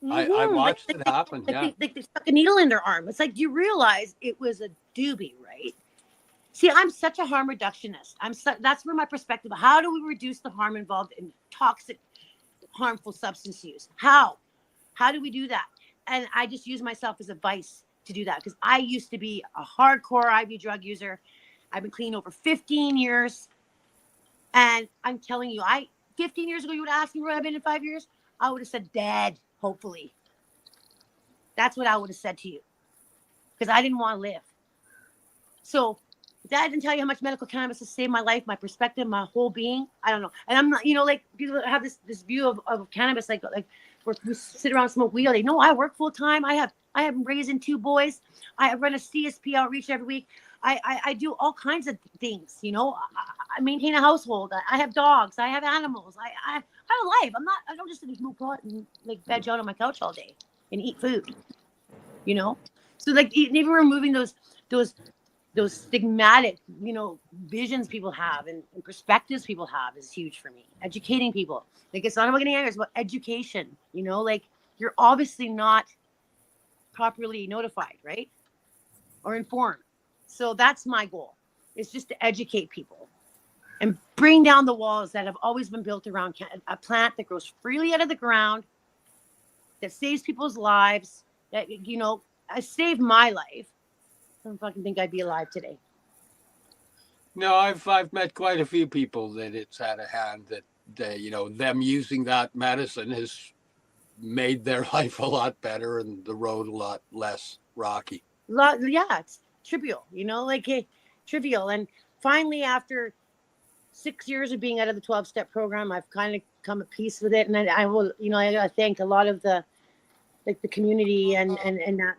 B: I
R: Mhm.
B: watched it happen. Yeah.
R: Like they stuck a needle in their arm. It's like, do you realize it was a doobie, right? See, I'm such a harm reductionist. That's where my perspective. How do we reduce the harm involved in toxic, harmful substance use? How do we do that? And I just use myself as a vice to do that, because I used to be a hardcore IV drug user. I've been clean over 15 years. And I'm telling you, 15 years ago, you would ask me where I've been in 5 years. I would have said dead, hopefully. That's what I would have said to you, because I didn't want to live. So if that didn't tell you how much medical cannabis has saved my life, my perspective, my whole being, I don't know. And I'm not, you know, like people have this view of cannabis, like we sit around and smoke weed all day. No, I work full time. I have raising 2 boys. I run a CSP outreach every week. I do all kinds of things, you know. I maintain a household. I have dogs. I have animals. I have a life. I don't just smoke pot and like veg out on my couch all day and eat food. you know? So like even removing those stigmatic, you know, visions people have and perspectives people have is huge for me. Educating people. Like, it's not about getting angry, it's about education, you know? Like, you're obviously not properly notified, right? Or informed. So that's my goal. It's just to educate people and bring down the walls that have always been built around a plant that grows freely out of the ground, that saves people's lives, that, you know, saved my life. I don't fucking think I'd be alive today.
B: No, I've met quite a few people that it's had a hand that they, you know, them using that medicine has made their life a lot better and the road a lot less rocky.
R: Yeah, it's trivial, you know, like trivial. And finally, after 6 years of being out of the 12-step program, I've kind of come at peace with it. And I will, you know, I thank a lot of the community and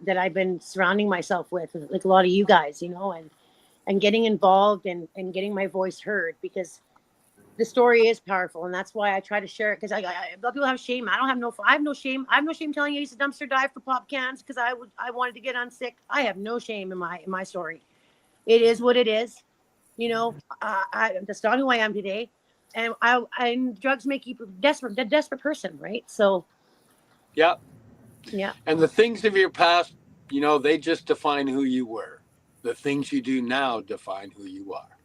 R: that I've been surrounding myself with, like a lot of you guys, you know, and getting involved and getting my voice heard, because the story is powerful. And that's why I try to share it, because a lot of people have shame. I have no shame. I have no shame telling you I used to dumpster dive for pop cans because I wanted to get unsick. I have no shame in my story. It is what it is. You know, that's not who I am today. And drugs make you desperate, a desperate person, right? So
B: yeah.
R: Yeah.
B: And the things of your past, you know, they just define who you were. The things you do now define who you are.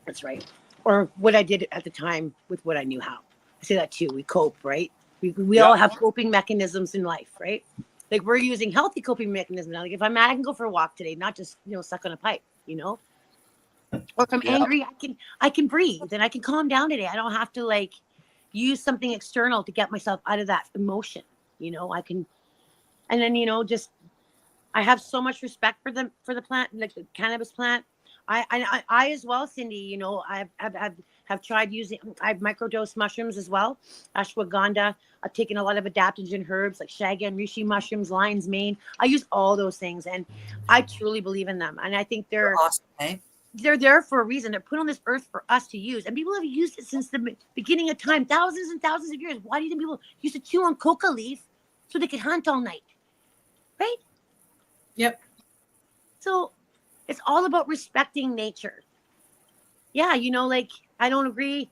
R: That's right. Or what I did at the time with what I knew how. I say that too. We cope, right? We all have coping mechanisms in life, right? Like, we're using healthy coping mechanisms now. Like, if I'm mad, I can go for a walk today, not just, you know, suck on a pipe, you know? Or if I'm angry, I can breathe and I can calm down today. I don't have to like use something external to get myself out of that emotion. You know, I can, and then, you know, just, I have so much respect for the plant, like the cannabis plant. I as well, Cindy, you know, have tried using, I've microdosed mushrooms as well. Ashwagandha. I've taken a lot of adaptogen herbs like shagan, reishi mushrooms, lion's mane. I use all those things and I truly believe in them. And I think they're
Q: awesome, eh?
R: They're there for a reason. They're put on this earth for us to use. And people have used it since the beginning of time, thousands and thousands of years. Why do you think people used to chew on coca leaf so they could hunt all night? Right?
Q: Yep.
R: So it's all about respecting nature. Yeah, you know, like, I don't agree.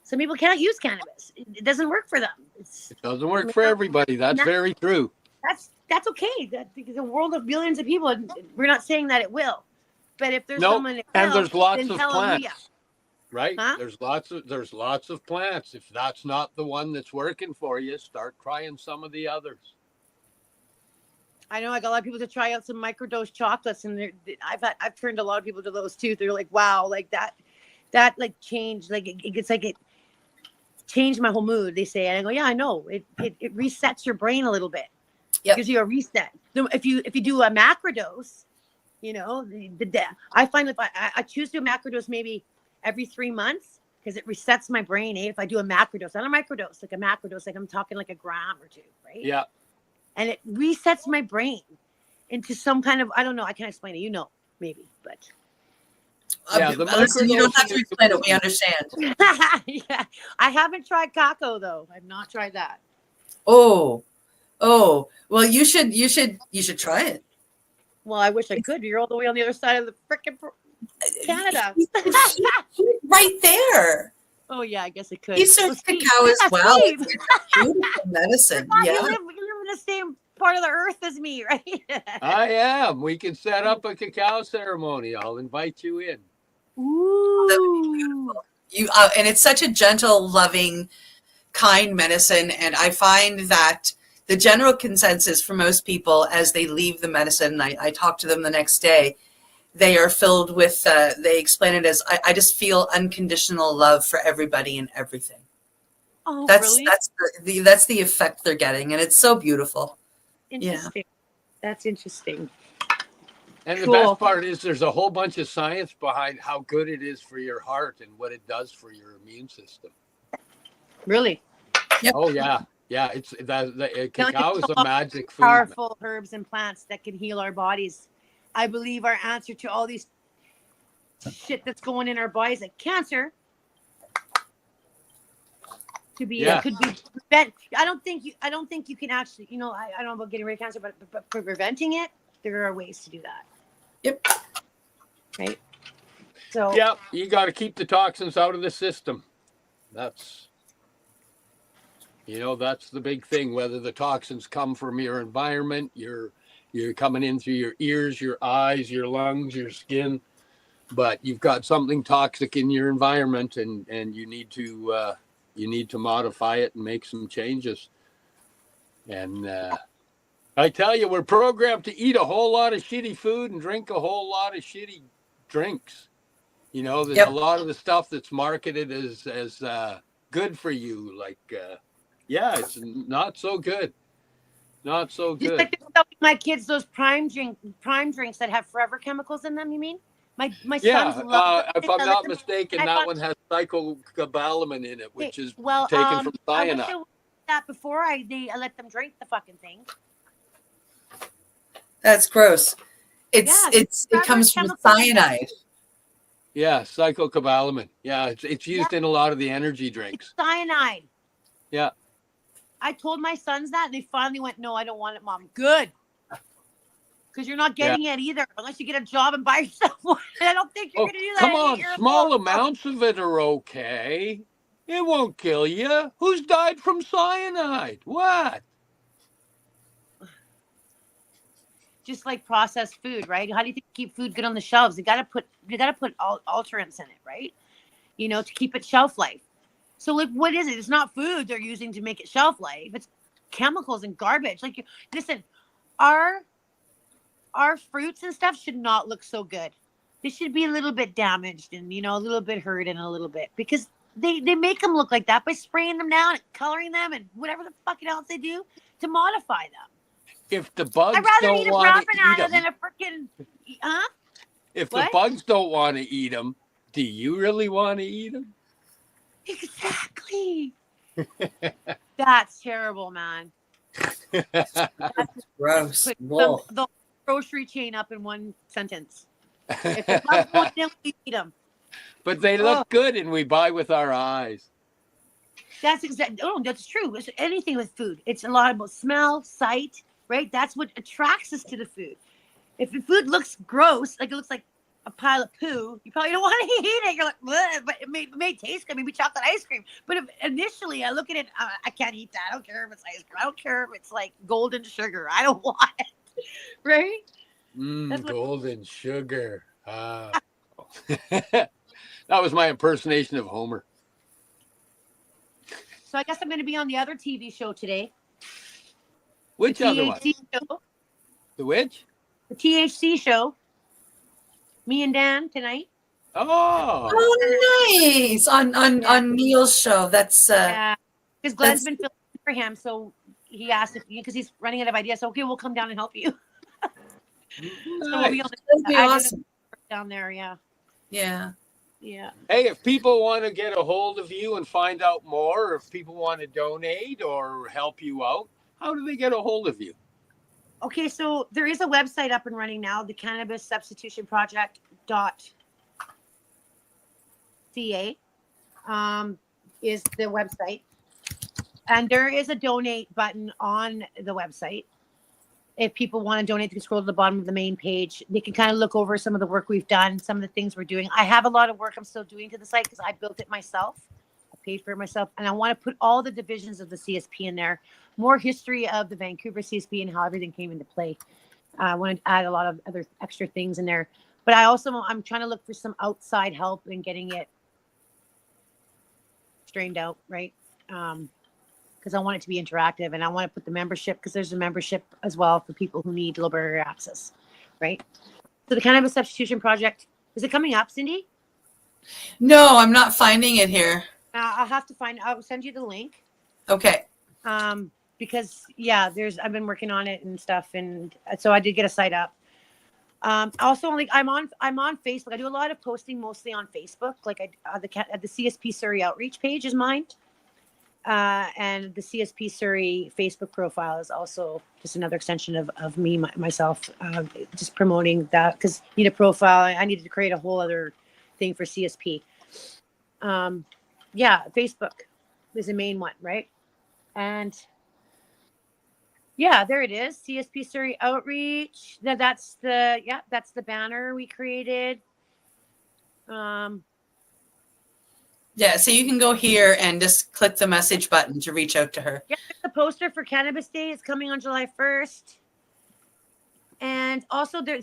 R: Some people can't use cannabis. It doesn't work for them.
B: It doesn't work for everybody. That's very true.
R: That's okay. Because a world of billions of people, we're not saying that it will. But if there's someone that
B: and
R: will,
B: there's lots
R: then
B: of
R: hallelujah.
B: plants, right?
R: Huh?
B: There's lots of plants. If that's not the one that's working for you, start trying some of the others.
R: I know I got a lot of people to try out some microdose chocolates, and I've turned a lot of people to those too. They're like, wow, like that like changed, like it changed my whole mood. They say, and I go, yeah, I know. It resets your brain a little bit.
Q: Yep.
R: Gives you a reset. If you do a macrodose, you know, I find if I choose to do a macrodose maybe every 3 months, because it resets my brain. If I do a macrodose, not a microdose, like a macrodose, like I'm talking like a gram or two, right?
B: Yeah.
R: And it resets my brain into some kind of, I don't know, I can't explain it, you know, maybe, but.
B: Yeah,
Q: listen, you don't have to explain it. We understand.
R: Yeah, I haven't tried Kako though. I've not tried that.
Q: Oh, well, you should try it.
R: Well, I wish I could. You're all the way on the other side of the frickin' Canada.
Q: Right there.
R: Oh yeah, I guess it could.
Q: He serves cacao as well.
R: Steve.
Q: It's beautiful medicine.
R: Come on,
Q: Yeah.
R: you live in the same part of the earth as me, right?
B: I am. We can set up a cacao ceremony. I'll invite you in.
R: Ooh.
Q: You and it's such a gentle, loving, kind medicine, and I find that the general consensus for most people as they leave the medicine, I talk to them the next day, they are filled with, they explain it as, I just feel unconditional love for everybody and everything.
R: Oh,
Q: That's
R: really?
Q: that's the effect they're getting, and it's so beautiful.
R: Interesting. That's interesting.
B: And the
R: Cool.
B: best part is there's a whole bunch of science behind how good it is for your heart and what it does for your immune system.
R: Really?
Q: Yep.
B: Oh yeah. Yeah, it's cacao is a magic food.
R: Powerful herbs and plants that can heal our bodies. I believe our answer to all these shit that's going in our bodies, like cancer. To be,
B: Yeah.
R: it could be prevent. I don't think you can actually, I don't know about getting rid of cancer, but for preventing it, there are ways to do that.
Q: Yep.
R: Right. So
B: Yeah, you got to keep the toxins out of the system. That's the big thing. Whether the toxins come from your environment, you're coming in through your ears, your eyes, your lungs, your skin, but you've got something toxic in your environment, and you need to modify it and make some changes. And I tell you, we're programmed to eat a whole lot of shitty food and drink a whole lot of shitty drinks. There's a lot of the stuff that's marketed as good for you. Like, it's not so good. Not so
R: just
B: good.
R: like they're selling my kids those prime drinks that have forever chemicals in them. You mean? My
B: Yeah,
R: sons love them.
B: if I'm
R: I let
B: not
R: them-
B: mistaken,
R: I
B: that
R: thought-
B: one has cyclocobalamin in it, which is
R: well,
B: taken from
R: I wish
B: cyanide.
R: I would that before I let them drink the fucking thing.
Q: That's gross. It
R: forever
Q: comes from
R: chemicals.
Q: cyanide.
B: Yeah, cyclocobalamin. Yeah, it's used in a lot of the energy drinks.
R: Cyanide.
B: Yeah.
R: I told my sons that, and they finally went, "No, I don't want it, Mom." Good. Because you're not getting it either, unless you get a job and buy yourself one. I don't think you're going to do that.
B: Come on, small amounts of it are okay. It won't kill you. Who's died from cyanide? What?
R: Just like processed food, right? How do you think keep food good on the shelves? You got to put alterants in it, right? To keep it shelf life. So like, what is it? It's not food they're using to make it shelf life. It's chemicals and garbage. Like, listen, our fruits and stuff should not look so good. They should be a little bit damaged and a little bit hurt and a little bit, because they make them look like that by spraying them down and coloring them and whatever the fucking else they do to modify them.
B: If the bugs
R: I'd rather
B: don't
R: eat a
B: want
R: brown
B: to eat
R: banana
B: them,
R: than a freaking
B: if the
R: What?
B: bugs don't want to eat them, do you really want to eat them?
R: Exactly. That's terrible, man.
Q: Gross.
R: Put
Q: Whoa.
R: the grocery chain up in one sentence. If the bugs want them, we eat them.
B: But they look good, and we buy with our eyes.
R: That's exactly. Oh, that's true. It's anything with food. It's a lot about smell, sight, right? That's what attracts us to the food. If the food looks gross, like it looks like a pile of poo, you probably don't want to eat it. You're like, bleh, but it may taste good, maybe chocolate ice cream. But if initially I look at it, I can't eat that. I don't care if it's ice cream. I don't care if it's like golden sugar. I don't want it, right? That's what-
B: Golden sugar. Ah. That was my impersonation of Homer.
R: So I guess I'm going to be on the other TV show today.
B: Which
R: the
B: other one?
R: THC show.
B: The which?
R: The THC show. Me and Dan tonight.
B: Oh.
Q: Oh, nice. On Neil's show. That's
R: because Glenn's been filming for him, so he asked if because he's running out of ideas. So okay, we'll come down and help you. So we'll be on
Q: That'd be
R: I did
Q: awesome.
R: down there. Yeah.
Q: Yeah.
R: Yeah.
B: Hey, if people want to get a hold of you and find out more, or if people want to donate or help you out, how do they get a hold of you?
R: Okay, so there is a website up and running now, the Cannabis Substitution Project.ca is the website. And there is a donate button on the website. If people want to donate, they can scroll to the bottom of the main page. They can kind of look over some of the work we've done, some of the things we're doing. I have a lot of work I'm still doing to the site because I built it myself. I paid for it myself. And I want to put all the divisions of the CSP in there. More history of the Vancouver CSP and how everything came into play. I want to add a lot of other extra things in there. But I'm trying to look for some outside help in getting it strained out, right? Because I want it to be interactive, and I want to put the membership, because there's a membership as well for people who need low barrier access, right? So the Cannabis Substitution Project, is it coming up, Cindy?
Q: No, I'm not finding it here.
R: I'll send you the link.
Q: Okay.
R: Because I've been working on it and stuff, and so I did get a site up. Also, like I'm on Facebook. I do a lot of posting mostly on Facebook. Like the CSP Surrey outreach page is mine. And the CSP Surrey Facebook profile is also just another extension of me, myself, just promoting that, because you need a profile. I needed to create a whole other thing for CSP. Facebook. is the main one, right? And yeah, there it is. CSP Surrey Outreach. That's the banner we created.
Q: Yeah, so you can go here and just click the message button to reach out to her.
R: Yeah, the poster for Cannabis Day is coming on July 1st. And also the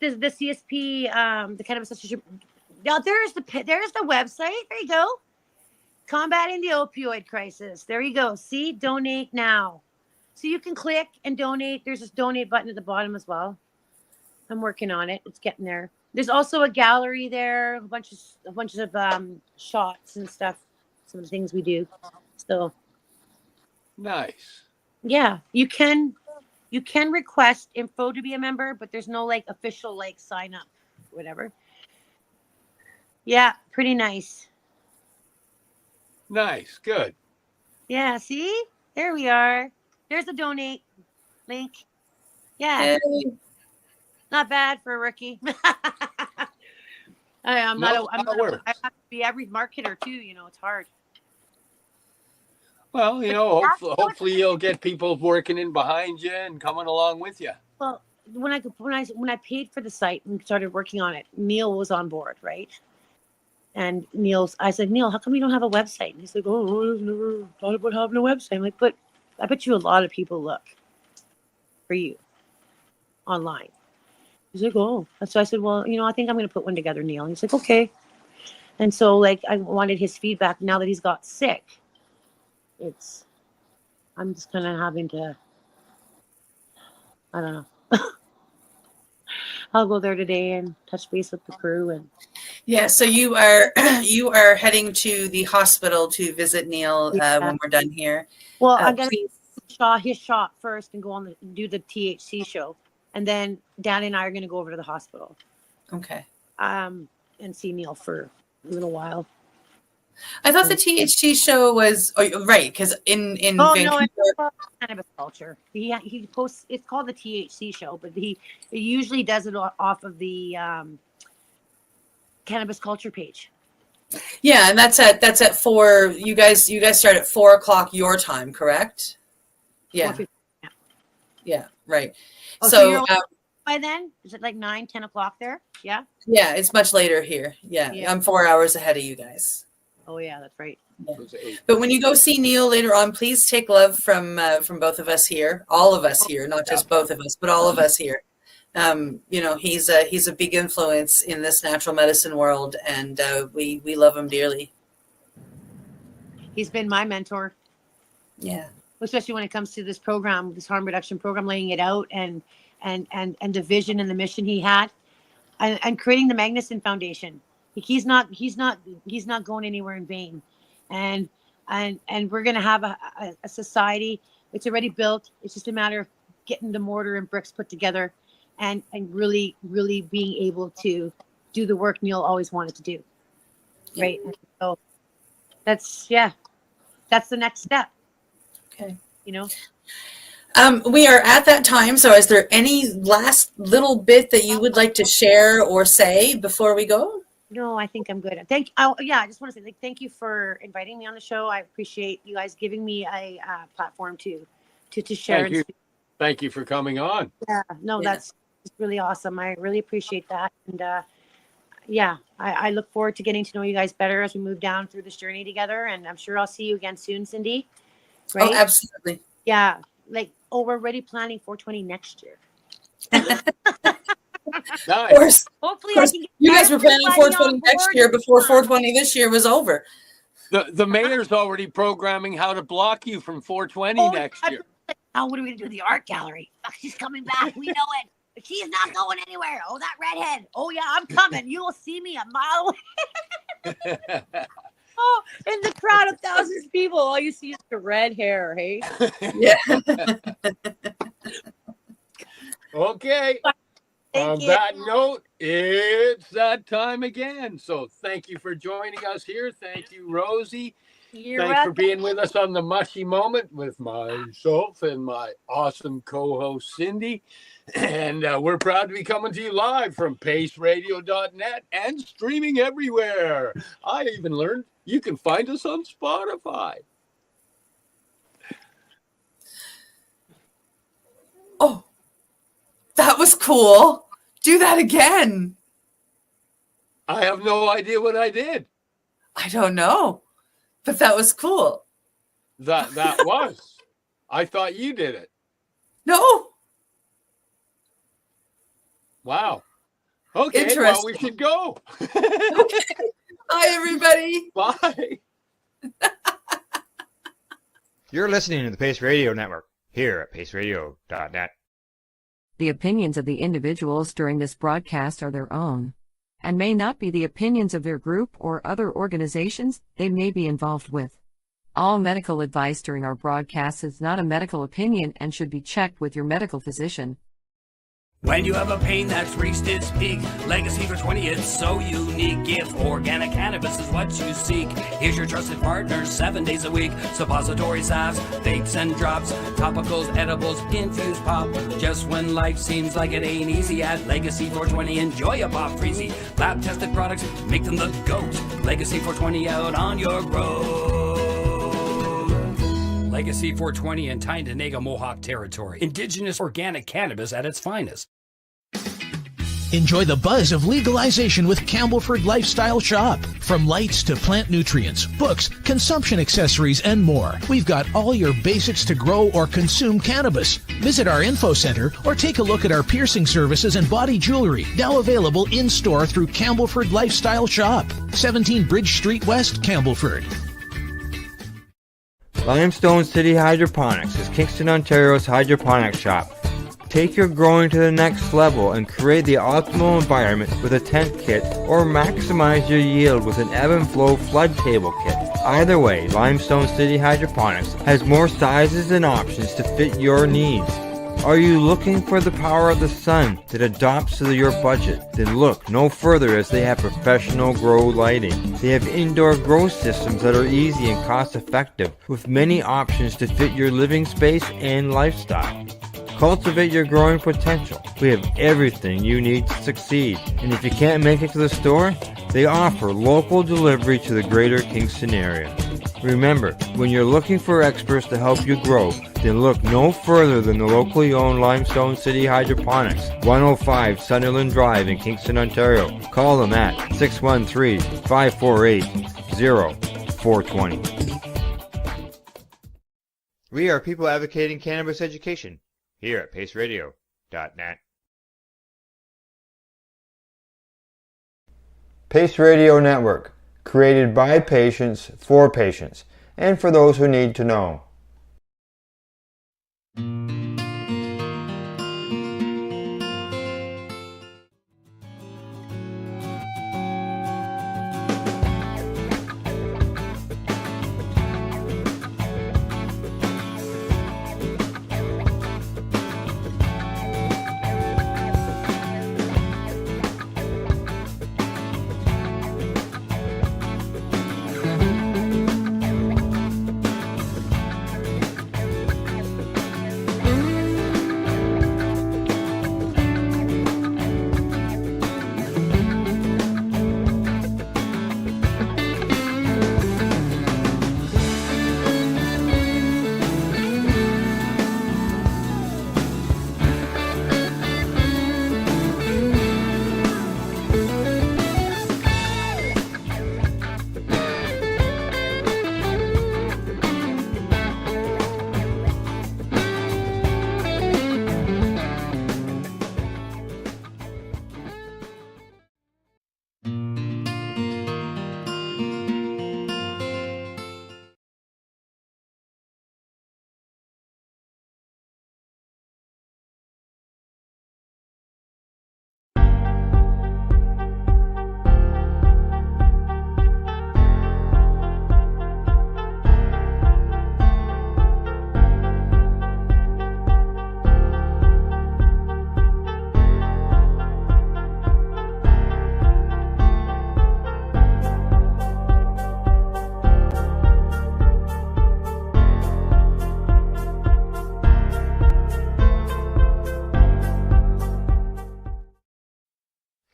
R: CSP, the Cannabis Association. Now there's the website. There you go. Combating the opioid crisis. There you go. See, donate now. So you can click and donate. There's this donate button at the bottom as well. I'm working on it. It's getting there. There's also a gallery there, a bunch of shots and stuff, some of the things we do. So
B: nice.
R: Yeah, you can request info to be a member, but there's no like official like sign up, whatever. Yeah, pretty nice.
B: Nice, good.
R: Yeah, see? There we are. There's the donate link. Yeah.
Q: Yay.
R: Not bad for a rookie. I have to be every marketer too, it's hard.
B: Well, hopefully you'll get people working in behind you and coming along with you.
R: Well, when I paid for the site and started working on it, Neil was on board, right? And I said, Neil, how come you don't have a website? And he's like, oh, I've never thought about having a website. I'm like, but I bet you a lot of people look for you online. He's like, oh. So I said, well, I think I'm going to put one together, Neil. And he's like, okay. And so, I wanted his feedback now that he's got sick. I'm just kind of having to, I don't know. I'll go there today and touch base with the crew. And
Q: yeah, so you are heading to the hospital to visit Neil when we're done here.
R: Well, I'm going to his shot first and go do the THC show. And then Danny and I are going to go over to the hospital.
Q: Okay.
R: And see Neil for a little while.
Q: I thought the THC show was right because in Vancouver.
R: No, Cannabis Culture. He posts. It's called the THC show, but he usually does it off of the Cannabis Culture page.
Q: Yeah, and that's at 4. You guys start at 4:00 your time, correct? Yeah. Yeah. Right.
R: Oh,
Q: so
R: you're by then, is it like 9, 10 o'clock there? Yeah.
Q: Yeah, it's much later here. Yeah, I'm 4 hours ahead of you guys.
R: Oh yeah, that's right.
Q: Yeah. But when you go see Neil later on, please take love from both of us here, all of us here, not just both of us, but all of us here. He's a big influence in this natural medicine world, and we love him dearly.
R: He's been my mentor.
Q: Yeah.
R: Especially when it comes to this program, this harm reduction program, laying it out and the vision and the mission he had, and creating the Magnuson Foundation. He's not going anywhere in vain, and we're gonna have a society. It's already built. It's just a matter of getting the mortar and bricks put together, and really being able to do the work Neil always wanted to do. Right. And so that's the next step.
Q: Okay.
R: We
Q: are at that time. So is there any last little bit that you would like to share or say before we go?
R: No, I think I'm good. I just want to say thank you for inviting me on the show. I appreciate you guys giving me a platform to share.
B: Thank you. Thank you for coming on.
R: Yeah, no, that's really awesome. I really appreciate that. And I look forward to getting to know you guys better as we move down through this journey together. And I'm sure I'll see you again soon, Cindy. Right?
Q: Oh, absolutely.
R: Yeah. We're already planning 420 next year.
B: Nice.
R: Hopefully,
Q: you guys were planning 420 next year before 420 this year was over.
B: The mayor's already programming how to block you from 420 next year.
R: Oh, what are we gonna do? The art gallery? She's coming back. We know it. But she's not going anywhere. Oh, that redhead. Oh yeah, I'm coming. You will see me a mile away. Oh, in the crowd of thousands of people, all you see is the red hair. Hey.
Q: Yeah.
B: Okay. On that note, it's that time again. So thank you for joining us here. Thank you, Rosie. Thanks for being with us on the Mushy Moment with myself and my awesome co-host, Cindy. And we're proud to be coming to you live from paceradio.net and streaming everywhere. I even learned you can find us on Spotify.
Q: Oh, that was cool. Do that again.
B: I have no idea what I did.
Q: I don't know, but that was cool.
B: That was. I thought you did it.
Q: No.
B: Wow. Okay, well,
Q: Interesting.
B: we should go.
Q: Okay. Bye, everybody.
B: Bye.
D: You're listening to the Pace Radio Network here at paceradio.net.
F: The opinions of the individuals during this broadcast are their own, and may not be the opinions of their group or other organizations they may be involved with. All medical advice during our broadcast is not a medical opinion and should be checked with your medical physician.
M: When you have a pain that's reached its peak, Legacy for 20, it's so unique. If organic cannabis is what you seek, here's your trusted partner 7 days a week. Suppository salves, vapes and drops, topicals, edibles, infused pop. Just when life seems like it ain't easy, at Legacy 420, enjoy a pop freezy. Lab tested products, make them the GOAT. Legacy 420 out on your road. Legacy 420 in Tyendinaga Mohawk territory. Indigenous organic cannabis at its finest.
P: Enjoy the buzz of legalization with Campbellford Lifestyle Shop. From lights to plant nutrients, books, consumption accessories, and more, we've got all your basics to grow or consume cannabis. Visit our info center or take a look at our piercing services and body jewelry, now available in-store through Campbellford Lifestyle Shop, 17 Bridge Street West, Campbellford.
A: Limestone City Hydroponics is Kingston, Ontario's hydroponics shop. Take your growing to the next level and create the optimal environment with a tent kit, or maximize your yield with an ebb and flow flood table kit. Either way, Limestone City Hydroponics has more sizes and options to fit your needs. Are you looking for the power of the sun that adapts to your budget? Then look no further, as they have professional grow lighting. They have indoor grow systems that are easy and cost effective, with many options to fit your living space and lifestyle. Cultivate your growing potential. We have everything you need to succeed. And if you can't make it to the store, they offer local delivery to the greater Kingston area. Remember, when you're looking for experts to help you grow, then look no further than the locally owned Limestone City Hydroponics, 105 Sunderland Drive in Kingston, Ontario. Call them at 613-548-0420.
D: We are people advocating cannabis education here at paceradio.net.
A: Pace Radio Network, created by patients, for patients, and for those who need to know.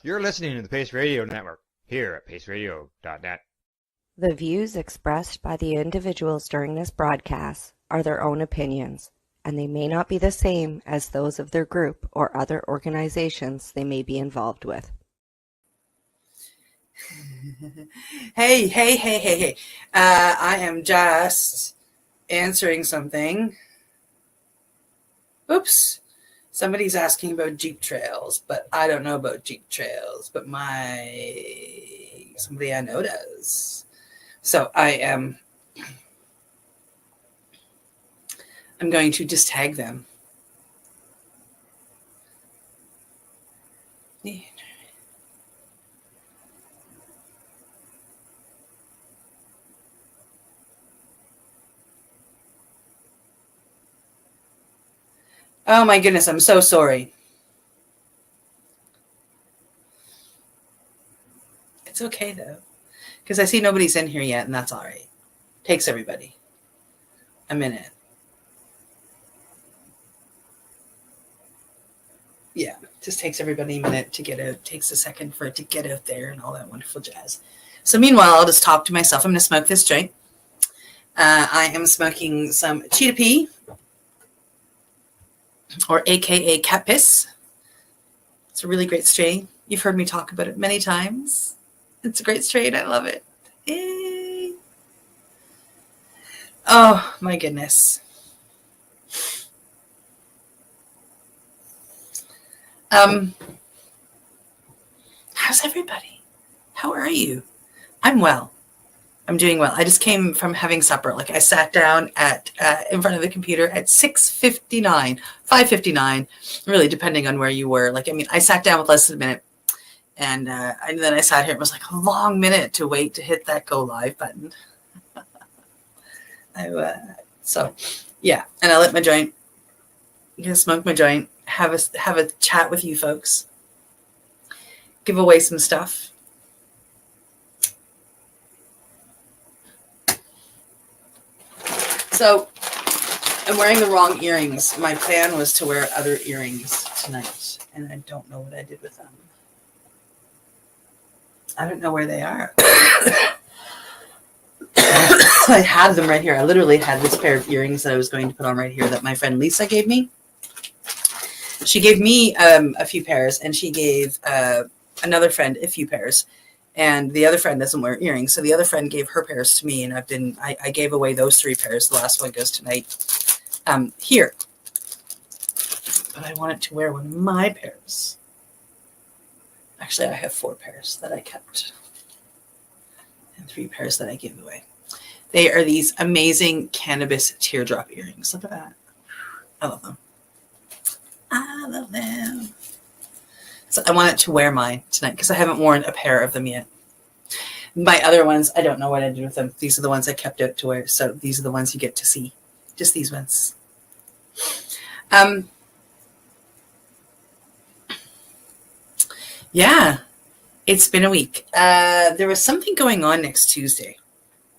D: You're listening to the Pace Radio Network here at paceradio.net.
E: The views expressed by the individuals during this broadcast are their own opinions, and they may not be the same as those of their group or other organizations they may be involved with.
Q: Hey. I am just answering something. Oops. Somebody's asking about Jeep trails, but I don't know about Jeep trails, but somebody I know does. So I'm going to just tag them. Oh my goodness, I'm so sorry. It's okay though, because I see nobody's in here yet, and that's all right. Takes everybody a minute. Yeah, just takes everybody a minute to get out. Takes a second for it to get out there and all that wonderful jazz. So meanwhile, I'll just talk to myself. I'm going to smoke this joint. I am smoking some Cheetah Pea, or AKA cat piss. It's a really great strain. You've heard me talk about it many times. It's a great strain. I love it. Yay. Oh my goodness. How's everybody? How are you? I'm well. I'm doing well. I just came from having supper. Like I sat down at in front of the computer at 6:59, 5:59, really depending on where you were. Like, I mean, I sat down with less than a minute, and then I sat here. It was like a long minute to wait to hit that go live button. So, yeah, and I lit my joint. I'm gonna smoke my joint, have a chat with you folks, give away some stuff. So I'm wearing the wrong earrings. My plan was to wear other earrings tonight, and I don't know what I did with them. I don't know where they are. I had them right here. I literally had this pair of earrings that I was going to put on right here that my friend Lisa gave me. She gave me a few pairs, and she gave another friend a few pairs. And the other friend doesn't wear earrings. So the other friend gave her pairs to me, and I gave away those 3 pairs. The last one goes tonight here. But I wanted to wear one of my pairs. Actually, I have 4 pairs that I kept and 3 pairs that I gave away. They are these amazing cannabis teardrop earrings. Look at that. I love them. I love them. So I wanted to wear mine tonight because I haven't worn a pair of them yet. My other ones, I don't know what I did with them. These are the ones I kept out to wear. So these are the ones you get to see. Just these ones. Yeah, it's been a week. There was something going on next Tuesday.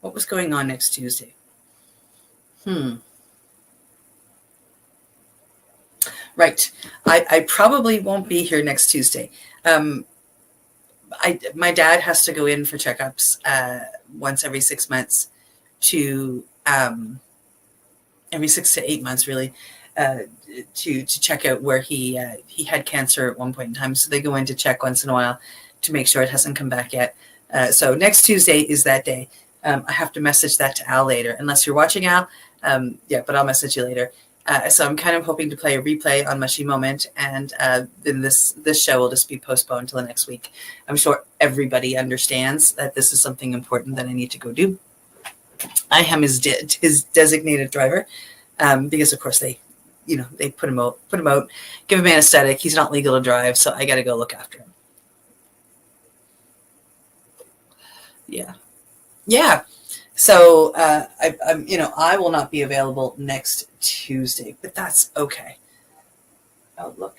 Q: What was going on next Tuesday? Right. I probably won't be here next Tuesday. My dad has to go in for checkups once every 6 months to every 6 to 8 months, really, to check out where he had cancer at one point in time. So they go in to check once in a while to make sure it hasn't come back yet. So next Tuesday is that day. I have to message that to Al later, unless you're watching, Al. Yeah, but I'll message you later. So I'm kind of hoping to play a replay on Mushy Moment, and then this show will just be postponed till the next week. I'm sure everybody understands that this is something important that I need to go do. I am his designated driver, because of course they put him out, give him anesthetic. He's not legal to drive, so I got to go look after him. Yeah. So I will not be available next Tuesday, but that's okay. Oh, look.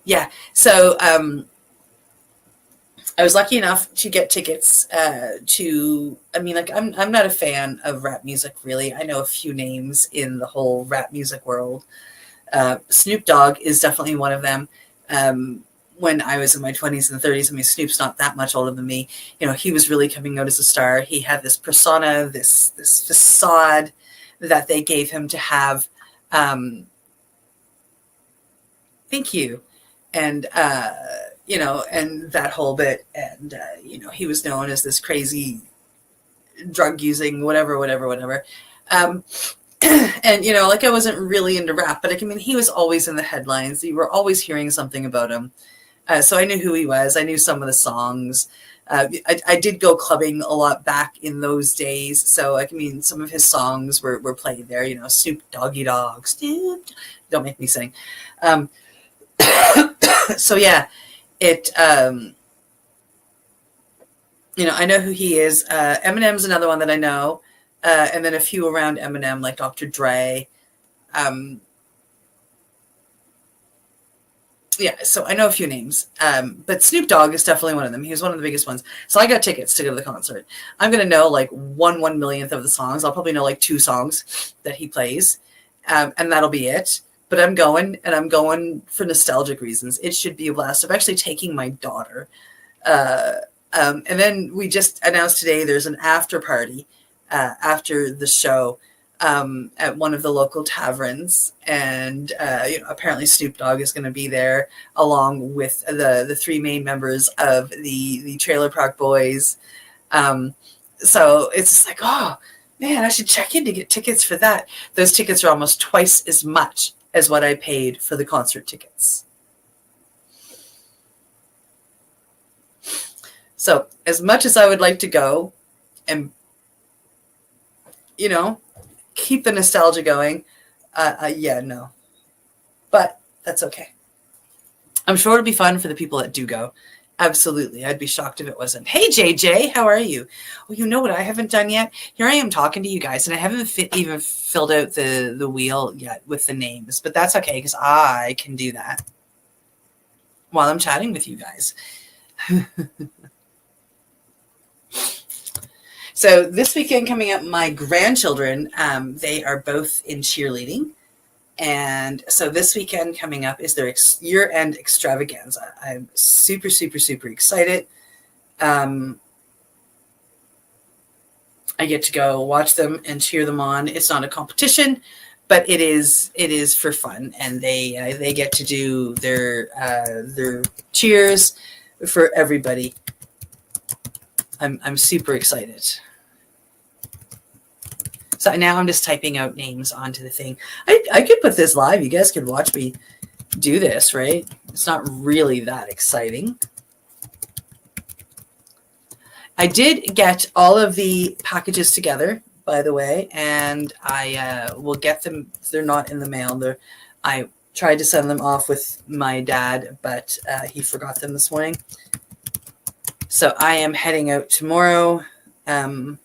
Q: Yeah. So I was lucky enough to get tickets I'm not a fan of rap music, really. I know a few names in the whole rap music world. Snoop Dogg is definitely one of them. When I was in my 20s and 30s, I mean, Snoop's not that much older than me. He was really coming out as a star. He had this persona, this facade that they gave him to have. Thank you. And, you know, and that whole bit. And, you know, he was known as this crazy drug using, whatever. And, you know, like I wasn't really into rap, but I mean, he was always in the headlines. You were always hearing something about him. So I knew who he was. I knew some of the songs. I did go clubbing a lot back in those days. So, I mean, some of his songs were played there, you know, Snoop Doggy Dogg, Snoop, don't make me sing. So yeah, it, you know, I know who he is. Eminem's another one that I know. And then a few around Eminem, like Dr. Dre. Yeah, so I know a few names. But Snoop Dogg is definitely one of them. He was one of the biggest ones. So I got tickets to go to the concert. I'm going to know like 1/1,000,000th of the songs. I'll probably know like 2 songs that he plays. And that'll be it. But I'm going, and I'm going for nostalgic reasons. It should be a blast. I'm actually taking my daughter. And then we just announced today there's an after party after the show at one of the local taverns. And you know, apparently Snoop Dogg is going to be there along with the 3 main members of the Trailer Park Boys. So it's just like, oh, man, I should check in to get tickets for that. Those tickets are almost twice as much as what I paid for the concert tickets. So as much as I would like to go and, you know, keep the nostalgia going, yeah, no. But that's okay. I'm sure it'll be fun for the people that do go. Absolutely. I'd be shocked if it wasn't. Hey, JJ, how are you? Well, you know what I haven't done yet? Here I am talking to you guys, and I haven't even filled out the wheel yet with the names. But that's okay, because I can do that while I'm chatting with you guys. So this weekend coming up, my grandchildren, they are both in cheerleading. And so this weekend coming up is their year-end extravaganza. I'm super, super, super excited. I get to go watch them and cheer them on. It's not a competition, but it is for fun. And they get to do their cheers for everybody. I'm super excited. So now I'm just typing out names onto the thing. I could put this live. You guys could watch me do this, right? It's not really that exciting. I did get all of the packages together, by the way, and I will get them. They're not in the mail. I tried to send them off with my dad, but he forgot them this morning. So I am heading out tomorrow, and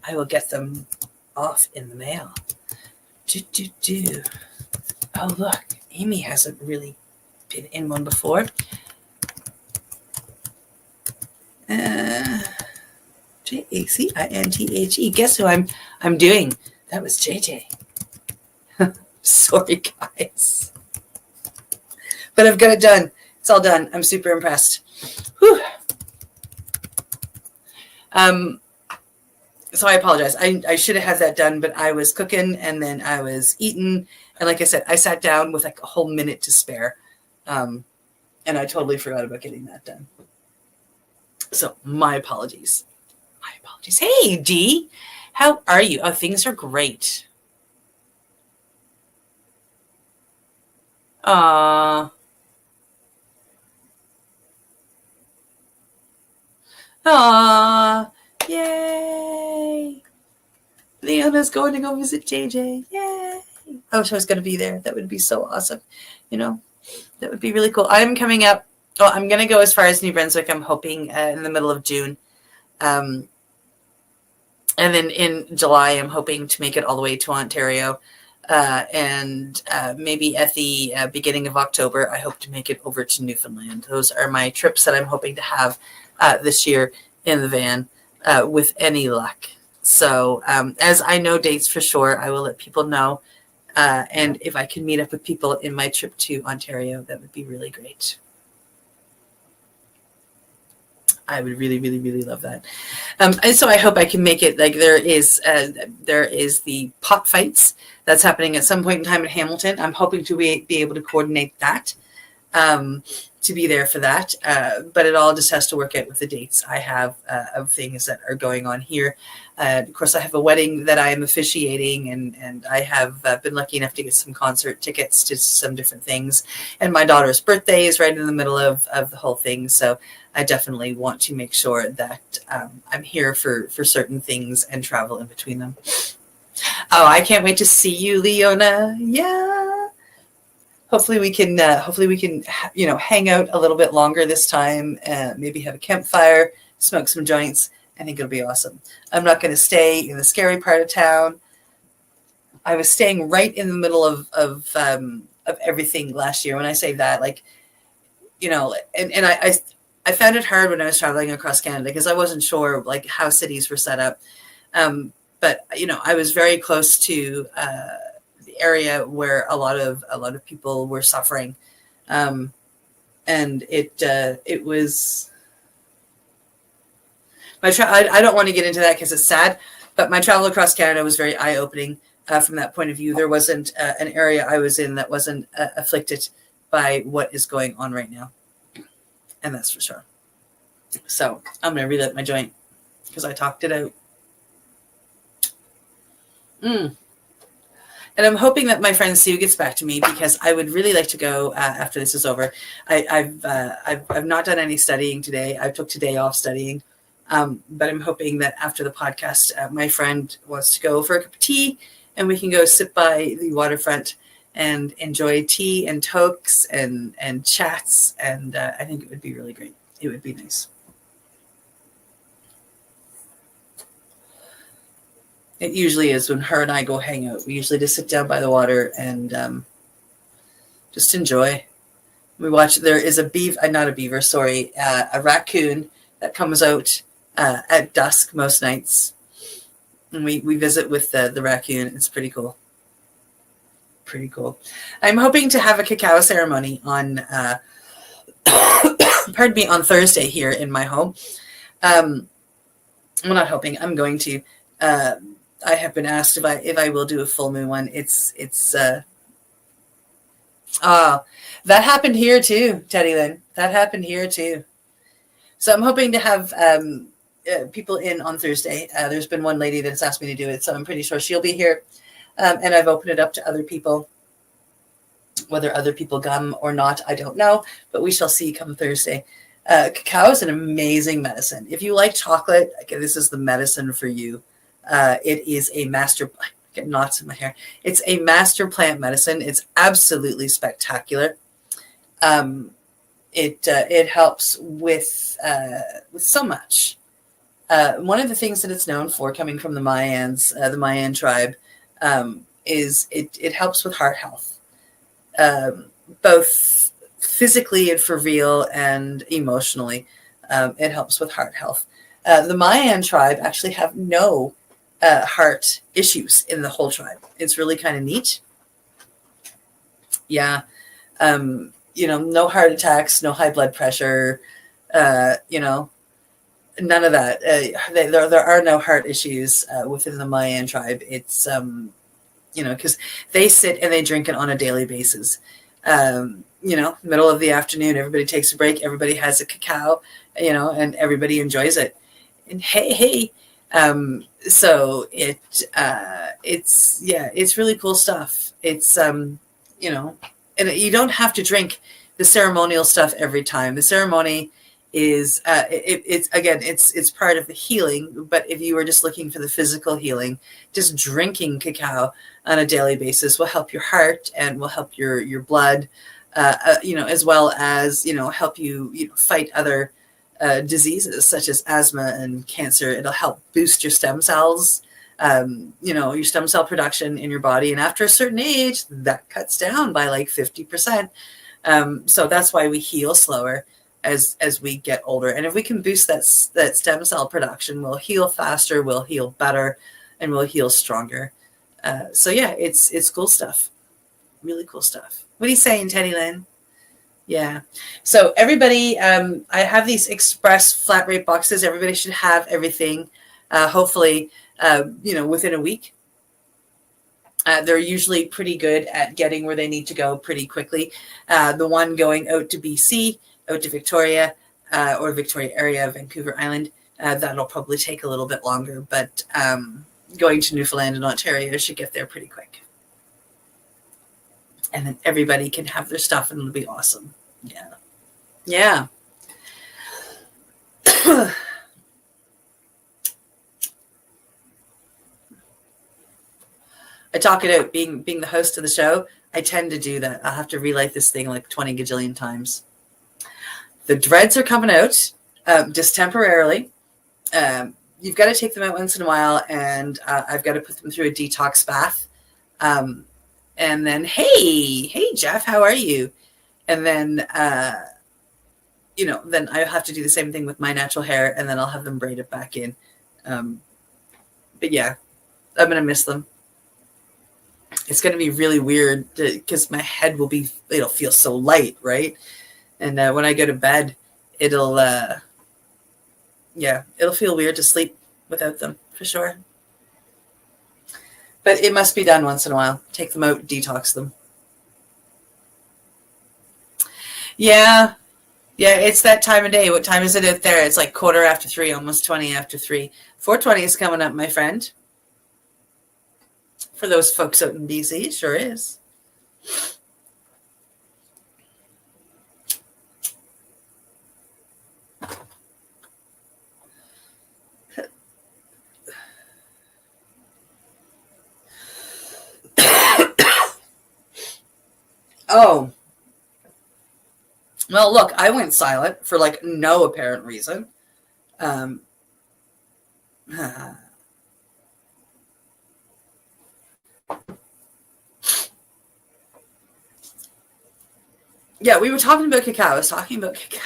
Q: I will get them off in the mail. Oh, look, Amy hasn't really been in one before. JACINTHE. Guess who I'm doing? That was JJ. Sorry, guys. But I've got it done. It's all done. I'm super impressed. Whew. So I apologize. I should have had that done, but I was cooking and then I was eating. And like I said, I sat down with like a whole minute to spare. And I totally forgot about getting that done. So my apologies. My apologies. Hey, Dee, how are you? Oh, things are great. Aw. Aw. Yay. Leona's going to go visit JJ. Yay. I wish I was going to be there. That would be so awesome. You know, that would be really cool. I'm coming up. Oh, I'm going to go as far as New Brunswick. I'm hoping in the middle of June. And then in July, I'm hoping to make it all the way to Ontario. And maybe at the beginning of October, I hope to make it over to Newfoundland. Those are my trips that I'm hoping to have this year in the van. With any luck. So as I know dates for sure, I will let people know. And if I can meet up with people in my trip to Ontario, that would be really great. I would really, really, really love that. And so I hope I can make it. Like there is the pot fights that's happening at some point in time in Hamilton. I'm hoping to be able to coordinate that, to be there for that. But it all just has to work out with the dates I have of things that are going on here. Of course, I have a wedding that I am officiating, and I have been lucky enough to get some concert tickets to some different things. And my daughter's birthday is right in the middle of the whole thing. So I definitely want to make sure that I'm here for certain things and travel in between them. Oh, I can't wait to see you, Leona. Yeah. Hopefully we can, hang out a little bit longer this time. Maybe have a campfire, smoke some joints. I think it'll be awesome. I'm not going to stay in the scary part of town. I was staying right in the middle of everything last year. When I say that, and I found it hard when I was traveling across Canada because I wasn't sure how cities were set up. But I was very close to the area where a lot of people were suffering, and it was. I don't want to get into that because it's sad, but my travel across Canada was very eye-opening from that point of view. There wasn't an area I was in that wasn't afflicted by what is going on right now, and that's for sure. So I'm going to relight my joint because I talked it out. And I'm hoping that my friend Sue gets back to me because I would really like to go after this is over. I've not done any studying today. I took today off studying. But I'm hoping that after the podcast, my friend wants to go for a cup of tea and we can go sit by the waterfront and enjoy tea and tokes and chats. And I think it would be really great. It would be nice. It usually is when her and I go hang out. We usually just sit down by the water and just enjoy. We watch, there is a raccoon that comes out at dusk most nights, and we visit with the raccoon. It's pretty cool. Pretty cool. I'm hoping to have a cacao ceremony on on Thursday here in my home. I'm not hoping. I'm going to. I have been asked if I will do a full moon one. That happened here too, Teddy Lynn. That happened here too. So I'm hoping to have people in on Thursday. There's been one lady that's asked me to do it, so I'm pretty sure she'll be here. And I've opened it up to other people. Whether other people come or not, I don't know, but we shall see come Thursday. Cacao is an amazing medicine. If you like chocolate, this is the medicine for you. It is a master. I get knots in my hair. It's a master plant medicine. It's absolutely spectacular. It helps with so much. One of the things that it's known for, coming from the Mayans, the Mayan tribe, is it helps with heart health, both physically and for real and emotionally. It helps with heart health. The Mayan tribe actually have no heart issues in the whole tribe. It's really kind of neat. Yeah. No heart attacks, no high blood pressure, none of that. There are no heart issues within the Mayan tribe. It's, because they sit and they drink it on a daily basis. Middle of the afternoon, everybody takes a break, everybody has a cacao, and everybody enjoys it. And hey. So it's really cool stuff. It's, and you don't have to drink the ceremonial stuff every time. The ceremony is it's part of the healing. But if you were just looking for the physical healing, just drinking cacao on a daily basis will help your heart and will help your blood, as well as help you fight other diseases such as asthma and cancer. It'll help boost your stem cells. Your stem cell production in your body. And after a certain age, that cuts down by like 50%. So that's why we heal slower as we get older. And if we can boost that stem cell production, we'll heal faster, we'll heal better, and we'll heal stronger. It's cool stuff. Really cool stuff. What are you saying, Teddy Lynn? Yeah. So everybody, I have these express flat rate boxes. Everybody should have everything, hopefully, within a week. They're usually pretty good at getting where they need to go pretty quickly. The one going out to BC, out to Victoria, or Victoria area, Vancouver Island, that'll probably take a little bit longer, but going to Newfoundland and Ontario should get there pretty quick. And then everybody can have their stuff and it'll be awesome. Yeah. Yeah. I talk it out. Being the host of the show, I tend to do that. I'll have to relight this thing like 20 gajillion times. The dreads are coming out just temporarily. You've got to take them out once in a while, and I've got to put them through a detox bath. And then, hey, Jeff, how are you? And then, then I'll have to do the same thing with my natural hair, and then I'll have them braided back in. But yeah, I'm going to miss them. It's going to be really weird because my head it'll feel so light, right? And when I go to bed, it'll feel weird to sleep without them for sure. But it must be done once in a while. Take them out, detox them. Yeah, it's that time of day. What time is it out there? It's like 3:15, almost 20 after 3. 4:20 is coming up, my friend. For those folks out in BC, sure is. Oh. Well, look, I went silent for like no apparent reason. Yeah, we were talking about cacao. I was talking about cacao.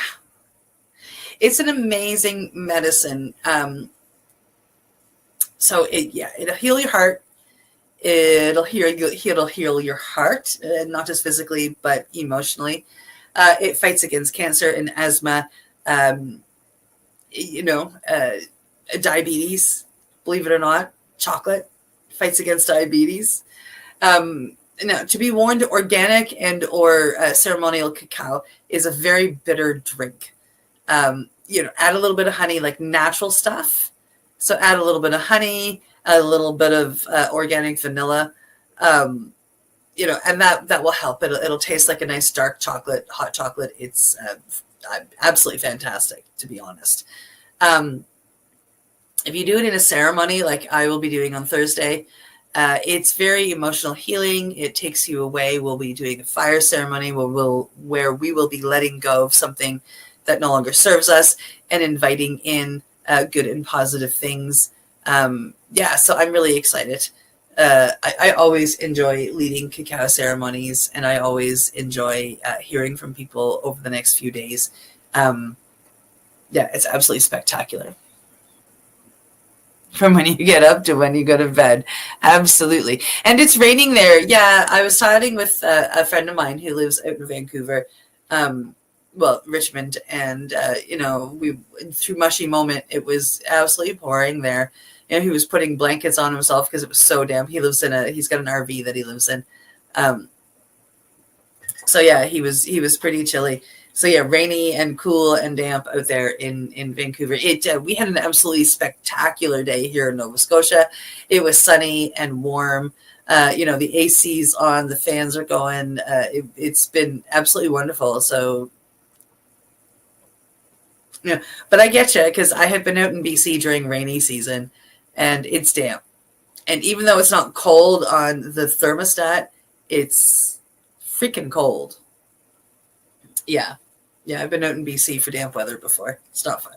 Q: It's an amazing medicine. So it'll heal your heart. It'll heal your heart, not just physically, but emotionally. It fights against cancer and asthma, diabetes, believe it or not. Chocolate fights against diabetes. Now, to be warned, organic and or ceremonial cacao is a very bitter drink. Add a little bit of honey, like natural stuff. So add a little bit of honey, a little bit of organic vanilla, and that will help. It'll taste like a nice dark chocolate, hot chocolate. It's absolutely fantastic, to be honest. If you do it in a ceremony, like I will be doing on Thursday, it's very emotional healing. It takes you away. We'll be doing a fire ceremony where we will be letting go of something that no longer serves us and inviting in good and positive things. So I'm really excited. I always enjoy leading cacao ceremonies, and I always enjoy hearing from people over the next few days. It's absolutely spectacular. From when you get up to when you go to bed. Absolutely. And it's raining there. Yeah, I was chatting with a friend of mine who lives out in Vancouver, Richmond. And, we through Mushy Moment, it was absolutely pouring there. He was putting blankets on himself because it was so damp. He's got an RV that he lives in. He was pretty chilly. So yeah, rainy and cool and damp out there in Vancouver. We had an absolutely spectacular day here in Nova Scotia. It was sunny and warm. The AC's on, the fans are going. It's been absolutely wonderful. So, but I get you, because I had been out in BC during rainy season, and it's damp. And even though it's not cold on the thermostat, it's freaking cold. Yeah, I've been out in BC for damp weather before. It's not fun.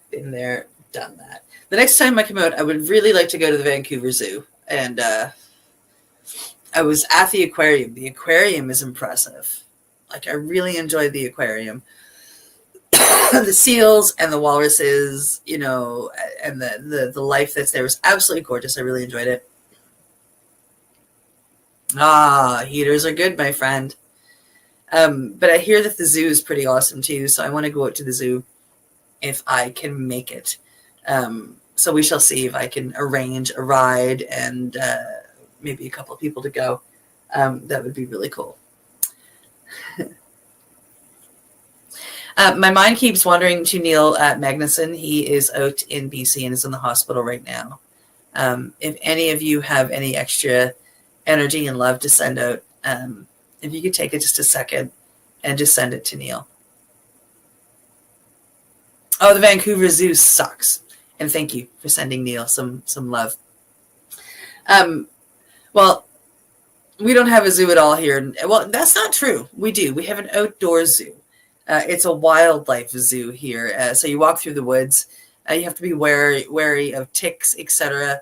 Q: Been there, done that. The next time I come out, I would really like to go to the Vancouver Zoo. And I was at the aquarium. The aquarium is impressive. Like, I really enjoyed the aquarium. The seals and the walruses, and the life that's there was absolutely gorgeous. I really enjoyed it. Ah, heaters are good, my friend. But I hear that the zoo is pretty awesome too, so I want to go out to the zoo if I can make it. So we shall see if I can arrange a ride and maybe a couple of people to go. That would be really cool. My mind keeps wandering to Neil Magnuson. He is out in BC and is in the hospital right now. If any of you have any extra energy and love to send out, if you could take it just a second and just send it to Neil. Oh, the Vancouver Zoo sucks. And thank you for sending Neil some love. Well, we don't have a zoo at all here. Well, that's not true. We do. We have an outdoor zoo. It's a wildlife zoo here. So you walk through the woods. You have to be wary of ticks, etc.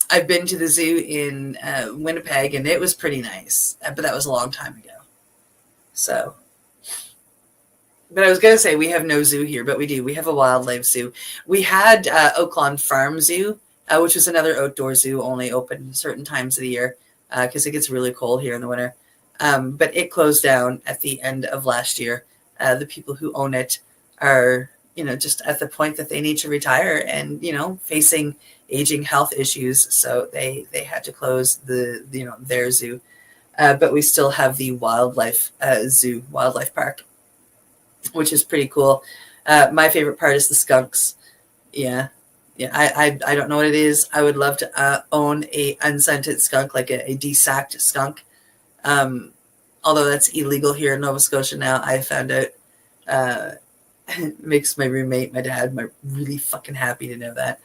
Q: I've been to the zoo in Winnipeg, and it was pretty nice. But that was a long time ago. So, but I was going to say we have no zoo here, but we do. We have a wildlife zoo. We had Oaklawn Farm Zoo, which was another outdoor zoo, only open certain times of the year because it gets really cold here in the winter. But it closed down at the end of last year. The people who own it are, just at the point that they need to retire and, facing aging health issues. So they had to close their zoo. But we still have the wildlife zoo, wildlife park, which is pretty cool. My favorite part is the skunks. Yeah. I don't know what it is. I would love to own a unscented skunk, like a desacked skunk. Although that's illegal here in Nova Scotia now, I found out. Makes my roommate, my dad, really fucking happy to know that.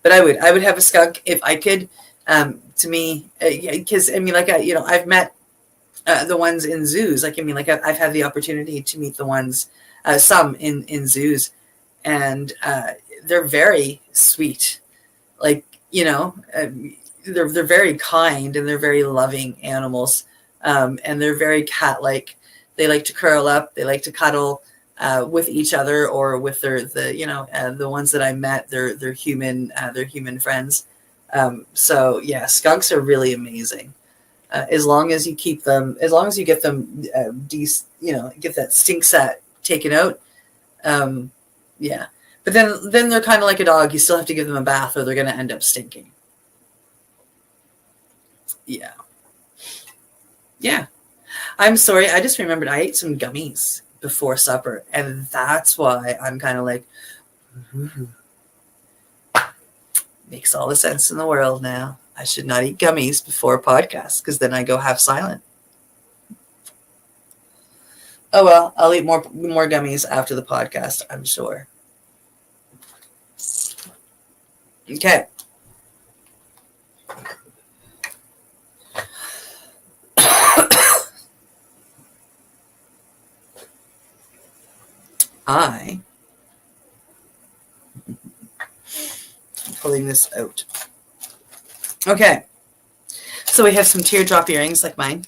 Q: But I would have a skunk if I could. To me, because I've met the ones in zoos. I've had the opportunity to meet the ones, some in zoos, and they're very sweet. They're very kind and they're very loving animals. And they're very cat-like. They like to curl up. They like to cuddle with each other or with the ones that I met. They're human. They're human friends. So yeah, skunks are really amazing. As long as you keep them, as long as you get them, get that stink set taken out. Yeah, but then they're kind of like a dog. You still have to give them a bath, or they're going to end up stinking. Yeah. Yeah. I'm sorry. I just remembered I ate some gummies before supper, and that's why I'm kind of like, makes all the sense in the world now. I should not eat gummies before a podcast because then I go half silent. Oh well, I'll eat more gummies after the podcast, I'm sure. Okay. I'm pulling this out. Okay. So we have some teardrop earrings like mine.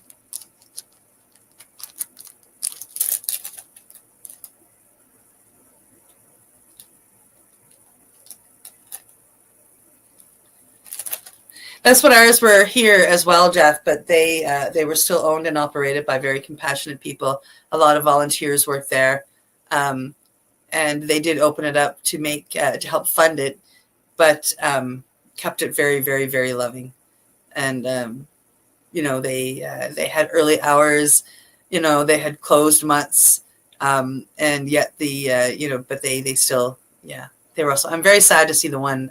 Q: That's what ours were here as well, Jeff, but they were still owned and operated by very compassionate people. A lot of volunteers worked there. And they did open it up to to help fund it, but kept it very, very, very loving. And, they had early hours, they had closed months, and yet but they still, they were also, I'm very sad to see the one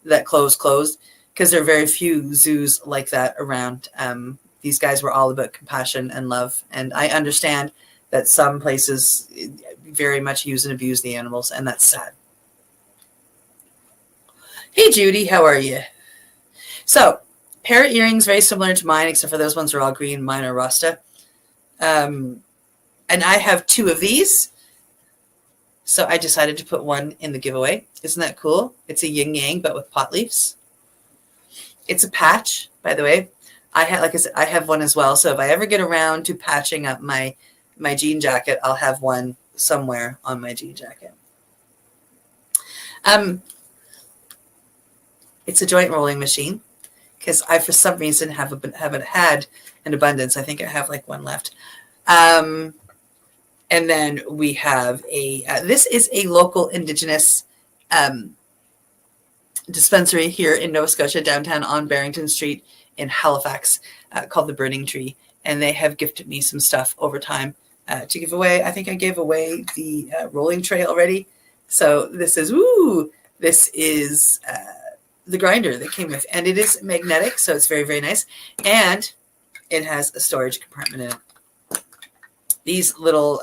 Q: that closed because there are very few zoos like that around. These guys were all about compassion and love. And I understand that some places very much use and abuse the animals, and that's sad. Hey, Judy, how are you? So, parrot earrings, very similar to mine, except for those ones are all green. Mine are Rasta. And I have 2 of these. So I decided to put one in the giveaway. Isn't that cool? It's a yin yang, but with pot leaves. It's a patch, by the way. I have one as well. So if I ever get around to patching up my jean jacket, I'll have one somewhere on my jean jacket. It's a joint rolling machine because I, for some reason, haven't had an abundance. I think I have like one left. And then we have this is a local Indigenous dispensary here in Nova Scotia, downtown on Barrington Street in Halifax, called the Burning Tree. And they have gifted me some stuff over time to give away. I think I gave away the rolling tray already. So this is, the grinder that came with, and it is magnetic, so it's very, very nice. And it has a storage compartment in it. These little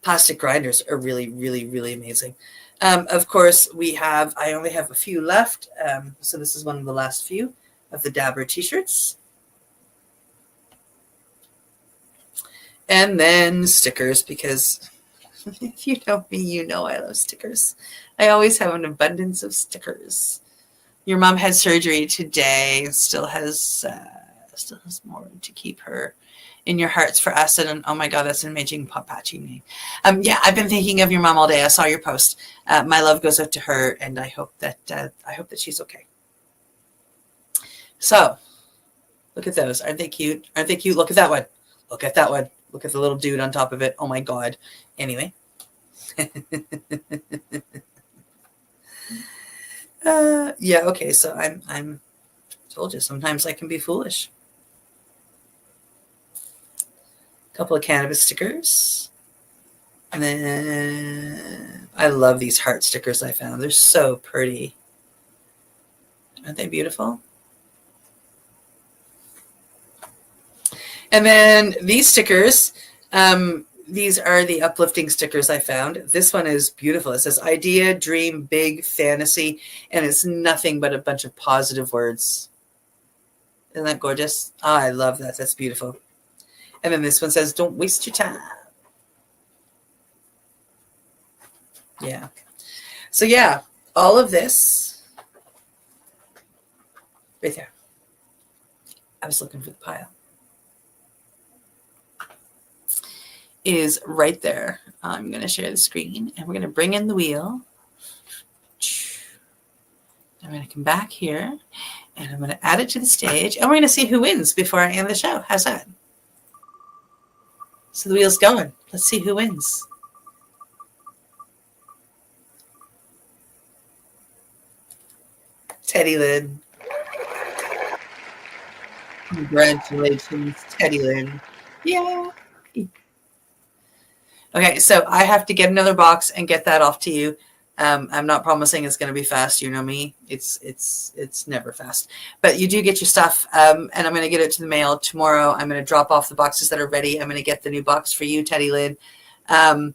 Q: plastic grinders are really, really, really amazing. Of course, I only have a few left. So this is one of the last few of the Dabber t-shirts. And then stickers, because if you know me, you know I love stickers. I always have an abundance of stickers. Your mom had surgery today, still has more to keep her in your hearts for us. And oh my God, that's an amazing patchy name. Yeah, I've been thinking of your mom all day. I saw your post. My love goes out to her, and I hope that she's okay. So, look at those. Aren't they cute? Aren't they cute? Look at that one. Look at that one. Look at the little dude on top of it. Oh my God. Anyway. Yeah, okay. So I'm told you, sometimes I can be foolish. A couple of cannabis stickers. And then I love these heart stickers I found. They're so pretty. Aren't they beautiful? And then these stickers, these are the uplifting stickers I found. This one is beautiful. It says idea, dream, big, fantasy, and it's nothing but a bunch of positive words. Isn't that gorgeous? Oh, I love that. That's beautiful. And then this one says, don't waste your time. Yeah. So yeah, all of this right there. I was looking for the pile. Is right there. I'm going to share the screen, and we're going to bring in the wheel. I'm going to come back here, and I'm going to add it to the stage, and we're going to see who wins before I end the show. How's that? So the wheel's going. Let's see who wins. Teddy Lynn. Congratulations, Teddy Lynn. Yeah. Okay, so I have to get another box and get that off to you. I'm not promising it's going to be fast. You know me; it's never fast. But you do get your stuff, and I'm going to get it to the mail tomorrow. I'm going to drop off the boxes that are ready. I'm going to get the new box for you, Teddy Lynn, and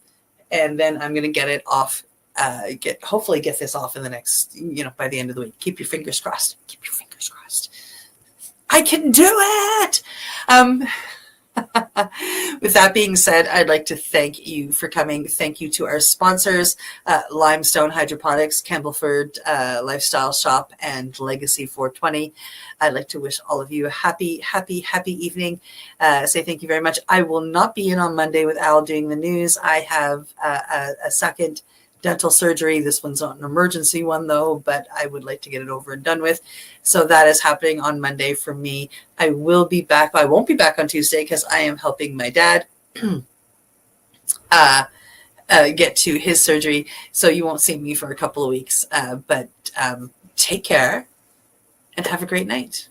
Q: then I'm going to get it off. Hopefully get this off in the next, by the end of the week. Keep your fingers crossed. Keep your fingers crossed. I can do it. With that being said, I'd like to thank you for coming. Thank you to our sponsors, Limestone Hydroponics, Campbellford Lifestyle Shop, and Legacy 420. I'd like to wish all of you a happy evening. Say thank you very much. I will not be in on Monday with Al doing the news. I have a second dental surgery. This one's not an emergency one though, but I would like to get it over and done with. So that is happening on Monday for me. I will be back. I won't be back on Tuesday because I am helping my dad get to his surgery. So you won't see me for a couple of weeks, but take care and have a great night.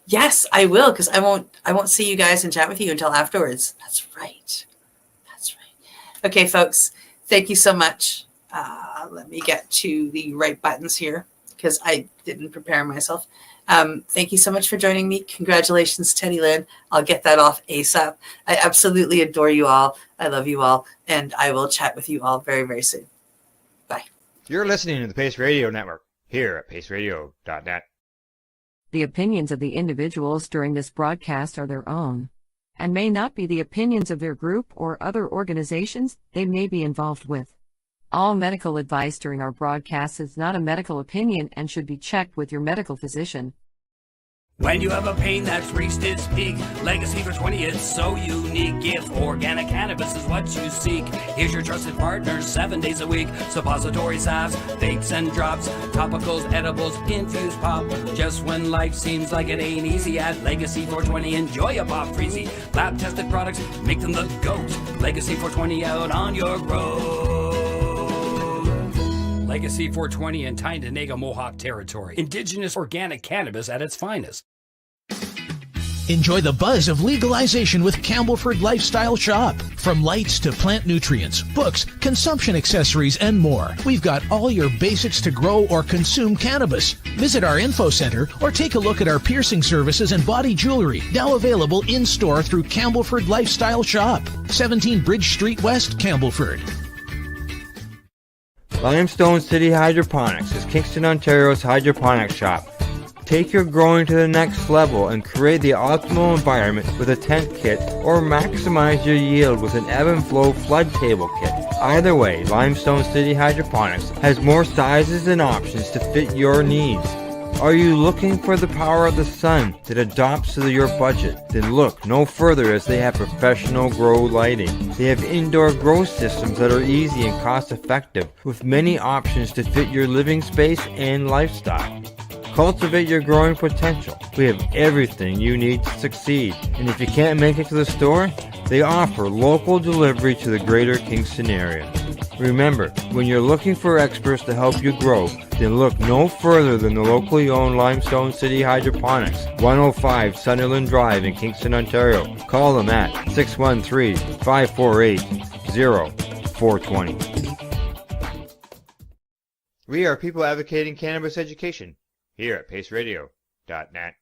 Q: Yes, I will, because I won't see you guys and chat with you until afterwards. That's right. That's right. Okay, folks. Thank you so much. Let me get to the right buttons here because I didn't prepare myself. Thank you so much for joining me. Congratulations, Teddy Lynn. I'll get that off ASAP. I absolutely adore you all. I love you all. And I will chat with you all very, very soon. Bye.
D: You're listening to the Pace Radio Network here at paceradio.net.
F: The opinions of the individuals during this broadcast are their own, and may not be the opinions of their group or other organizations they may be involved with. All medical advice during our broadcast is not a medical opinion and should be checked with your medical physician.
M: When you have a pain that's reached its peak, Legacy for 20, it's so unique. If organic cannabis is what you seek, here's your trusted partner 7 days a week. Suppository salves, vapes and drops, topicals, edibles, infused pop. Just when life seems like it ain't easy, at Legacy 420, enjoy a pop freezy. Lab tested products, make them the GOAT. Legacy 420 out on your road. Legacy 420 in Tyendinaga Mohawk territory. Indigenous organic cannabis at its finest.
P: Enjoy the buzz of legalization with Campbellford Lifestyle Shop. From lights to plant nutrients, books, consumption accessories, and more, we've got all your basics to grow or consume cannabis. Visit our info center or take a look at our piercing services and body jewelry, now available in-store through Campbellford Lifestyle Shop, 17 Bridge Street West, Campbellford.
A: Limestone City Hydroponics is Kingston, Ontario's hydroponics shop. Take your growing to the next level and create the optimal environment with a tent kit, or maximize your yield with an ebb and flow flood table kit. Either way, Limestone City Hydroponics has more sizes and options to fit your needs. Are you looking for the power of the sun that adapts to your budget? Then look no further, as they have professional grow lighting. They have indoor grow systems that are easy and cost effective, with many options to fit your living space and lifestyle. Cultivate your growing potential. We have everything you need to succeed. And if you can't make it to the store, they offer local delivery to the greater Kingston area. Remember, when you're looking for experts to help you grow, then look no further than the locally owned Limestone City Hydroponics, 105 Sunderland Drive in Kingston, Ontario. Call them at 613-548-0420.
D: We are people advocating cannabis education here at paceradio.net.